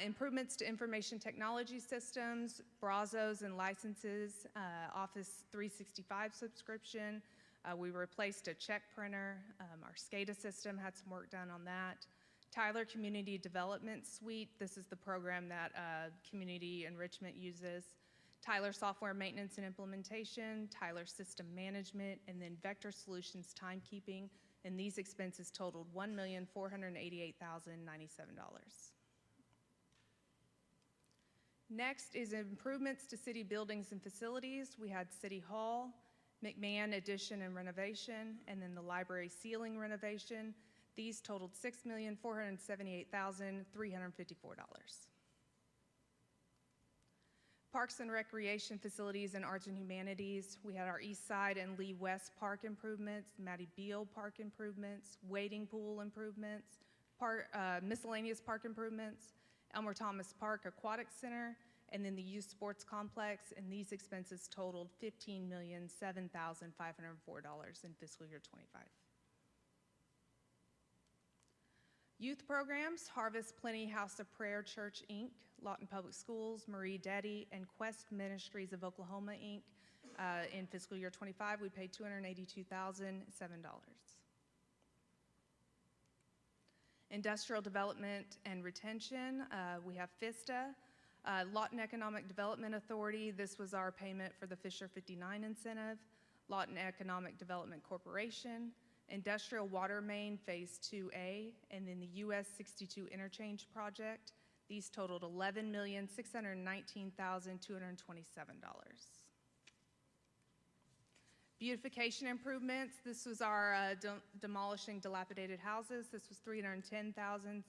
Improvements to information technology systems, Brazos and licenses, Office 365 subscription. We replaced a check printer. Our SCADA system had some work done on that. Tyler Community Development Suite. This is the program that Community Enrichment uses. Tyler Software Maintenance and Implementation, Tyler System Management, and then Vector Solutions Timekeeping. And these expenses totaled $1,488,097. Next is improvements to city buildings and facilities. We had City Hall, McMahon addition and renovation, and then the library ceiling renovation. These totaled $6,478,354. Parks and recreation facilities and arts and humanities. We had our East Side and Lee West Park improvements, Mattie Beal Park improvements, wading pool improvements, miscellaneous park improvements, Elmer Thomas Park Aquatic Center, and then the youth sports complex, and these expenses totaled $15,007,504 in fiscal year 25. Youth programs, Harvest Plenty House of Prayer Church, Inc., Lawton Public Schools, Marie Deddy, and Quest Ministries of Oklahoma, Inc. In fiscal year 25, we paid $282,007. Industrial development and retention, we have FISTA, Lawton Economic Development Authority. This was our payment for the Fisher 59 incentive. Lawton Economic Development Corporation, Industrial Water Main Phase 2A, and then the US 62 Interchange Project. These totaled $11,619,227. Beautification improvements, this was our demolishing dilapidated houses. This was $310,675.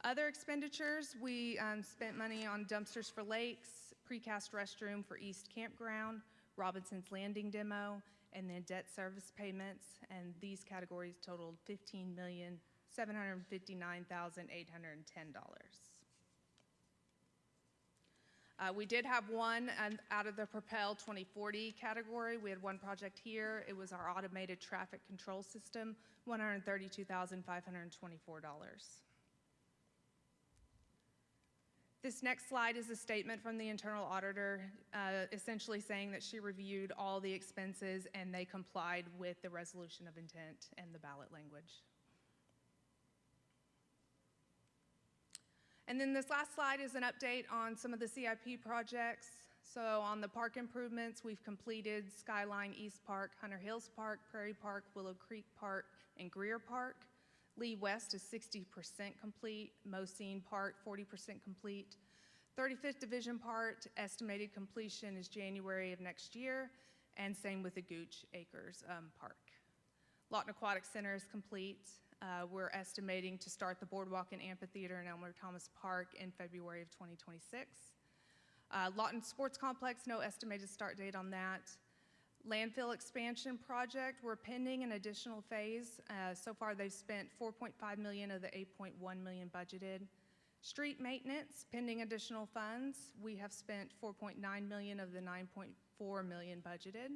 Other expenditures, we spent money on dumpsters for lakes, precast restroom for East Campground, Robinson's Landing demo, and then debt service payments, and these categories totaled $15,759,810. We did have one out of the Propel 2040 category. We had one project here. It was our automated traffic control system, $132,524. This next slide is a statement from the internal auditor, essentially saying that she reviewed all the expenses and they complied with the resolution of intent and the ballot language. And then this last slide is an update on some of the CIP projects. So on the park improvements, we've completed Skyline East Park, Hunter Hills Park, Prairie Park, Willow Creek Park, and Greer Park. Lee West is 60% complete, Mosine Park 40% complete. 35th Division Park estimated completion is January of next year, and same with the Gooch Acres Park. Lawton Aquatic Center is complete. We're estimating to start the boardwalk and amphitheater in Elmer Thomas Park in February of 2026. Lawton Sports Complex, no estimated start date on that. Landfill expansion project, we're pending an additional phase. So far they've spent $4.5 million of the $8.1 million budgeted. Street maintenance, pending additional funds. We have spent $4.9 million of the $9.4 million budgeted.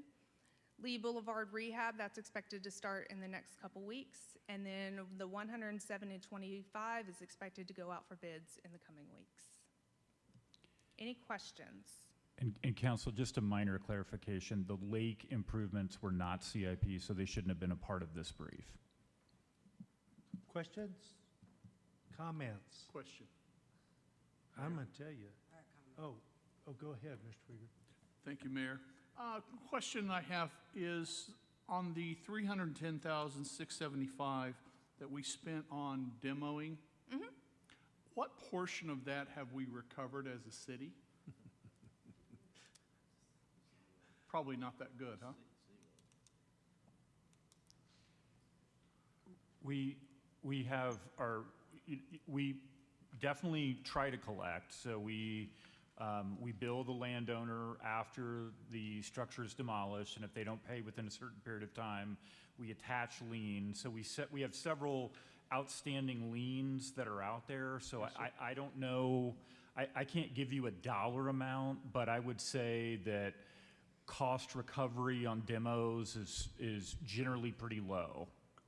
Lee Boulevard rehab, that's expected to start in the next couple weeks. And then the 107 and 25 is expected to go out for bids in the coming weeks. Any questions? And council, just a minor clarification, the lake improvements were not CIP, so they shouldn't have been a part of this brief. Questions? Comments? Question. I'm going to tell you. Oh, go ahead, Mr. Krieger. Thank you, Mayor. Question I have is on the $310,675 that we spent on demoing, what portion of that have we recovered as a city? Probably not that good, huh? We have we definitely try to collect. So we bill the landowner after the structure is demolished, and if they don't pay within a certain period of time, we attach liens. So we have several outstanding liens that are out there. So I don't know, I can't give you a dollar amount, but I would say that cost recovery on demos is generally pretty low.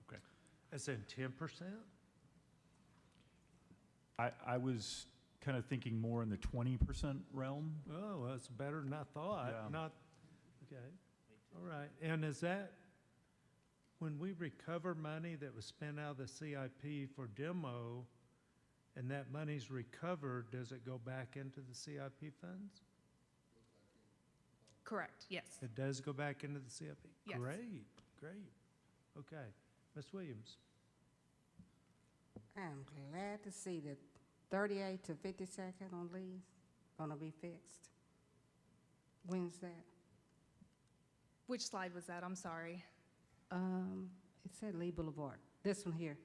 Okay. As in 10%? I was kind of thinking more in the 20% realm. Oh, that's better than I thought. Yeah. Not, okay. All right. And is that, when we recover money that was spent out of the CIP for demo, and that money's recovered, does it go back into the CIP funds? Correct, yes. It does go back into the CIP? Yes. Great, great. Okay. Ms. Williams? I'm glad to see that 38 to 52nd on Lee's gonna be fixed. When's that? Which slide was that? I'm sorry. It said Lee Boulevard. This one here.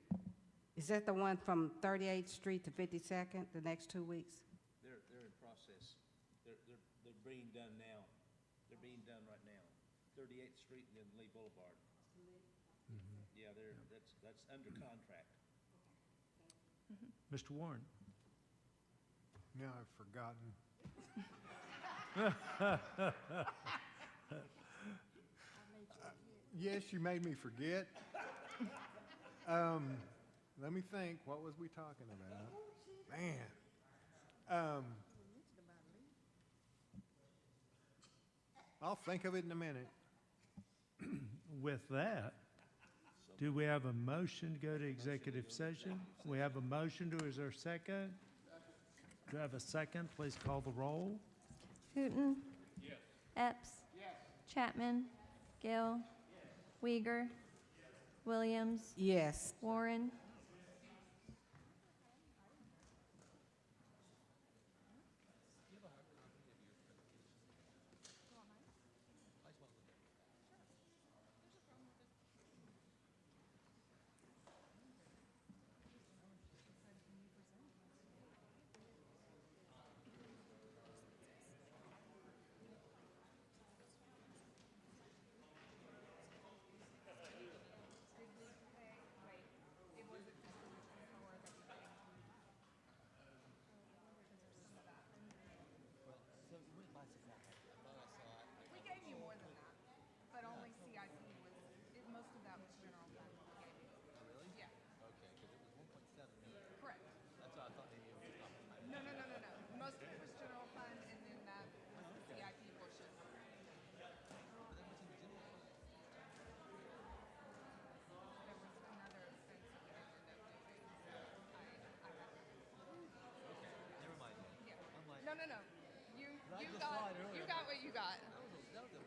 Is that the one from 38th Street to 52nd, the next 2 weeks? They're in process. They're being done now. They're being done right now. 38th Street and then Lee Boulevard. Yeah, that's under contract. Mr. Warren? Now I've forgotten. Yes, you made me forget. Let me think. What was we talking about? Man. I'll think of it in a minute. With that, do we have a motion to go to executive session? We have a motion. Is there a second? Do I have a second? Please call the roll. Hooton. Epps. Chapman. Gill. Uyghur. Williams. Yes. Warren. We gave you more than that, but only CIP was, most of that was general fund we gave you. Really? Yeah. Okay, because it was 1.7 million. Correct. That's what I thought maybe it was off the top of my No, head. no, no, no, no. Most of it was general fund, and then that was the CIP portion. But then what's in the general fund? There was another expense that we didn't end up doing, so I had. Okay, never mind then. Yeah. I'm like, No, no, no. I just saw it earlier. You got what you got. that was a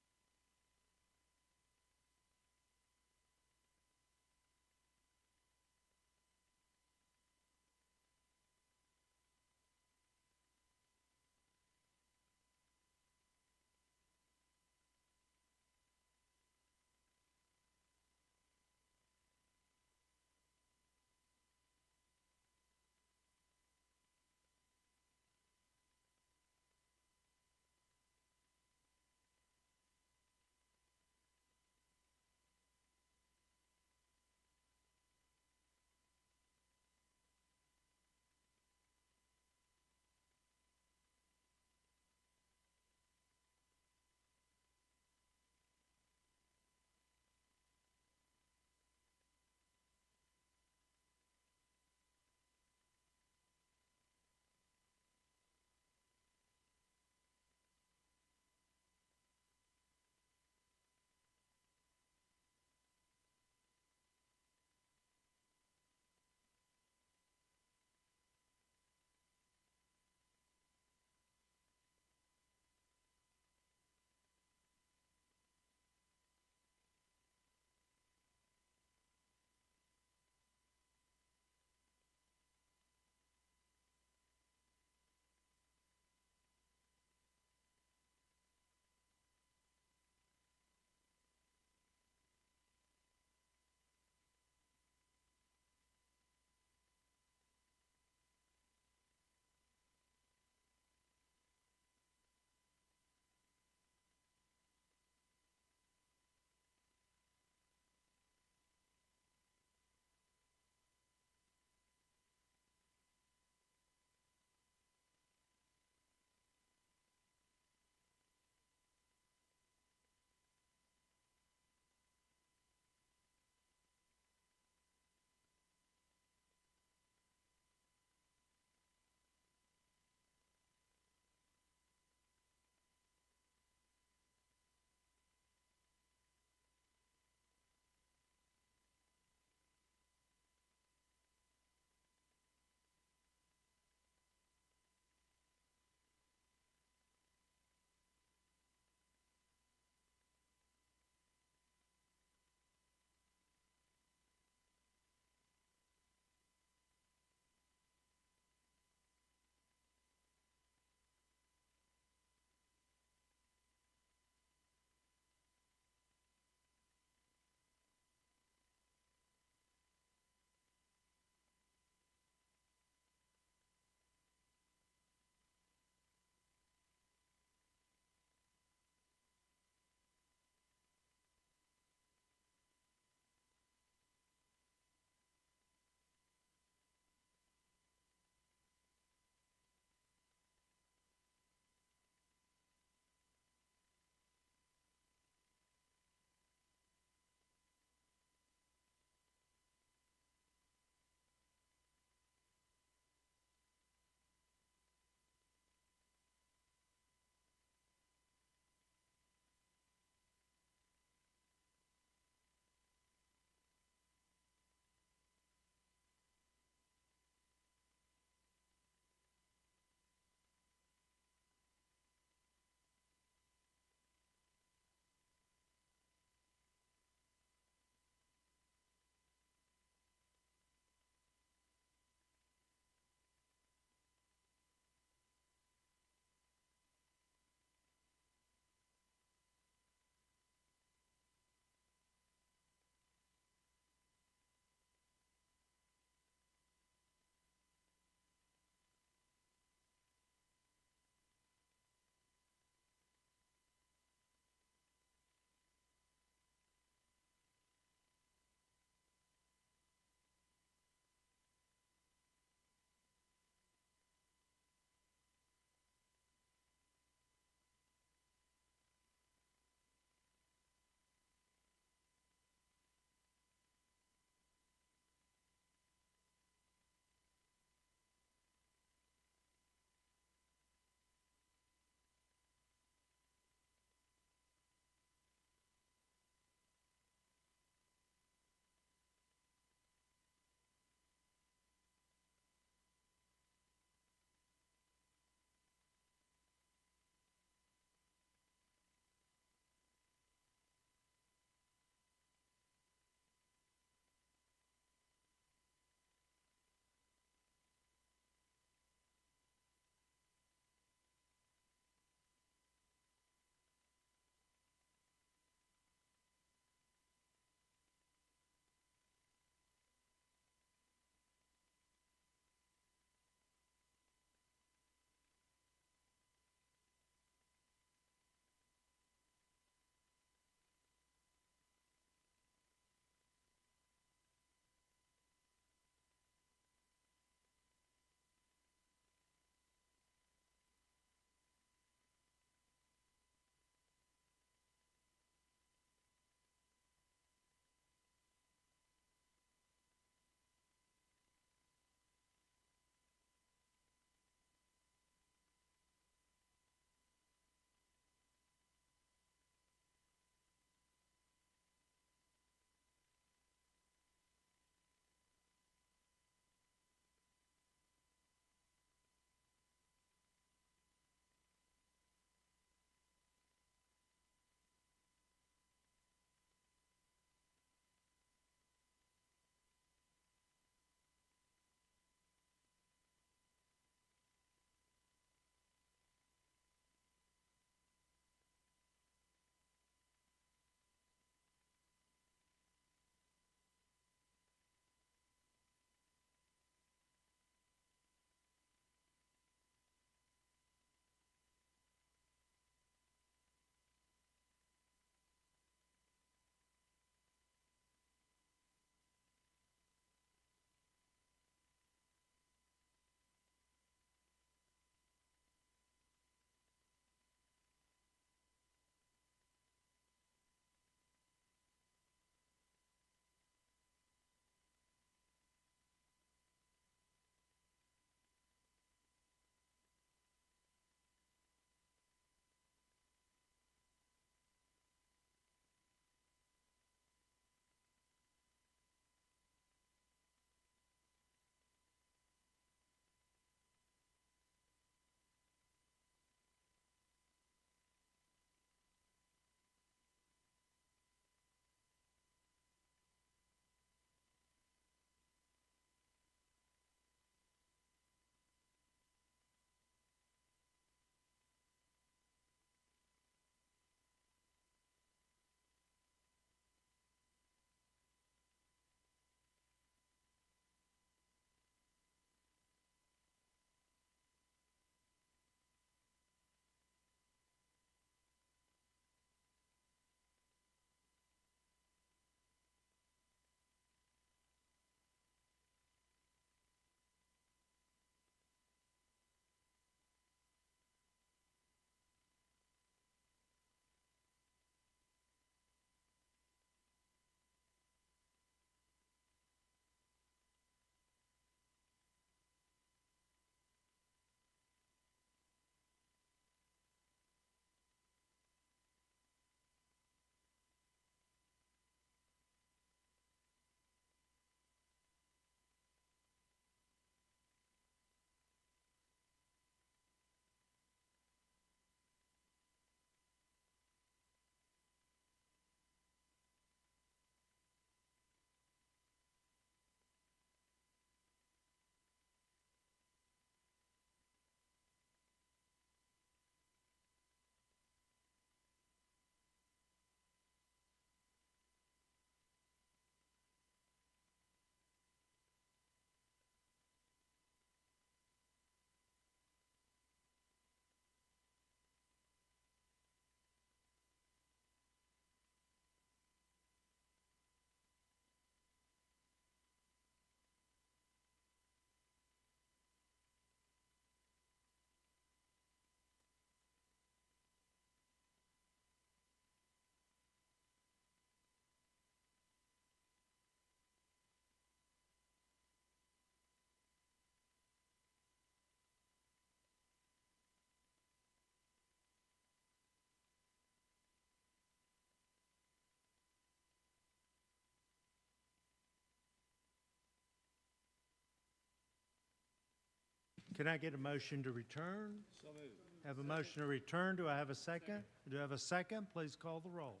Can I get a motion to return? So moved. Have a motion to return. Do I have a second? Do I have a second? Please call the roll.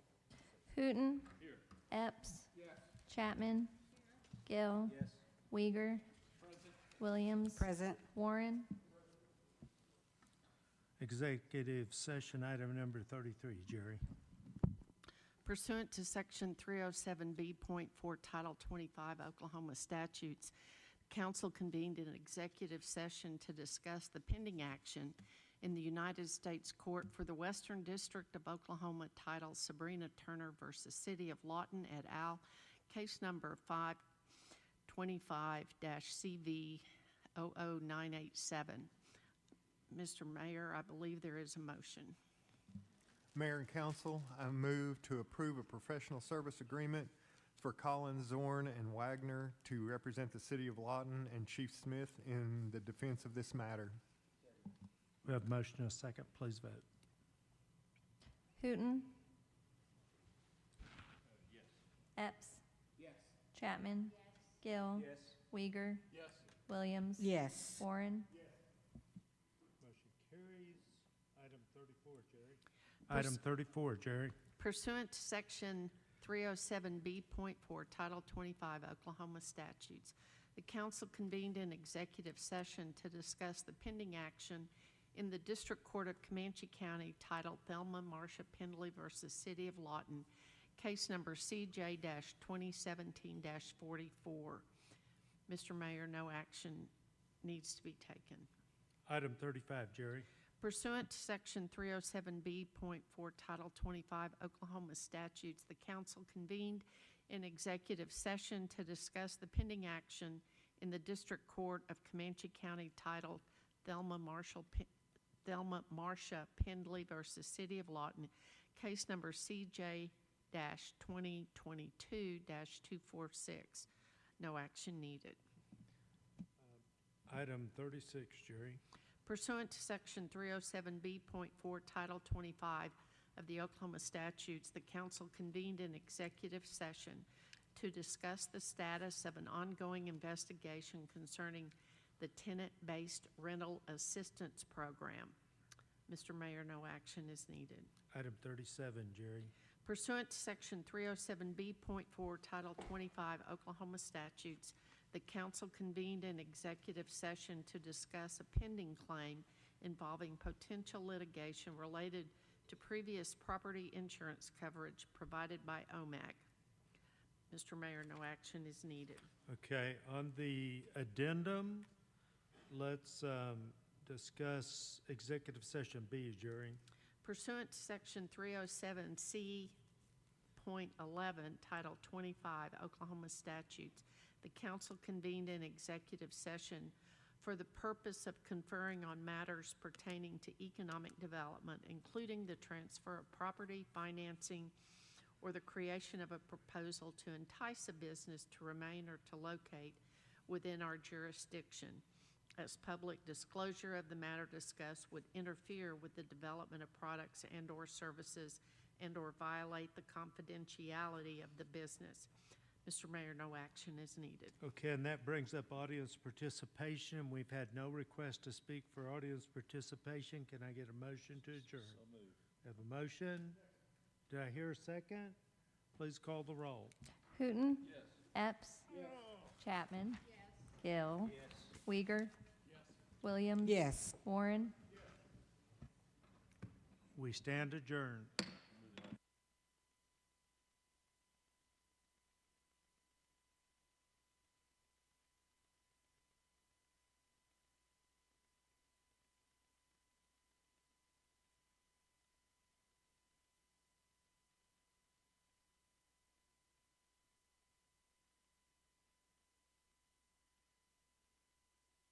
Hooten. Epps. Chapman. Gill. Weiger. Williams. Present. Warren. Executive session item number 33, Jerry. Pursuant to Section 307B.4, Title 25 Oklahoma statutes, council convened an executive session to discuss the pending action in the United States Court for the Western District of Oklahoma titled Sabrina Turner versus City of Lawton et al., case number 525-CV00987. Mr. Mayor, I believe there is a motion. Mayor and council, I move to approve a professional service agreement for Colin Zorn and Wagner to represent the city of Lawton and Chief Smith in the defense of this matter. We have a motion and a second. Please vote. Hooten. Epps. Chapman. Gill. Weiger. Williams. Yes. Warren. Motion carries. Item 34, Jerry. Item 34, Jerry. Pursuant to Section 307B.4, Title 25 Oklahoma statutes, the council convened an executive session to discuss the pending action in the District Court of Comanche County titled Thelma Marsha Pendley versus City of Lawton, case number CJ-2017-44. Mr. Mayor, no action needs to be taken. Item 35, Jerry. Pursuant to Section 307B.4, Title 25 Oklahoma statutes, the council convened an executive session to discuss the pending action in the District Court of Comanche County titled Thelma Marsha Pendley versus City of Lawton, case number CJ-2022-246. No action needed. Item 36, Jerry. Pursuant to Section 307B.4, Title 25 of the Oklahoma statutes, the council convened an executive session to discuss the status of an ongoing investigation concerning the tenant-based rental assistance program. Mr. Mayor, no action is needed. Item 37, Jerry. Pursuant to Section 307B.4, Title 25 Oklahoma statutes, the council convened an executive session to discuss a pending claim involving potential litigation related to previous property insurance coverage provided by OMAC. Mr. Mayor, no action is needed. Okay, on the addendum, let's discuss executive session B, Jerry. Pursuant to Section 307C.11, Title 25 Oklahoma statutes, the council convened an executive session for the purpose of conferring on matters pertaining to economic development, including the transfer of property, financing, or the creation of a proposal to entice a business to remain or to locate within our jurisdiction, as public disclosure of the matter discussed would interfere with the development of products and/or services and/or violate the confidentiality of the business. Mr. Mayor, no action is needed. Okay, and that brings up audience participation. We've had no request to speak for audience participation. Can I get a motion to adjourn? So moved. Have a motion? Do I hear a second? Please call the roll. Hooten. Epps. Chapman. Gill. Weiger. Williams. Yes. Warren. We stand adjourned.